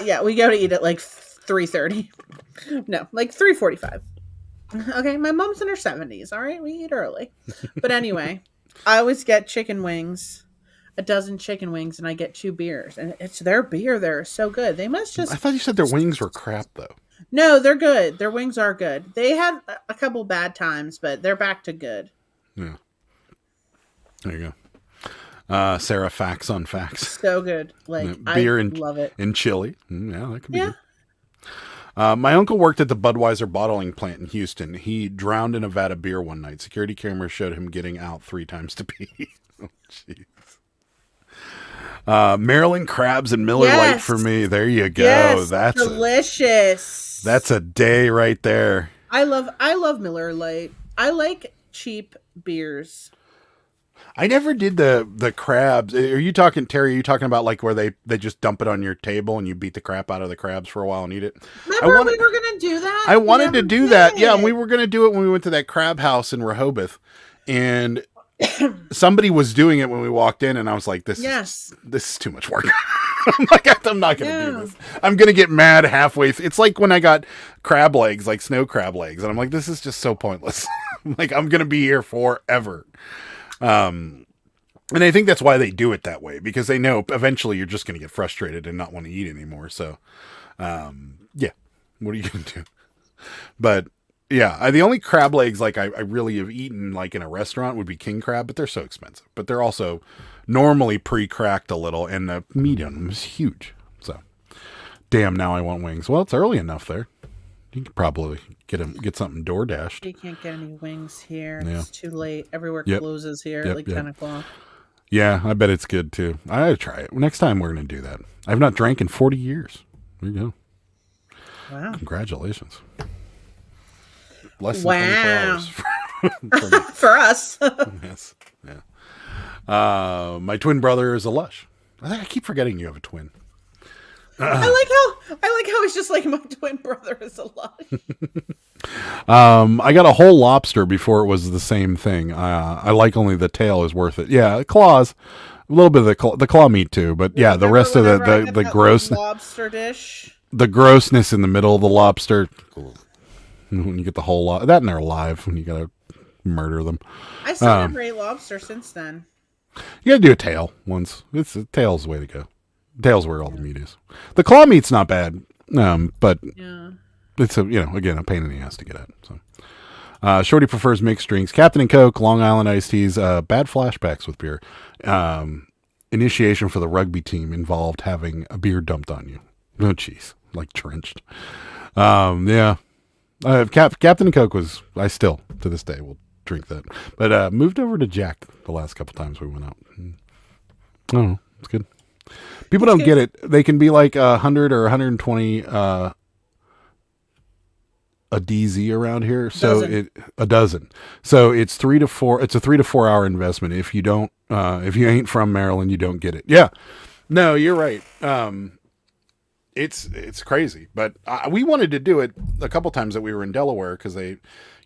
Yeah, we go to eat at like 3:30. No, like 3:45. Okay, my mom's in her 70s. All right, we eat early. But anyway, I always get chicken wings, a dozen chicken wings, and I get 2 beers. And it's their beer there is so good. They must just. I thought you said their wings were crap though. No, they're good. Their wings are good. They had a couple bad times, but they're back to good. Yeah. There you go. Sarah, facts on facts. So good. Like Beer I and love it. and chili. Yeah, that could be good. My uncle worked at the Budweiser bottling plant in Houston. He drowned in a vat of beer one night. Security cameras showed him getting out 3 times to pee. Oh, jeez. Maryland crabs and Miller Lite for me. There you go. Yes, that's delicious. That's a day right there. I love Miller Lite. I like cheap beers. I never did the crabs. Are you talking, Terry? Are you talking about like where they just dump it on your table and you beat the crap out of the crabs for a while and eat it? Remember we were gonna do that? I wanted to do that. Yeah, and did. we were gonna do it when we went to that crab house in Rehoboth, and somebody was doing it when we walked in, and I was like, "This is too much work." I'm like, I'm not going to do this. I'm going to get mad halfway. It's like when I got crab legs, like snow crab legs. And I'm like, this is just so pointless. I'm like, I'm going to be here forever. And I think that's why they do it that way, because they know eventually you're just going to get frustrated and not want to eat anymore. So, yeah, what are you going to do? But yeah, the only crab legs like I really have eaten like in a restaurant would be king crab, but they're so expensive. But they're also normally pre-cracked a little, and the meat on them is huge. So, damn, now I want wings. Well, it's early enough there. You could probably get something door dashed. You can't get any wings here. Yeah. It's too late. Everywhere closes here at like 10 o'clock. Yeah, I bet it's good too. I gotta try it. Next time we're going to do that. I've not drank in 40 years. There you go. Wow. Congratulations. Less than 24 hours. For us. Yes. Yeah. My twin brother is a lush. I keep forgetting you have a twin. I like how it's just like my twin brother is a lush. I got a whole lobster before it was the same thing. I like only the tail is worth it. Yeah, claws. A little bit of the claw meat too, but yeah, the rest of the gross lobster dish. The grossness in the middle of the lobster. When you get the whole lot, that and they're alive when you gotta murder them. I still never ate lobster since then. You gotta do a tail once. The tail's the way to go. Tail's where all the meat is. The claw meat's not bad, but it's again a pain in the ass to get at. So, Shorty prefers mixed drinks. Captain and Coke, Long Island iced teas. Bad flashbacks with beer. Initiation for the rugby team involved having a beer dumped on you. Oh, jeez, like trenched. Yeah. Captain and Coke was, I still, to this day, will drink that. But moved over to Jack the last couple times we went out. I don't know. It's good. People don't get it. They can be like 100 or 120 a DZ around here. So a dozen. So it's 3 to 4. It's a 3 to 4 hour investment. If you don't, if you ain't from Maryland, you don't get it. Yeah. No, you're right. It's crazy, but we wanted to do it a couple times that we were in Delaware because they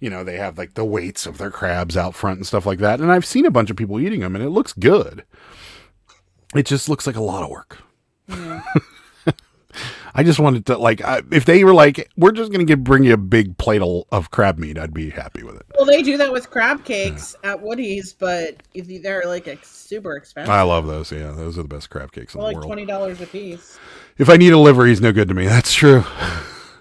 have like the weights of their crabs out front and stuff like that. And I've seen a bunch of people eating them and it looks good. It just looks like a lot of work. Yeah. I just wanted to if they were like, we're just going to bring you a big plate of crab meat, I'd be happy with it. Well, they do that with crab cakes at Woody's, but they're like super expensive. I love those. Yeah, those are the best crab cakes in the world. Like $20 a piece. If I need a liver, he's no good to me. That's true.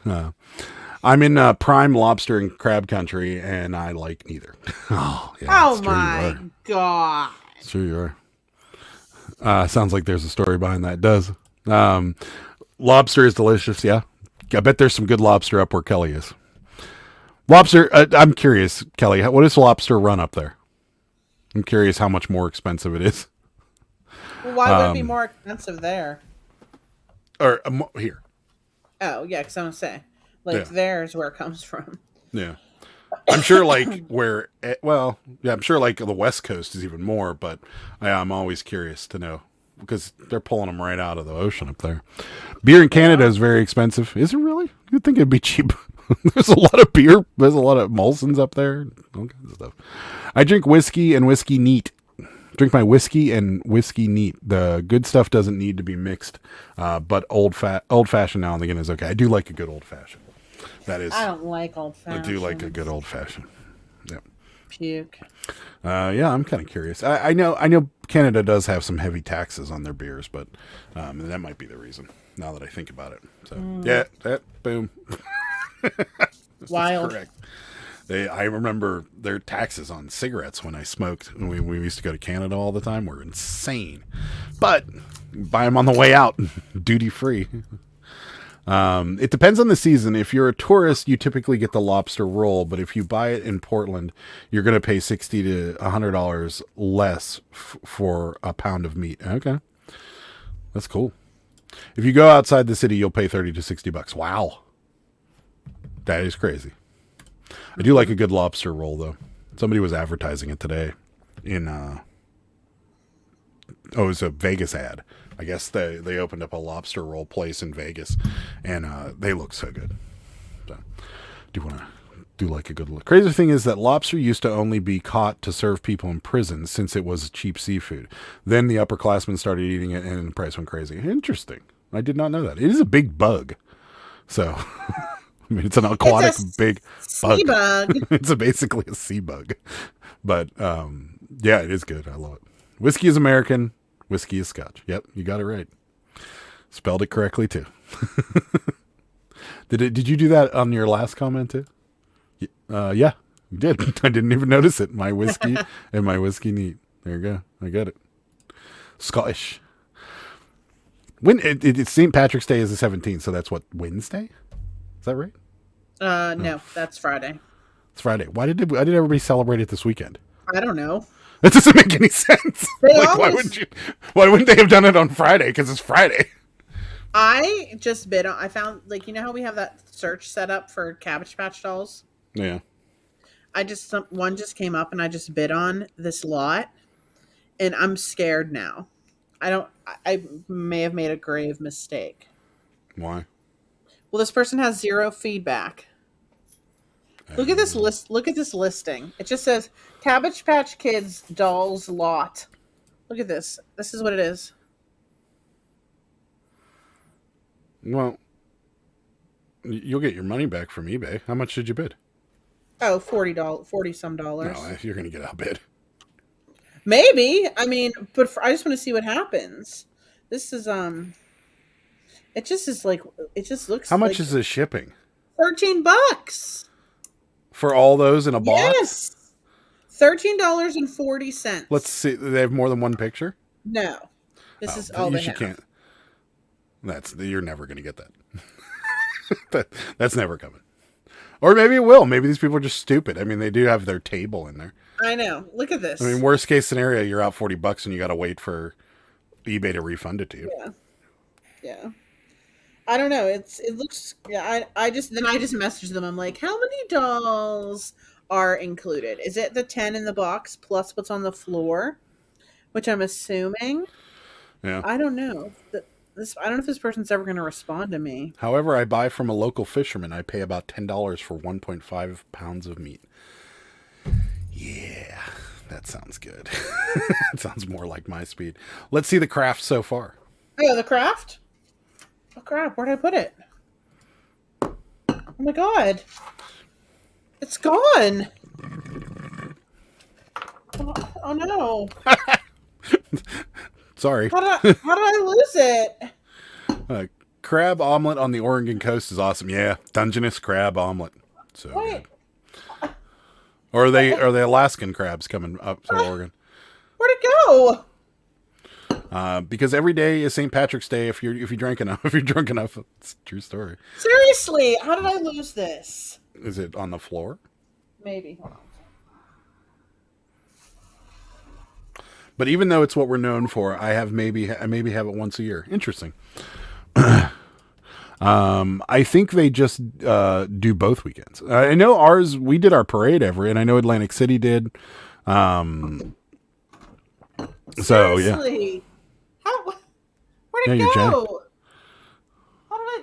I'm in prime lobster and crab country, and I like neither. Oh, yeah, oh my God. Sure you are. Sounds like there's a story behind that. It does. Lobster is delicious, yeah. I bet there's some good lobster up where Kelly is. Lobster, I'm curious, Kelly, what does lobster run up there? I'm curious how much more expensive it is. Well, why would it be more expensive there? Or here. Oh, yeah, because I'm going to say, there's where it comes from. Yeah. I'm sure I'm sure like the West Coast is even more, but I'm always curious to know because they're pulling them right out of the ocean up there. Beer in Canada is very expensive. Is it really? You'd think it'd be cheap. There's a lot of beer. There's a lot of Molson's up there. All kinds of stuff. I drink whiskey and whiskey neat. Drink my whiskey and whiskey neat. The good stuff doesn't need to be mixed, but old fashioned now and again is okay. I do like a good old fashioned. That is. I don't like old fashioned. I do like a good old fashioned. Yep. Puke. Yeah, I'm kind of curious. I know Canada does have some heavy taxes on their beers, but that might be the reason. Now that I think about it, so boom. Wild. Correct. I remember their taxes on cigarettes when I smoked. And we used to go to Canada all the time. Were insane, but buy them on the way out, duty free. It depends on the season. If you're a tourist, you typically get the lobster roll, but if you buy it in Portland, you're going to pay $60 to $100 less for a pound of meat. Okay, that's cool. If you go outside the city, you'll pay $30 to $60. Wow, that is crazy. I do like a good lobster roll, though. Somebody was advertising it today in it was a Vegas ad. I guess they opened up a lobster roll place in Vegas, and they look so good. So, do want to do like a good look. Crazy thing is that lobster used to only be caught to serve people in prison since it was cheap seafood. Then the upperclassmen started eating it and the price went crazy. Interesting. I did not know that. It is a big bug. So, I mean, it's an aquatic big bug. Sea bug. It's basically a sea bug. But, yeah, it is good. I love it. Whiskey is American. Whiskey is Scotch. Yep, you got it right. Spelled it correctly, too. Did you do that on your last comment, too? Yeah, you did. I didn't even notice it. My whiskey and my whiskey neat. There you go. I got it. Scottish. When it's St. Patrick's Day is the 17th, so that's what, Wednesday? Is that right? No, that's Friday. It's Friday. Why did everybody celebrate it this weekend? I don't know. That doesn't make any sense. They Like, always- why wouldn't they have done it on Friday? Because it's Friday. I just bid on. I found, like, you know how we have that search set up for Cabbage Patch dolls. Yeah. One just came up and I just bid on this lot, and I'm scared now. I may have made a grave mistake. Why? Well, this person has 0 feedback. Look at this list. Look at this listing. It just says Cabbage Patch Kids dolls lot. Look at this. This is what it is. Well, you'll get your money back from eBay. How much did you bid? Oh, $40 some dollars. No, you're going to get outbid. Maybe. I mean, but I just want to see what happens. This is it just is like, it just looks. How much like is this shipping? $13 For all those in a box? Yes. $13.40. Let's see. They have more than one picture? No. This is all they have. Can't. You're never going to get that. That's never coming. Or maybe it will. Maybe these people are just stupid. I mean, they do have their table in there. I know. Look at this. I mean, worst case scenario, you're out $40 and you got to wait for eBay to refund it to you. Yeah. I don't know. It looks. Yeah. I just messaged them. I'm like, how many dolls are included? Is it the 10 in the box plus what's on the floor, which I'm assuming? Yeah. I don't know. I don't know if this person's ever going to respond to me. However, I buy from a local fisherman. I pay about $10 for 1.5 pounds of meat. Yeah, that sounds good. It sounds more like my speed. Let's see the craft so far. Oh, the craft? Oh, crap. Where'd I put it? Oh, my God. It's gone. Oh no. Sorry. How did I lose it? Crab omelet on the Oregon coast is awesome. Yeah, Dungeness crab omelet. So Wait. good. Or are they Alaskan crabs coming up to Oregon? Where'd it go? Because every day is St. Patrick's Day. If you drink enough, it's a true story. Seriously, how did I lose this? Is it on the floor? Maybe. Hold on. But even though it's what we're known for, I maybe have it once a year. Interesting. I think they just do both weekends. I know we did our parade every, and I know Atlantic City did. So Seriously? yeah. Where'd it Yeah, you're go?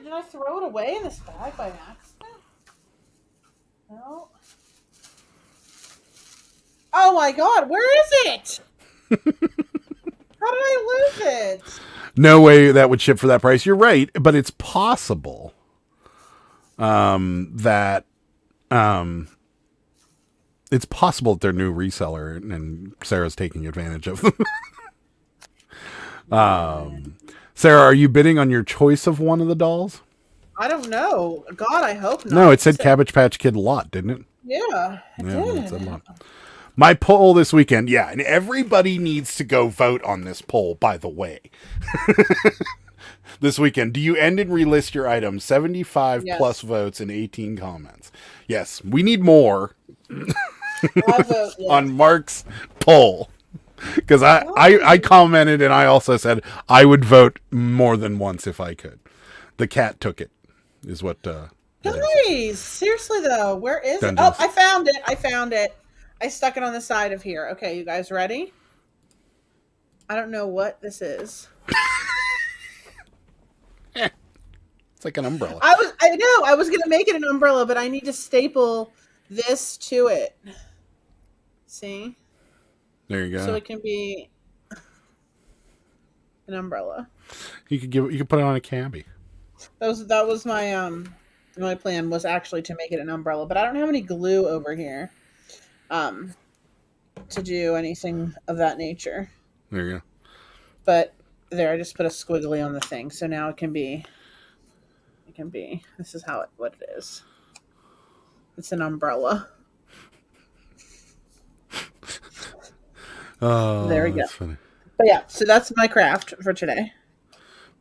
Did I throw it away in this bag by accident? No. Oh my God, where is it? How did I lose it? No way that would ship for that price. You're right, but it's possible that it's possible that they're new reseller and Sarah's taking advantage of them. Sarah, are you bidding on your choice of one of the dolls? I don't know. God, I hope not. No, it said Cabbage Patch Kid lot, didn't it? Yeah, it did. It said lot. My poll this weekend, yeah, and everybody needs to go vote on this poll, by the way. This weekend, do you end and relist your items? 75 Yes. plus votes and 18 comments. Yes, we need more I'll vote yes. on Mark's poll. Because I commented and I also said I would vote more than once if I could. The cat took it, is what... Guys, seriously though, where is Dungeons. it? Oh, I found it. I stuck it on the side of here. Okay, you guys ready? I don't know what this is. It's like an umbrella. I know I was gonna make it an umbrella, but I need to staple this to it. See? There you go. So it can be an umbrella. You could put it on a cabbie. That was my plan was actually to make it an umbrella, but I don't have any glue over here to do anything of that nature. There you go. But there, I just put a squiggly on the thing, so now it can be. This is what it is. It's an umbrella. Oh, there we go. That's funny. But yeah, so that's my craft for today.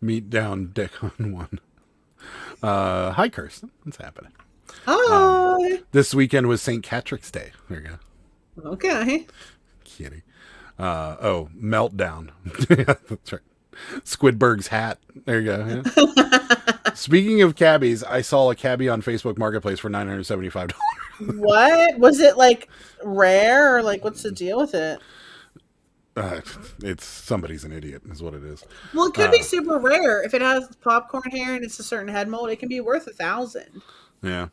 Meet down deck on one. Hi, Kirsten. What's happening? Hi. This weekend was St. Patrick's Day. There you go. Okay. Kitty. Meltdown. Yeah, that's right. Squidberg's hat. There you go. Yeah. Speaking of cabbies, I saw a cabbie on Facebook Marketplace for $975. What? Was it like rare or like what's the deal with it? It's somebody's an idiot, is what it is. Well, it could be super rare. If it has popcorn hair and it's a certain head mold, it can be worth $1,000. Yeah.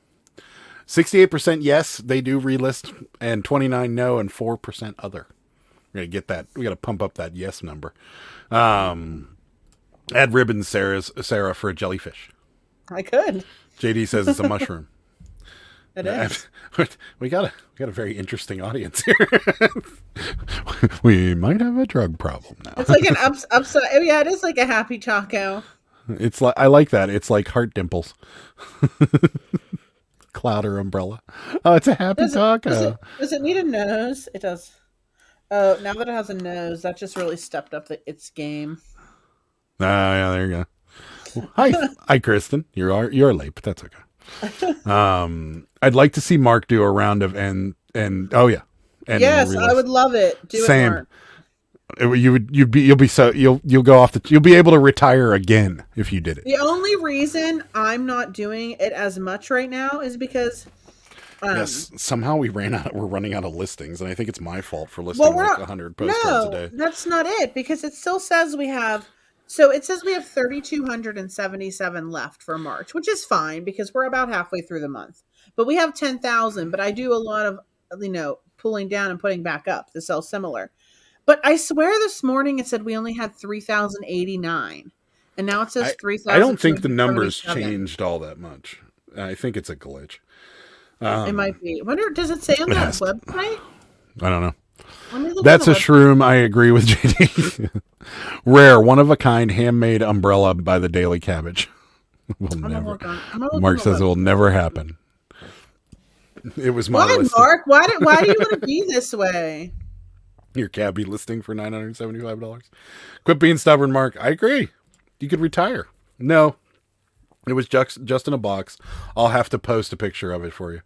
68% yes, they do relist, and 29 no, and 4% other. We gotta get that. We gotta pump up that yes number. Add ribbons, Sarah, for a jellyfish. I could. JD says it's a mushroom. It is. We got a very interesting audience here. We might have a drug problem now. It's like an upside. Oh yeah, it is like a happy taco. It's like I like that. It's like heart dimples. Cloud or umbrella. Oh, it's a happy taco. Does it need a nose? It does. Oh, now that it has a nose, that just really stepped up its game. Yeah, there you go. Hi, Kristen. You're late, but that's okay. I'd like to see Mark do a round of and oh yeah. And yes, I would love it. Do Same. it, Mark. You'll go off you'll be able to retire again if you did it. The only reason I'm not doing it as much right now is because yes, somehow we're running out of listings, and I think it's my fault for listing 100 postcards a day. No, that's not it, because it still says we have 3,277 left for March, which is fine because we're about halfway through the month. But we have 10,000, but I do a lot of pulling down and putting back up to sell similar. But I swear this morning it said we only had 3,089. And now it says 3,000. I don't think the numbers changed all that much. I think it's a glitch. It might be. Does it say on that website? I don't know. That's a shroom. I agree with JD. Rare, one of a kind, handmade umbrella by the Daily Cabbage. Will never. Mark says it will never happen. It was my listing. Mark? Why do you want to be this way? Your cabbie listing for $975. Quit being stubborn, Mark. I agree. You could retire. No, it was just in a box. I'll have to post a picture of it for you.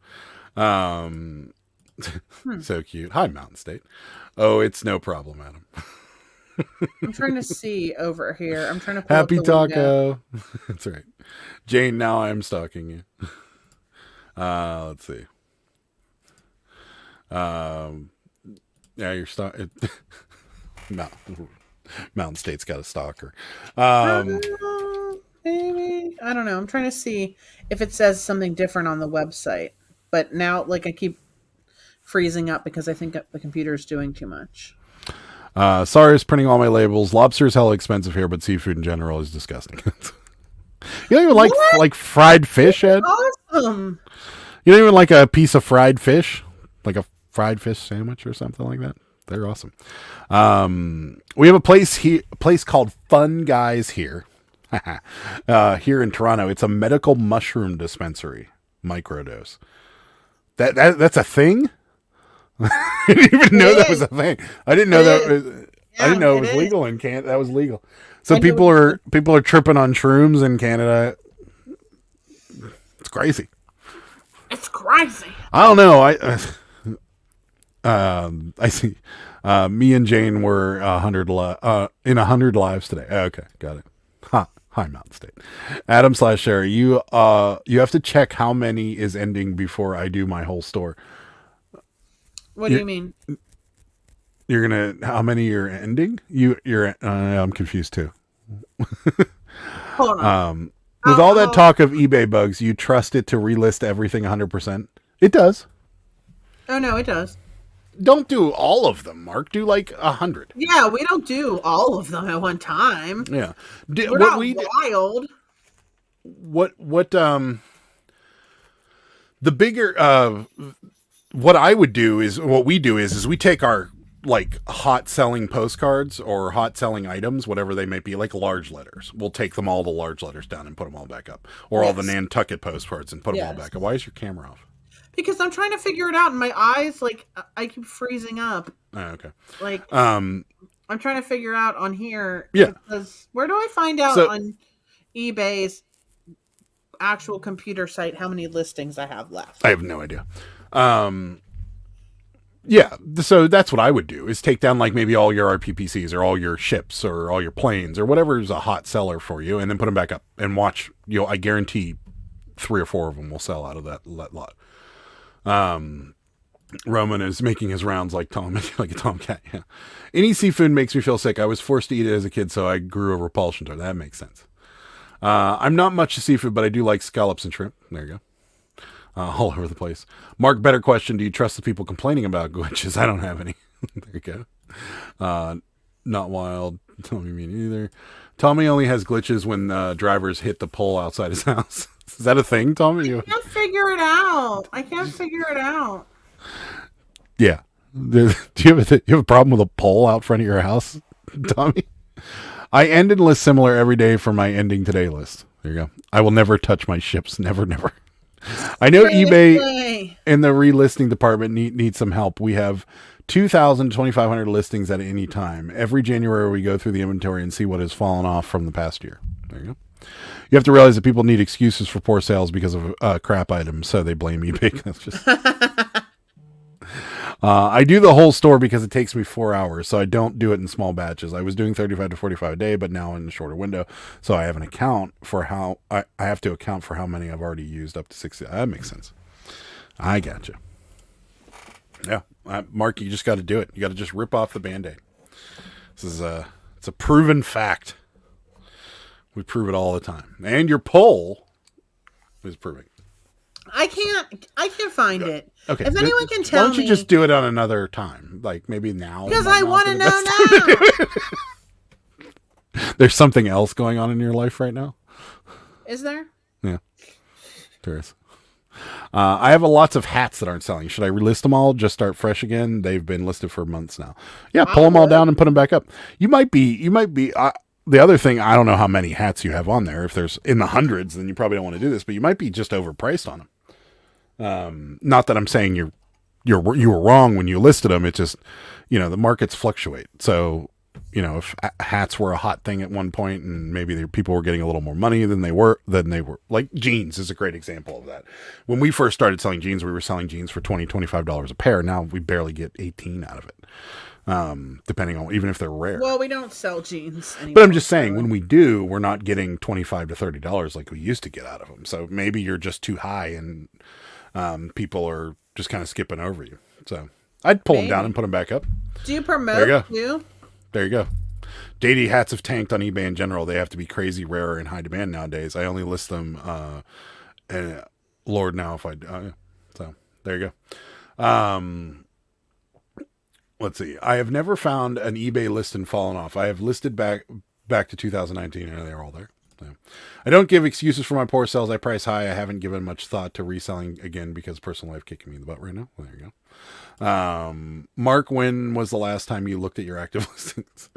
So cute. Hi, Mountain State. Oh, it's no problem, Adam. I'm trying to see over here. I'm trying to pull Happy up the taco. window. That's right. Jane, now I'm stalking you. Let's see. Yeah, you're stalking. Mountain State's got a stalker. Maybe. I don't know. I'm trying to see if it says something different on the website. But now, I keep freezing up because I think the computer's doing too much. Sorry, is printing all my labels. Lobster is hella expensive here, but seafood in general is disgusting. You don't even like fried fish, Ed? Awesome. You don't even like a piece of fried fish? Like a fried fish sandwich or something like that? They're awesome. We have a place called Fun Guys here. Here in Toronto. It's a medical mushroom dispensary. Microdose. That's a thing? I didn't even know that was a thing. I didn't know I didn't know it was legal in Canada. That was legal. So people are tripping on shrooms in Canada. It's crazy. It's crazy. I don't know. I see. Me and Jane were 100 in 100 lives today. Okay, got it. Hi, Mountain State. Adam / Sherry, you have to check how many is ending before I do my whole store. What do you mean? You're gonna how many you're ending? You're I'm confused too. Hold on. With all that talk of eBay bugs, you trust it to relist everything 100%? It does. Oh no, it does. Don't do all of them, Mark. Do like 100. Yeah, we don't do all of them at one time. Yeah. We're not wild. The bigger what I would do is what we do is we take our like hot selling postcards or hot selling items, whatever they may be, like large letters. We'll take them all the large letters down and put them all back up, or all the Nantucket postcards and put them all back up. Why is your camera off? Because I'm trying to figure it out, and my eyes, like, I keep freezing up. Oh, okay. Like, I'm trying to figure out on here. Yeah. Because where do I find out on eBay's actual computer site how many listings I have left? I have no idea. Yeah, so that's what I would do, is take down like maybe all your RPPCs or all your ships or all your planes or whatever is a hot seller for you, and then put them back up and watch. I guarantee 3 or 4 of them will sell out of that lot. Roman is making his rounds like a tomcat. Yeah. Any seafood makes me feel sick. I was forced to eat it as a kid, so I grew a repulsion to it. That makes sense. I'm not much of seafood, but I do like scallops and shrimp. There you go. All over the place. Mark, better question. Do you trust the people complaining about glitches? I don't have any. There you go. Not wild. Tommy me neither. Tommy only has glitches when drivers hit the pole outside his house. Is that a thing, Tommy? I can't figure it out. Yeah. Do you have a problem with a pole out front of your house, Tommy? I end and list similar every day for my ending today list. There you go. I will never touch my ships. Never, never. I know eBay and the relisting department need some help. We have 2,000 to 2,500 listings at any time. Every January we go through the inventory and see what has fallen off from the past year. There you go. You have to realize that people need excuses for poor sales because of crap items, so they blame eBay. That's just... I do the whole store because it takes me 4 hours, so I don't do it in small batches. I was doing 35 to 45 a day, but now in a shorter window, so I have an account for how I have to account for how many I've already used up to 60. That makes sense. I gotcha. Yeah, Mark, you just got to do it. You got to just rip off the Band-Aid. This is it's a proven fact. We prove it all the time, and your poll is proving. I can't find it. Okay. If anyone can tell me. Why don't you just do it on another time? Like maybe now. Because I want to know now. There's something else going on in your life right now? Is there? Yeah. There is. I have lots of hats that aren't selling. Should I relist them all? Just start fresh again? They've been listed for months now. Yeah, pull them all down and put them back up. You might be, the other thing, I don't know how many hats you have on there. If there's in the hundreds, then you probably don't want to do this, but you might be just overpriced on them. Not that I'm saying you were wrong when you listed them. It's just, the markets fluctuate. So, if hats were a hot thing at one point and maybe people were getting a little more money than they were, like jeans is a great example of that. When we first started selling jeans, we were selling jeans for $20, $25 a pair. Now we barely get 18 out of it. Depending on, even if they're rare. Well, we don't sell jeans anymore. But I'm just saying, when we do, we're not getting $25 to $30 like we used to get out of them. So maybe you're just too high and people are just kind of skipping over you. So I'd pull them down and put them back up. Do you promote too? There you go. JD hats have tanked on eBay in general. They have to be crazy rare and high demand nowadays. I only list them, and Lord now if I, so there you go. Let's see. I have never found an eBay list and fallen off. I have listed back to 2019 and they're all there. So, I don't give excuses for my poor sales. I price high. I haven't given much thought to reselling again because personal life kicking me in the butt right now. Well, there you go. Mark, when was the last time you looked at your active listings?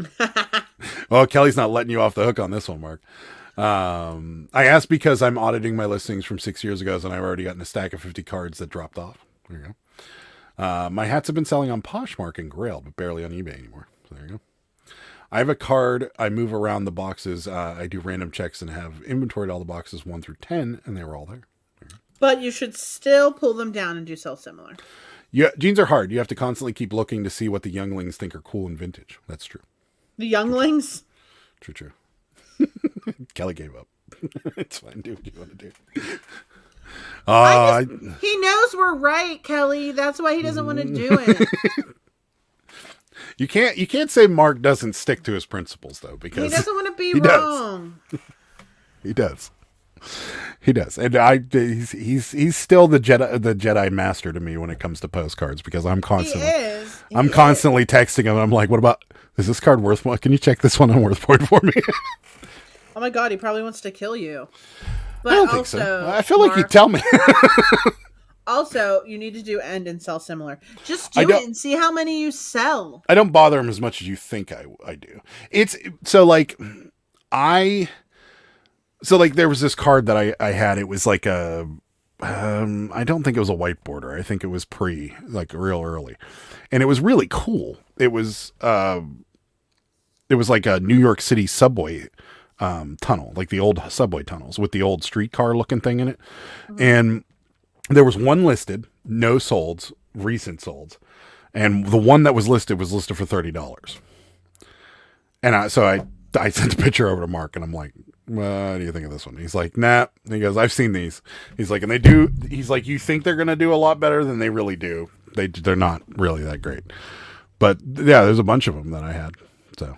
Well, Kelly's not letting you off the hook on this one, Mark. I asked because I'm auditing my listings from 6 years ago, and I've already gotten a stack of 50 cards that dropped off. There you go. My hats have been selling on Poshmark and Grail, but barely on eBay anymore. So there you go. I have a card. I move around the boxes. I do random checks and have inventoried all the boxes 1 through 10, and they were all there. But you should still pull them down and do sell similar. Yeah, jeans are hard. You have to constantly keep looking to see what the younglings think are cool and vintage. That's true. The younglings? True. Kelly gave up. It's fine. Do what you want to do. He knows we're right, Kelly. That's why he doesn't want to do it. You can't say Mark doesn't stick to his principles though, because he doesn't want to be wrong. He does. He does, and he's still the Jedi master to me when it comes to postcards because I'm constantly constantly texting him. I'm like, what about, is this card worth more? Can you check this one on Worth Point for me? Oh my god, he probably wants to kill you. But I don't think so. I feel like you tell me. Also, you need to do end and sell similar. Just do it and see how many you sell. I don't bother him as much as you think I do. It's so like there was this card that I had. It was like a I don't think it was a white border. I think it was like real early, and it was really cool. It was like a New York City subway tunnel, like the old subway tunnels with the old streetcar looking thing in it. Mm-hmm. And there was one listed, no solds, recent solds. And the one that was listed for $30. And I sent a picture over to Mark and I'm like, what do you think of this one? He's like, nah. He goes, I've seen these. He's like, and they do, he's like, you think they're going to do a lot better than they really do. They're not really that great. But yeah, there's a bunch of them that I had. So,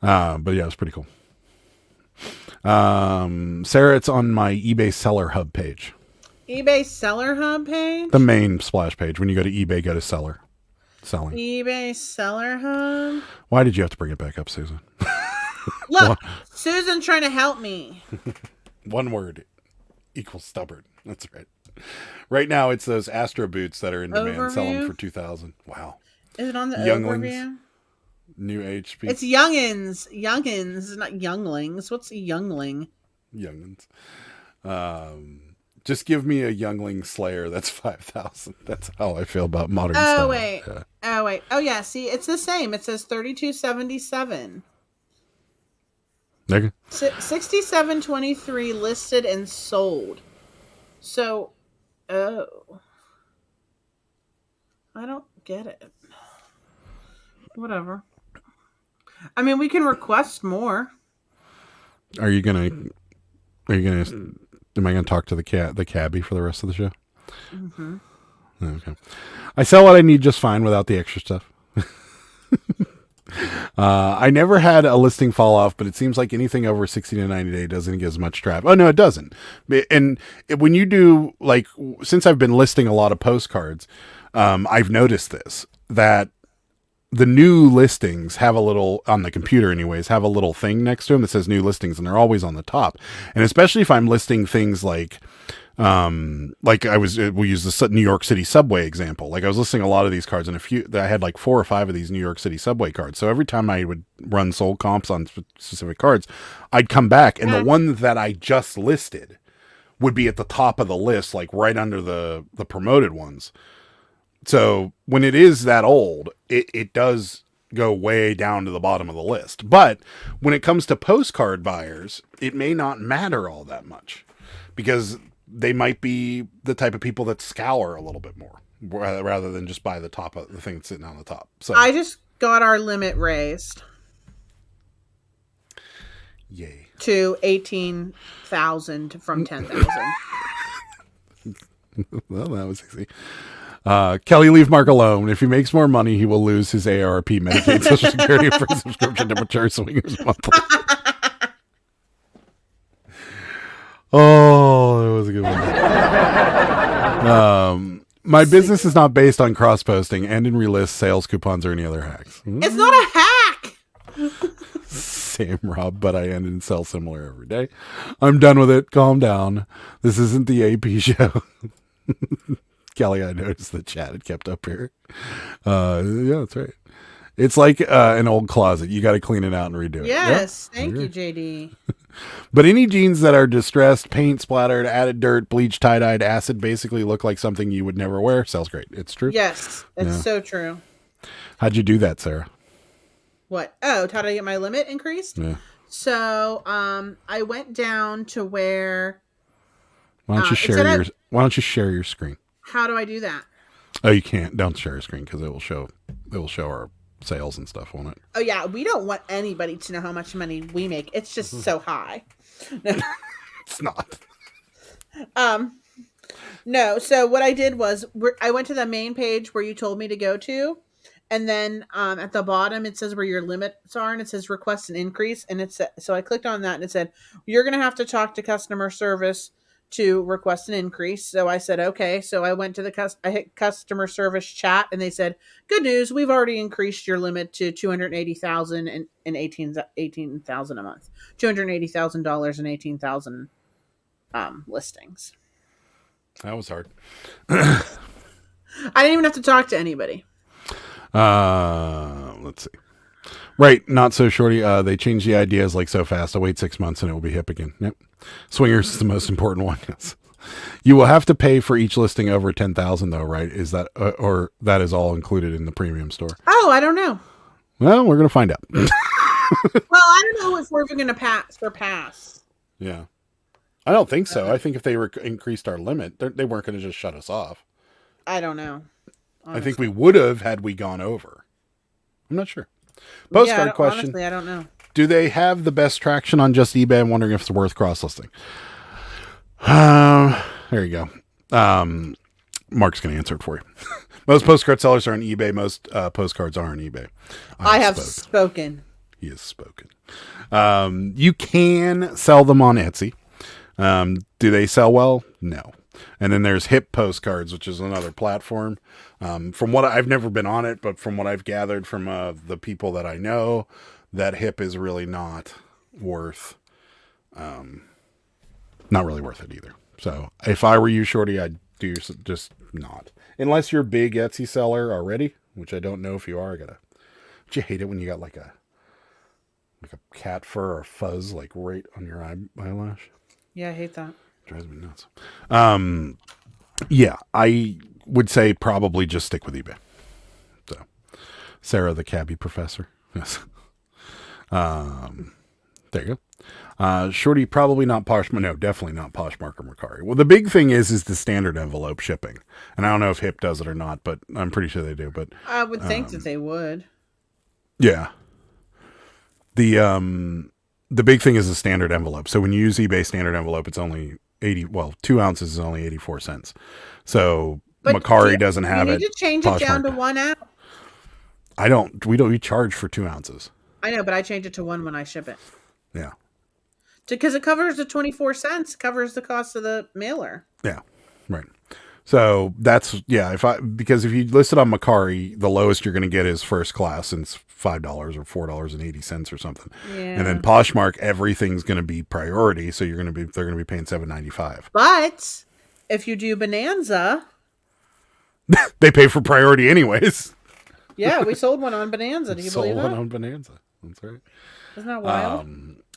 but yeah, it's pretty cool. Sarah, it's on my eBay Seller Hub page. eBay Seller Hub page? The main splash page. When you go to eBay, go to Seller. Selling. eBay Seller Hub? Why did you have to bring it back up, Susan? Look, Susan's trying to help me. One word equals stubborn. That's right. Right now, it's those Astro boots that are in demand. Overview? Sell them for $2,000. Wow. Is it on the Younglings. overview? New age speed. It's youngins. Youngins, not younglings. What's a youngling? Youngins. Just give me a youngling slayer. That's 5,000. That's how I feel about modern stuff. Wait. Yeah. Oh wait. Oh yeah. See, it's the same. It says 3277. Okay. 6723 listed and sold. So, I don't get it. Whatever. I mean, we can request more. Am I gonna talk to the cabbie for the rest of the show? Mm-hmm. Okay. I sell what I need just fine without the extra stuff. I never had a listing fall off, but it seems like anything over 60 to 90 day doesn't get as much traffic. Oh no, it doesn't. And when you do, like, since I've been listing a lot of postcards, I've noticed this, that the new listings have a little, on the computer anyways, have a little thing next to them that says new listings, and they're always on the top. And especially if I'm listing things like we use the New York City subway example. Like I was listing a lot of these cards, and I had like 4 or 5 of these New York City subway cards. So every time I would run sold comps on specific cards, I'd come back, and the one that I just listed would be at the top of the list, like right under the promoted ones. So when it is that old, it does go way down to the bottom of the list. But when it comes to postcard buyers, it may not matter all that much, because they might be the type of people that scour a little bit more rather than just buy the top of the thing that's sitting on the top. So I just got our limit raised. Yay. To 18,000 from 10,000. Well, that was easy. Kelly, leave Mark alone. If he makes more money, he will lose his AARP, Medicaid, Social Security, and free subscription to Mature Swingers Monthly. Oh, that was a good one. My business is not based on cross-posting, end and relist, sales coupons, or any other hacks. It's not a hack! Same, Rob, but I end and sell similar every day. I'm done with it. Calm down. This isn't the AP show. Kelly, I noticed the chat had kept up here. Yeah, that's right. It's like an old closet. You got to clean it out and redo it. Yes. Yep. Thank you, JD. But any jeans that are distressed, paint splattered, added dirt, bleached, tie-dyed, acid, basically look like something you would never wear. Sells great. It's true. Yes, it's so true. How'd you do that, Sarah? What? Oh, how did I get my limit increased? Yeah. So, I went down to where. Why don't you share your screen? How do I do that? Oh, you can't. Don't share your screen because it will show our sales and stuff, won't it? Oh yeah, we don't want anybody to know how much money we make. It's just so high. No. It's not. No. So what I did was I went to the main page where you told me to go to, And then at the bottom, it says where your limits are, and it says request an increase. And so I clicked on that, and it said, you're going to have to talk to customer service to request an increase. So I said, okay. So I went to I hit customer service chat, and they said, good news, we've already increased your limit to $280,000 and 18,000 a month. $280,000 and 18,000 listings. That was hard. I didn't even have to talk to anybody. Let's see. Right, not so shorty. They changed the ideas like so fast. I'll wait 6 months and it will be hip again. Yep. Swingers is the most important one. Yes. You will have to pay for each listing over 10,000 though, right? Is that or that is all included in the premium store? Oh, I don't know. Well, we're gonna find out. Well, I don't know if we're even gonna surpass. Yeah, I don't think so. I think if they increased our limit, they weren't going to just shut us off. I don't know. Honestly. I think we would have had we gone over. I'm not sure. Postcard question. Honestly, I don't know. Do they have the best traction on just eBay? I'm wondering if it's worth cross-listing. There you go. Mark's going to answer it for you. Most postcard sellers are on eBay. Most postcards are on eBay. I have spoken. He has spoken. You can sell them on Etsy. Do they sell well? No. And then there's Hip Postcards, which is another platform. From what I've never been on it, but from what I've gathered from the people that I know, that Hip is really not worth it either. So if I were you, Shorty, I'd do just not. Unless you're a big Etsy seller already, which I don't know if you are. Don't you hate it when you got like a cat fur or fuzz like right on your eyelash? Yeah, I hate that. Drives me nuts. Yeah, I would say probably just stick with eBay. So, Sarah, the cabbie professor. Yes. There you go. Shorty, probably not Posh. No, definitely not Poshmark or Mercari. Well, the big thing is the standard envelope shipping, and I don't know if Hip does it or not, but I'm pretty sure they do. But I would think that they would. Yeah. The big thing is the standard envelope. So when you use eBay standard envelope, it's only 2 ounces is only 84 cents. So but Mercari doesn't have it. You need to change it down to 1 ounce. We charge for 2 ounces. I know, but I change it to 1 when I ship it. Yeah. Because it covers the 24 cents, covers the cost of the mailer. Yeah. Right. So that's, because if you list it on Mercari, the lowest you're going to get is first class, and it's $5 or $4.80 or something. Yeah. And then Poshmark, everything's going to be priority, so they're going to be paying $7.95. But if you do Bonanza, they pay for priority anyways. Yeah, we sold one on Bonanza. Do you believe that? Sold one on Bonanza. That's right. Isn't that wild?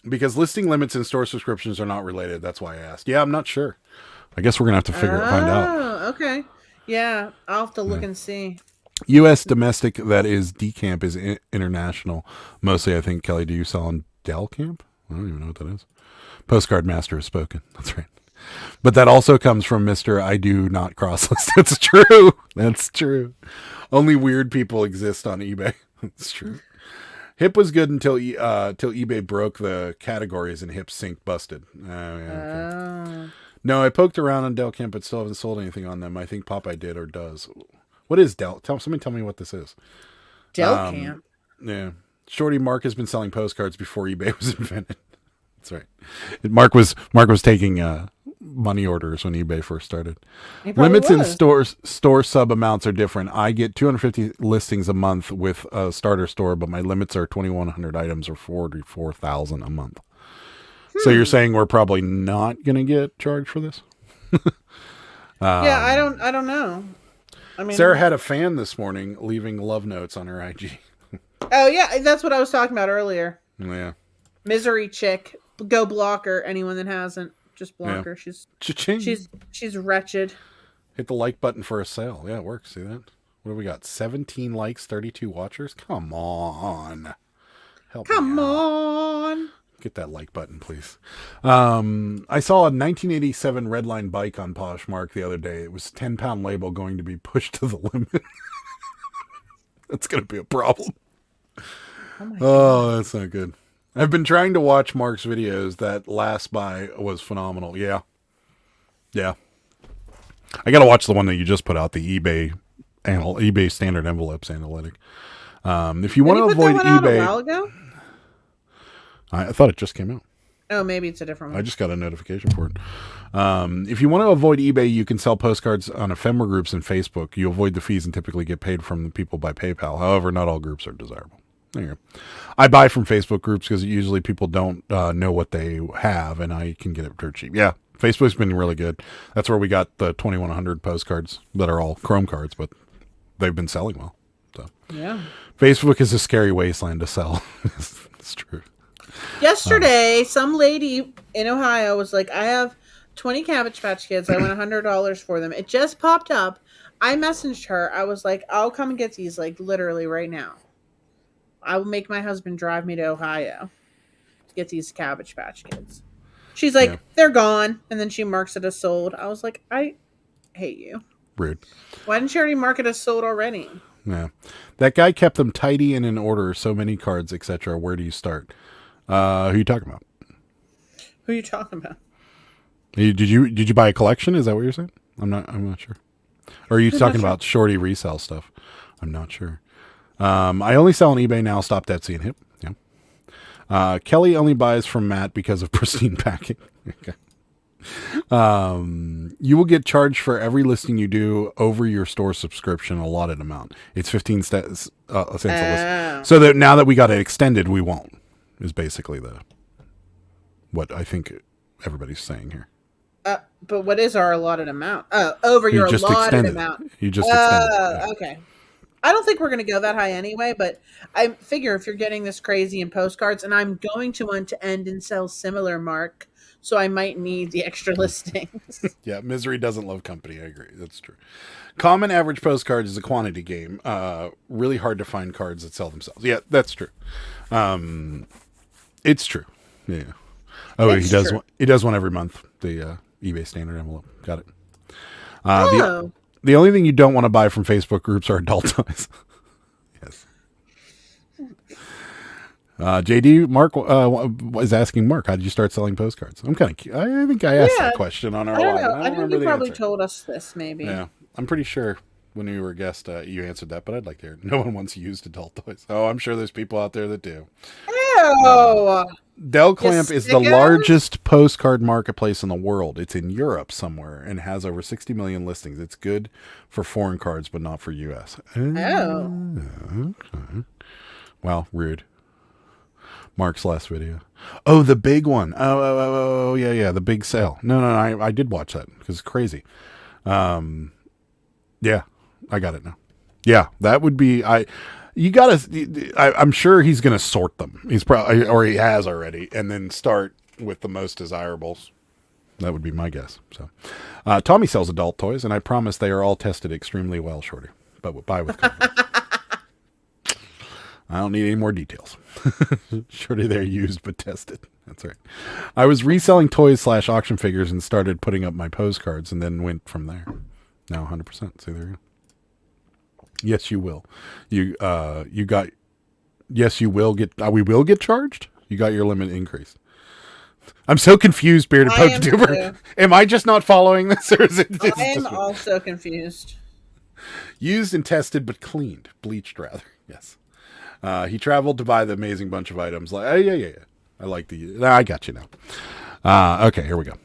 Because listing limits and store subscriptions are not related. That's why I asked. Yeah, I'm not sure. I guess we're going to have to find out. Oh, okay. Yeah, I'll have to look and see. U.S. domestic, that is DCamp, is international. Mostly, I think, Kelly, do you sell on Dell Camp? I don't even know what that is. Postcard Master has spoken. That's right. But that also comes from Mr. I do not cross-list. That's true. That's true. Only weird people exist on eBay. That's true. Hip was good until eBay broke the categories and Hip sync busted. Okay. No, I poked around on Dell Camp, but still haven't sold anything on them. I think Popeye did or does. What is Dell? Somebody tell me what this is. Dell Camp? Yeah. Shorty Mark has been selling postcards before eBay was invented. That's right. Mark was taking money orders when eBay first started. Limits in store sub amounts are different. I get 250 listings a month with a starter store, but my limits are 2,100 items or 44,000 a month. So you're saying we're probably not going to get charged for this? Yeah, I don't know. I mean, Sarah had a fan this morning leaving love notes on her IG. Oh yeah, that's what I was talking about earlier. Yeah. Misery chick. Go block her. Anyone that hasn't, just block her. She's Cha-ching. she's wretched. Hit the like button for a sale. Yeah, it works. See that? What do we got? 17 likes, 32 watchers. Come on. Come on. Get that like button, please. I saw a 1987 Redline bike on Poshmark the other day. It was 10-pound label going to be pushed to the limit. That's going to be a problem. Oh, that's not good. I've been trying to watch Mark's videos. That last buy was phenomenal. Yeah. I got to watch the one that you just put out, the eBay eBay standard envelopes analytic. If you want to Did you put avoid that one out a eBay, while ago? I thought it just came out. Oh, maybe it's a different one. I just got a notification for it. If you want to avoid eBay, you can sell postcards on ephemera groups and Facebook. You avoid the fees and typically get paid from the people by PayPal. However, not all groups are desirable. There you go. I buy from Facebook groups because usually people don't know what they have, and I can get it dirt cheap. Yeah, Facebook's been really good. That's where we got the 2100 postcards that are all Chrome cards, but they've been selling well. So Yeah. Facebook is a scary wasteland to sell. It's true. Yesterday, some lady in Ohio was like, I have 20 Cabbage Patch Kids. I want $100 for them. It just popped up. I messaged her. I was like, I'll come and get these, like, literally right now. I will make my husband drive me to Ohio to get these Cabbage Patch Kids. She's like, they're gone. And then she marks it as sold. I was like, I hate you. Rude. Why didn't you already mark it as sold already? Yeah. That guy kept them tidy and in order, so many cards, etc. Where do you start? Who are you talking about? Who are you talking about? Did you buy a collection? Is that what you're saying? I'm not sure. Or are you talking about shorty resale stuff? I'm not sure. I only sell on eBay now. Stopped Etsy and Hip. Yeah. Kelly only buys from Matt because of pristine packing. Okay. You will get charged for every listing you do over your store subscription allotted amount. It's 15 cents a list. So that now that we got it extended, we won't. Is basically what I think everybody's saying here. But what is our allotted amount? Over your allotted amount. You just extended it. Yeah. Okay. I don't think we're going to go that high anyway, but I figure if you're getting this crazy in postcards, and I'm going to want to end and sell similar, Mark, so I might need the extra listings. Yeah, misery doesn't love company. I agree. That's true. Common average postcards is a quantity game. Really hard to find cards that sell themselves. Yeah, that's true. It's true. Yeah. Oh, It's he does. true. He does one every month. The eBay standard envelope. Got it. Oh. The only thing you don't want to buy from Facebook groups are adult toys. Yes. JD, Mark was asking Mark, how did you start selling postcards? I'm kind of. I think I asked that question on our I don't live. know. I I don't think remember you the probably answer. told us this, maybe. Yeah, I'm pretty sure when you were a guest, you answered that, but I'd like to hear it. No one wants used adult toys. Oh, I'm sure there's people out there that do. Ew. Del Clamp is the sicko. largest postcard marketplace in the world. It's in Europe somewhere and has over 60 million listings. It's good for foreign cards, but not for U.S. Oh. Okay. Well, rude. Mark's last video. Oh, the big one. Oh, yeah, the big sale. No, I did watch that because it's crazy. Yeah, I got it now. Yeah, that would be I'm sure he's going to sort them. He's probably, or he has already, and then start with the most desirables. That would be my guess. So, Tommy sells adult toys, and I promise they are all tested extremely well, Shorty. But buy with confidence. I don't need any more details. Shorty, they're used but tested. That's right. I was reselling toys / auction figures and started putting up my postcards, and then went from there. Now 100%. See, there you go. Yes, you will. You got. Yes, you will get. We will get charged. You got your limit increased. I'm so confused, Bearded Poke Tuber. Am I just not following this, or is it? I am also confused. Used and tested, but cleaned, bleached rather. Yes. He traveled to buy the amazing bunch of items. Like, yeah. I like I got you now. Okay, here we go.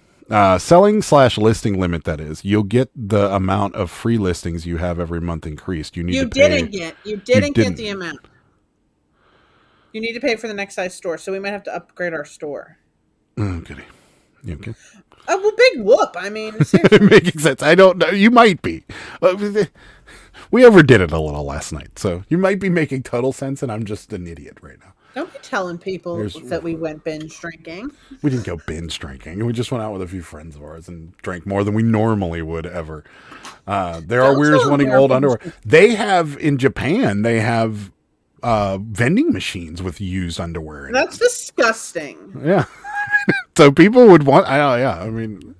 Selling / listing limit, that is. You'll get the amount of free listings you have every month increased. You didn't get the amount. You need to pay for the next size store, so we might have to upgrade our store. Oh, goody. You okay? Oh, well, big whoop. I mean, making sense. I don't know. You might be. We overdid it a little last night, so you might be making total sense, and I'm just an idiot right now. Don't be telling people that we went binge drinking. We didn't go binge drinking. We just went out with a few friends of ours and drank more than we normally would ever. There are Weirs wanting old underwear. They have, in Japan, they have vending machines with used underwear in That's disgusting. Yeah. So people would want, I mean,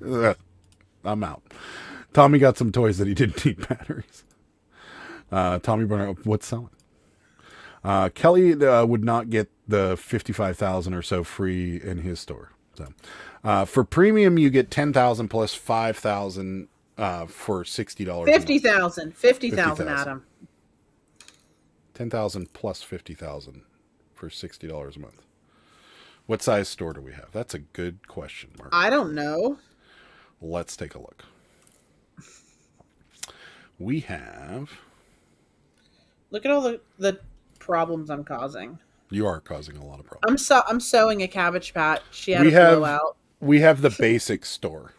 I'm out. Tommy got some toys that he didn't need batteries. Tommy Burner, what's selling? Kelly would not get the 55,000 or so free in his store. So, for premium, you get 10,000 plus 5,000 for $60. 50,000. 50,000, 50,000. Adam. 10,000 plus 50,000 for $60 a month. What size store do we have? That's a good question, Mark. I don't know. Let's take a look. We have. Look at all the problems I'm causing. You are causing a lot of problems. I'm sewing a cabbage patch. She had a blowout. We have the basic store.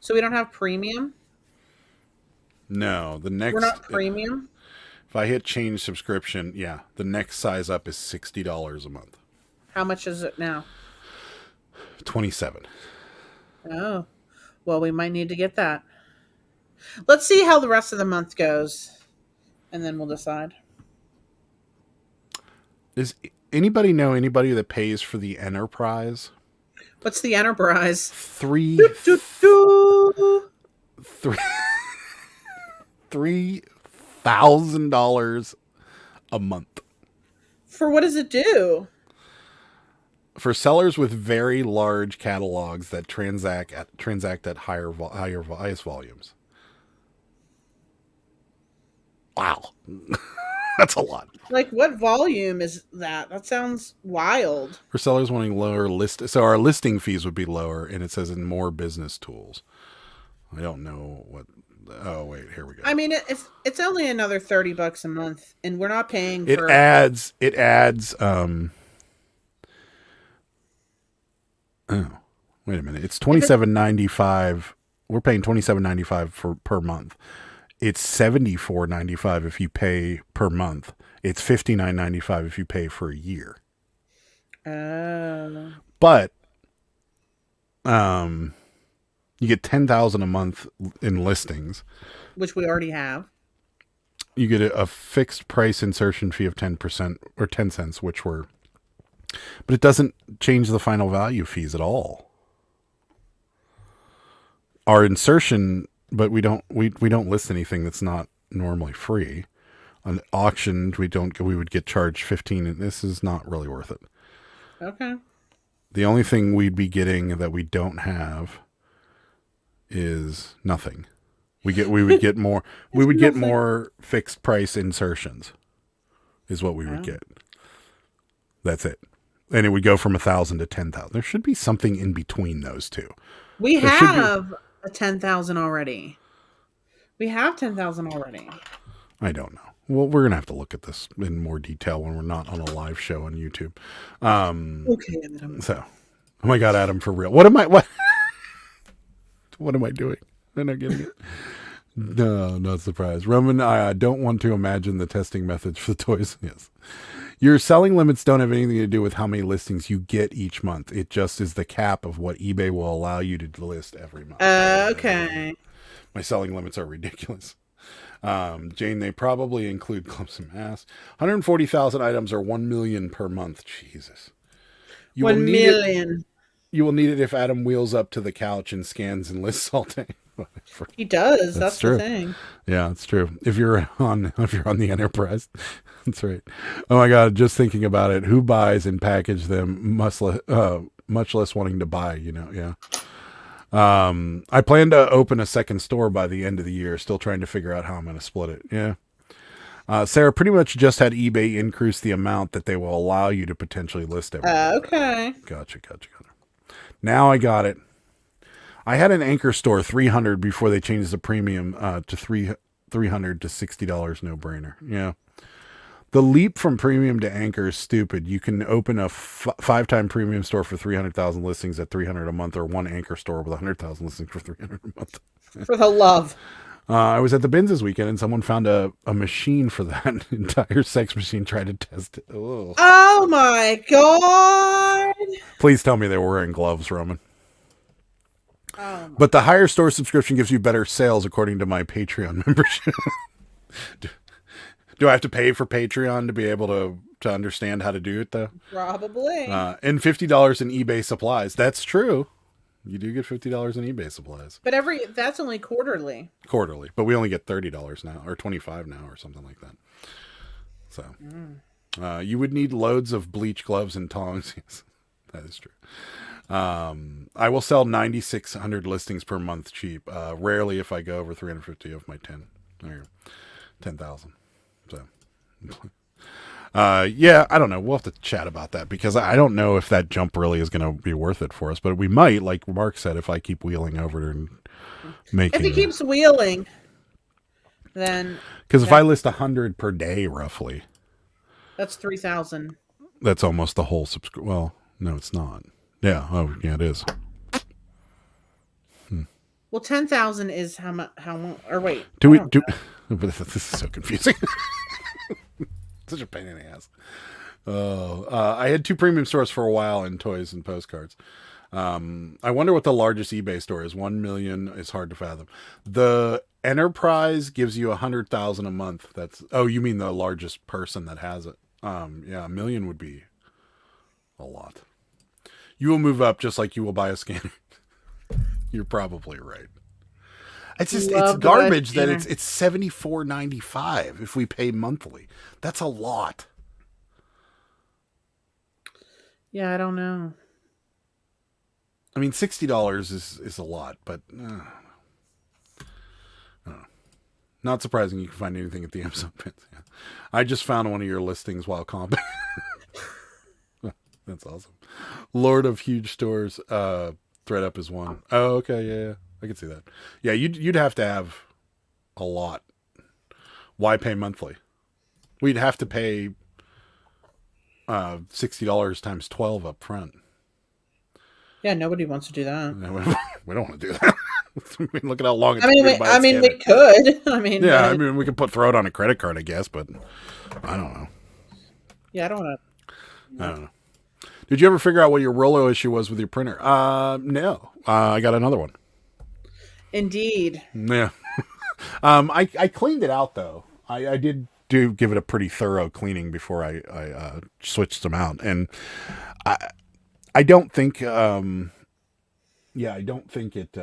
So we don't have premium? No, the next. We're not premium? If I hit change subscription, yeah, the next size up is $60 a month. How much is it now? 27. Oh, well, we might need to get that. Let's see how the rest of the month goes, and then we'll decide. Does anybody know anybody that pays for the Enterprise? What's the Enterprise? $3,000 a month. For what does it do? For sellers with very large catalogs that transact at highest volumes. Wow. That's a lot. Like, what volume is that? That sounds wild. For sellers wanting lower so our listing fees would be lower, and it says in more business tools. I don't know what. Oh wait, here we go. I mean, it's only another $30 a month, and we're not paying for. It adds. Oh, wait a minute. It's $27.95. We're paying $27.95 per month. It's $74.95 if you pay per month. It's $59.95 if you pay for a year. But you get 10,000 a month in listings, which we already have. You get a fixed price insertion fee of 10% or 10 cents, but it doesn't change the final value fees at all. Our insertion, but we don't list anything that's not normally free. On auction, we would get charged 15, and this is not really worth it. Okay. The only thing we'd be getting that we don't have is nothing. We would get more. We would get more fixed price insertions, is what we would get. That's it, and it would go from 1,000 to 10,000. There should be something in between those two. We have a 10,000 already. We have 10,000 already. I don't know. Well, we're gonna have to look at this in more detail when we're not on a live show on YouTube. Okay, Adam. So, oh my God, Adam, for real. What am I doing? They're not getting it. No, not surprised. Roman, I don't want to imagine the testing methods for the toys. Yes. Your selling limits don't have anything to do with how many listings you get each month. It just is the cap of what eBay will allow you to list every month. Okay. My selling limits are ridiculous. Jane, they probably include clumps and masks. 140,000 items or 1 million per month. Jesus. 1 million. You will need it if Adam wheels up to the couch and scans and lists all day. He does. That's true. the thing. Yeah, it's true. If you're on the Enterprise, that's right. Oh my God, just thinking about it. Who buys and package them? Much less wanting to buy. Yeah. I plan to open a second store by the end of the year. Still trying to figure out how I'm going to split it. Yeah. Sarah, pretty much just had eBay increase the amount that they will allow you to potentially list everything. Okay. Gotcha. Now I got it. I had an Anchor store 300 before they changed the premium to 300 to $60 no brainer. Yeah. The leap from premium to Anchor is stupid. You can open a 5-time premium store for 300,000 listings at $300 a month, or one Anchor store with 100,000 listings for $300 a month. For the love. I was at the bins this weekend and someone found a machine for that entire sex machine, tried to test it. Ugh. Oh my God. Please tell me they were wearing gloves, Roman. Oh but the higher store subscription gives you better sales according to my Patreon membership. Do I have to pay for Patreon to be able to understand how to do it though? Probably. And $50 in eBay supplies. That's true. You do get $50 in eBay supplies. But that's only quarterly. Quarterly. But we only get $30 now, or $25 now, or something like that. So you would need loads of bleach gloves and tongs. Yes, that is true. I will sell 9,600 listings per month cheap. Rarely if I go over 350 of my 10. There you go. 10,000. So, yeah, I don't know. We'll have to chat about that because I don't know if that jump really is going to be worth it for us. But we might, like Mark said, if I keep wheeling over and making. If he keeps wheeling, then. Because if I list 100 per day, roughly. That's 3,000. That's almost the whole subscription. Well, no, it's not. Yeah. Oh, yeah, it is. Well, 10,000 is how much? Or wait. This is so confusing. Such a pain in the ass. I had 2 premium stores for a while in toys and postcards. I wonder what the largest eBay store is. 1 million is hard to fathom. The Enterprise gives you 100,000 a month. You mean the largest person that has it? Yeah, 1 million would be a lot. You will move up just like you will buy a scanner. You're probably right. It's garbage that it's $74.95 if we pay monthly. That's a lot. Yeah, I don't know. I mean, $60 is a lot, but I don't know. Not surprising you can find anything at the Amazon pins. Yeah. I just found one of your listings while comping. That's awesome. Lord of Huge Stores. ThreadUp is one. Oh, okay, yeah. I can see that. Yeah, you'd have to have a lot. Why pay monthly? We'd have to pay $60 times 12 up front. Yeah, nobody wants to do that. We don't want to do that. Look at how long it's we could. We could throw it on a credit card, I guess, but I don't know. Yeah, I don't want to. I don't know. Did you ever figure out what your Rollo issue was with your printer? No. I got another one. Indeed. Yeah. I cleaned it out though. I did give it a pretty thorough cleaning before I switched them out, and I don't think. I don't think it.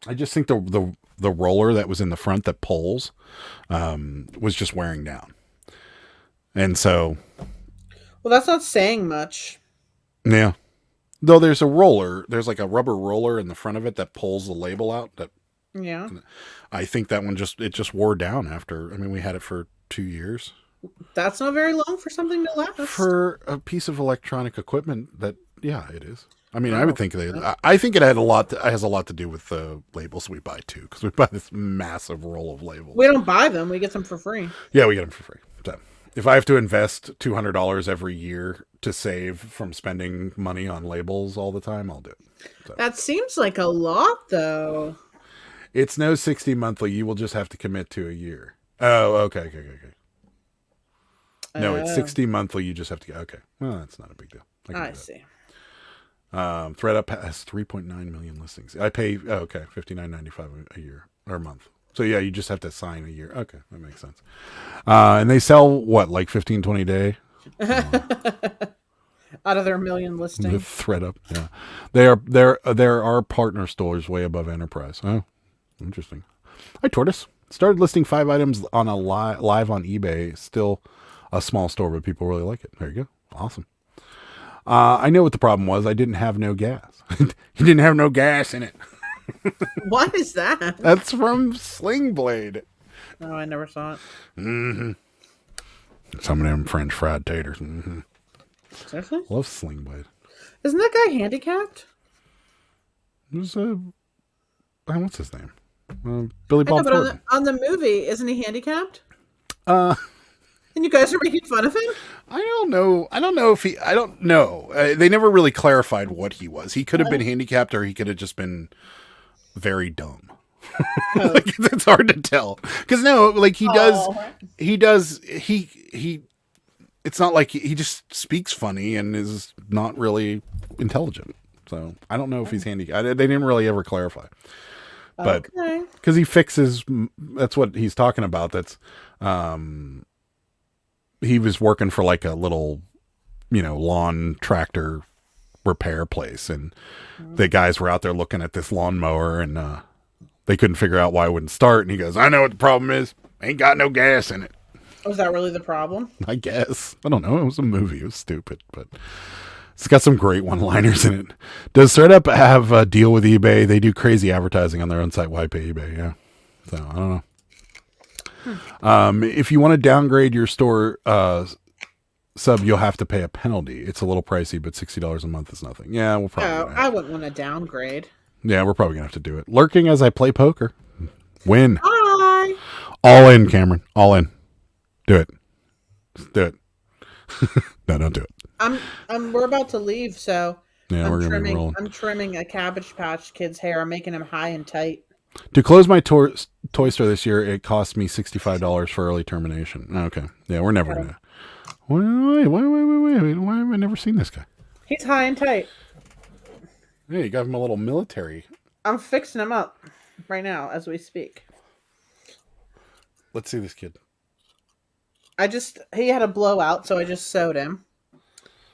I just think the roller that was in the front that pulls was just wearing down, and so. Well, that's not saying much. Yeah. Though there's like a rubber roller in the front of it that pulls the label out. Yeah. I think that one just wore down after. I mean, we had it for 2 years. That's not very long for something to last. For a piece of electronic equipment yeah, it is. I mean, I would think I think it has a lot to do with the labels we buy too, because we buy this massive roll of labels. We don't buy them; we get them for free. Yeah, we get them for free. So, if I have to invest $200 every year to save from spending money on labels all the time, I'll do it. So. That seems like a lot, though. It's no 60 monthly. You will just have to commit to a year. Oh, okay. No, it's 60 monthly. You just have to go. Okay. Well, that's not a big deal. I see. ThreadUp has 3.9 million listings. I pay, $59.95 a year or a month. So yeah, you just have to sign a year. Okay, that makes sense. And they sell what, like 15, 20 a day? Out of their million listings. With ThreadUp, yeah. There are partner stores way above Enterprise. Oh, interesting. Hi, Tortoise. Started listing 5 items on a live on eBay. Still a small store, but people really like it. There you go. Awesome. I know what the problem was. I didn't have no gas. You didn't have no gas in it. What is that? That's from Sling Blade. Oh, I never saw it. Mm-hmm. Some of them French fried taters. Mm-hmm. Seriously? Love Sling Blade. Isn't that guy handicapped? What's his name? Billy Bob Thornton. On the movie, isn't he handicapped? And you guys are making fun of him? I don't know if he. I don't know. They never really clarified what he was. He could have been handicapped, or he could have just been very dumb. Like, it's hard to tell. Because he does. It's not like he just speaks funny and is not really intelligent. So I don't know if he's handicapped. They didn't really ever clarify. But because he fixes, that's what he's talking about. That's he was working for like a little, lawn tractor repair place, and the guys were out there looking at this lawnmower, and they couldn't figure out why it wouldn't start. And he goes, "I know what the problem is. Ain't got no gas in it." Was that really the problem? I guess. I don't know. It was a movie. It was stupid, but It's got some great one-liners in it. Does ThreadUp have a deal with eBay? They do crazy advertising on their own site. Why pay eBay? Yeah. So I don't know. If you want to downgrade your store sub, you'll have to pay a penalty. It's a little pricey, but $60 a month is nothing. Yeah, we'll probably. I wouldn't want to downgrade. Yeah, we're probably gonna have to do it. Lurking as I play poker. Win. Hi. All in, Cameron. All in. Do it. Just do it. No, don't do it. We're about to leave, so Yeah, we're gonna be rolling. I'm trimming a Cabbage Patch Kid's hair. I'm making him high and tight. To close my toy store this year, it cost me $65 for early termination. Okay. Yeah, we're never gonna. Wait. Why have I never seen this guy? He's high and tight. Hey, you got him a little military. I'm fixing him up right now as we speak. Let's see this kid. He had a blowout, so I just sewed him.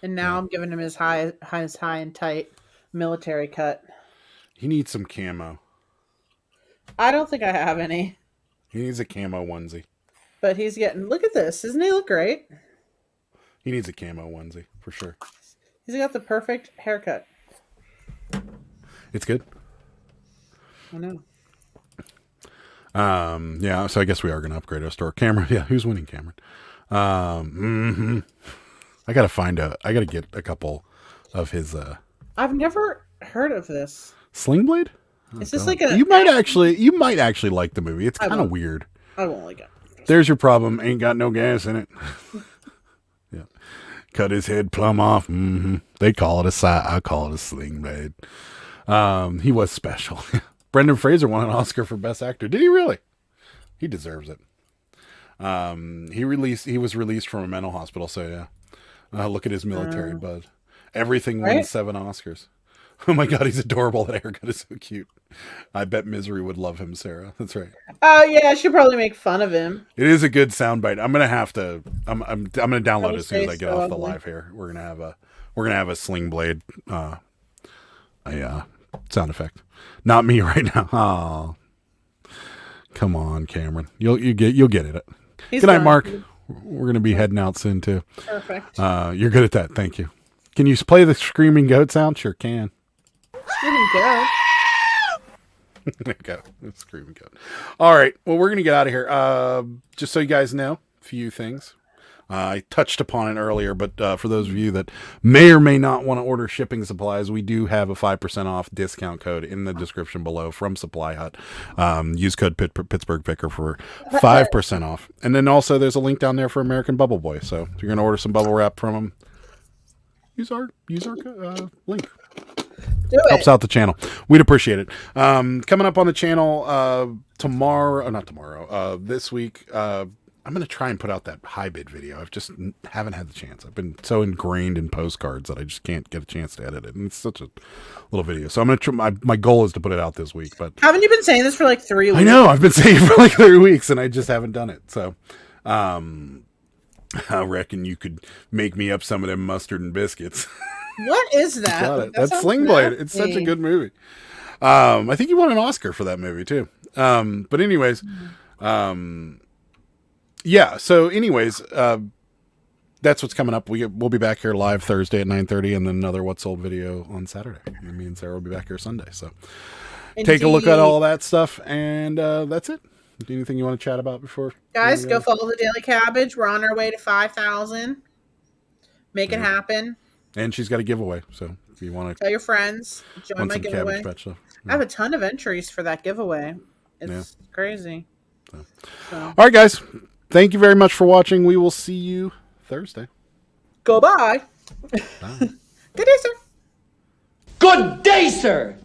And now I'm giving him his high and tight military cut. He needs some camo. I don't think I have any. He needs a camo onesie. But he's getting... Look at this. Doesn't he look great? He needs a camo onesie, for sure. He's got the perfect haircut. It's good. I know. Yeah, so I guess we are going to upgrade our store. Cameron, yeah, who's winning, Cameron? I got to get a couple of his, I've never heard of this. Sling Blade? Is this like a... You might actually like the movie. It's kind of weird. I won't like it. There's your problem. Ain't got no gas in it. Yeah. Cut his head plumb off. They call it I call it a Sling Blade. He was special. Brendan Fraser won an Oscar for Best Actor. Did he really? He deserves it. He was released from a mental hospital, so yeah. Look at his military bud. Everything won 7 Oscars. Oh my God, he's adorable. That haircut is so cute. I bet Misery would love him, Sarah. That's right. Oh yeah, I should probably make fun of him. It is a good soundbite. I'm gonna download it as soon as I get off the live here. We're gonna have a Sling Blade sound effect. Not me right now. Oh, come on, Cameron. You'll get it. Good night, Mark. We're gonna be heading out soon too. Perfect. You're good at that. Thank you. Can you play the screaming goat sound? Sure can. Screaming goat. There you go. Screaming goat. All right. Well, we're gonna get out of here. Just so you guys know, a few things. I touched upon it earlier, but for those of you that may or may not want to order shipping supplies, we do have a 5% off discount code in the description below from Supply Hut. Use code Pittsburgh Picker for 5% off. And then also there's a link down there for American Bubble Boy. So if you're going to order some bubble wrap from them, use our link. Do it. Helps out the channel. We'd appreciate it. Coming up on the channel this week, I'm going to try and put out that high bid video. I've just haven't had the chance. I've been so ingrained in postcards that I just can't get a chance to edit it. And it's such a little video. So I'm going to try. My goal is to put it out this week. But haven't you been saying this for like 3 weeks? I know. I've been saying it for like 3 weeks and I just haven't done it. So I reckon you could make me up some of them mustard and biscuits. What is that? That's Sling Blade. It's such a good movie. I think he won an Oscar for that movie too. But anyways, yeah. So anyways, that's what's coming up. We'll be back here live Thursday at 9:30, and then another What's Sold video on Saturday. And me and Sarah will be back here Sunday. So take a look at all that stuff, and that's it. Anything you want to chat about before? Guys, go follow the Daily Cabbage. We're on our way to 5,000. Make it happen. And she's got a giveaway, so if you want to tell your friends, join my giveaway. Stuff, I have a ton of entries for that giveaway. It's crazy. So. All right, guys. Thank you very much for watching. We will see you Thursday. Goodbye. Bye. Good day, sir. Good day, sir.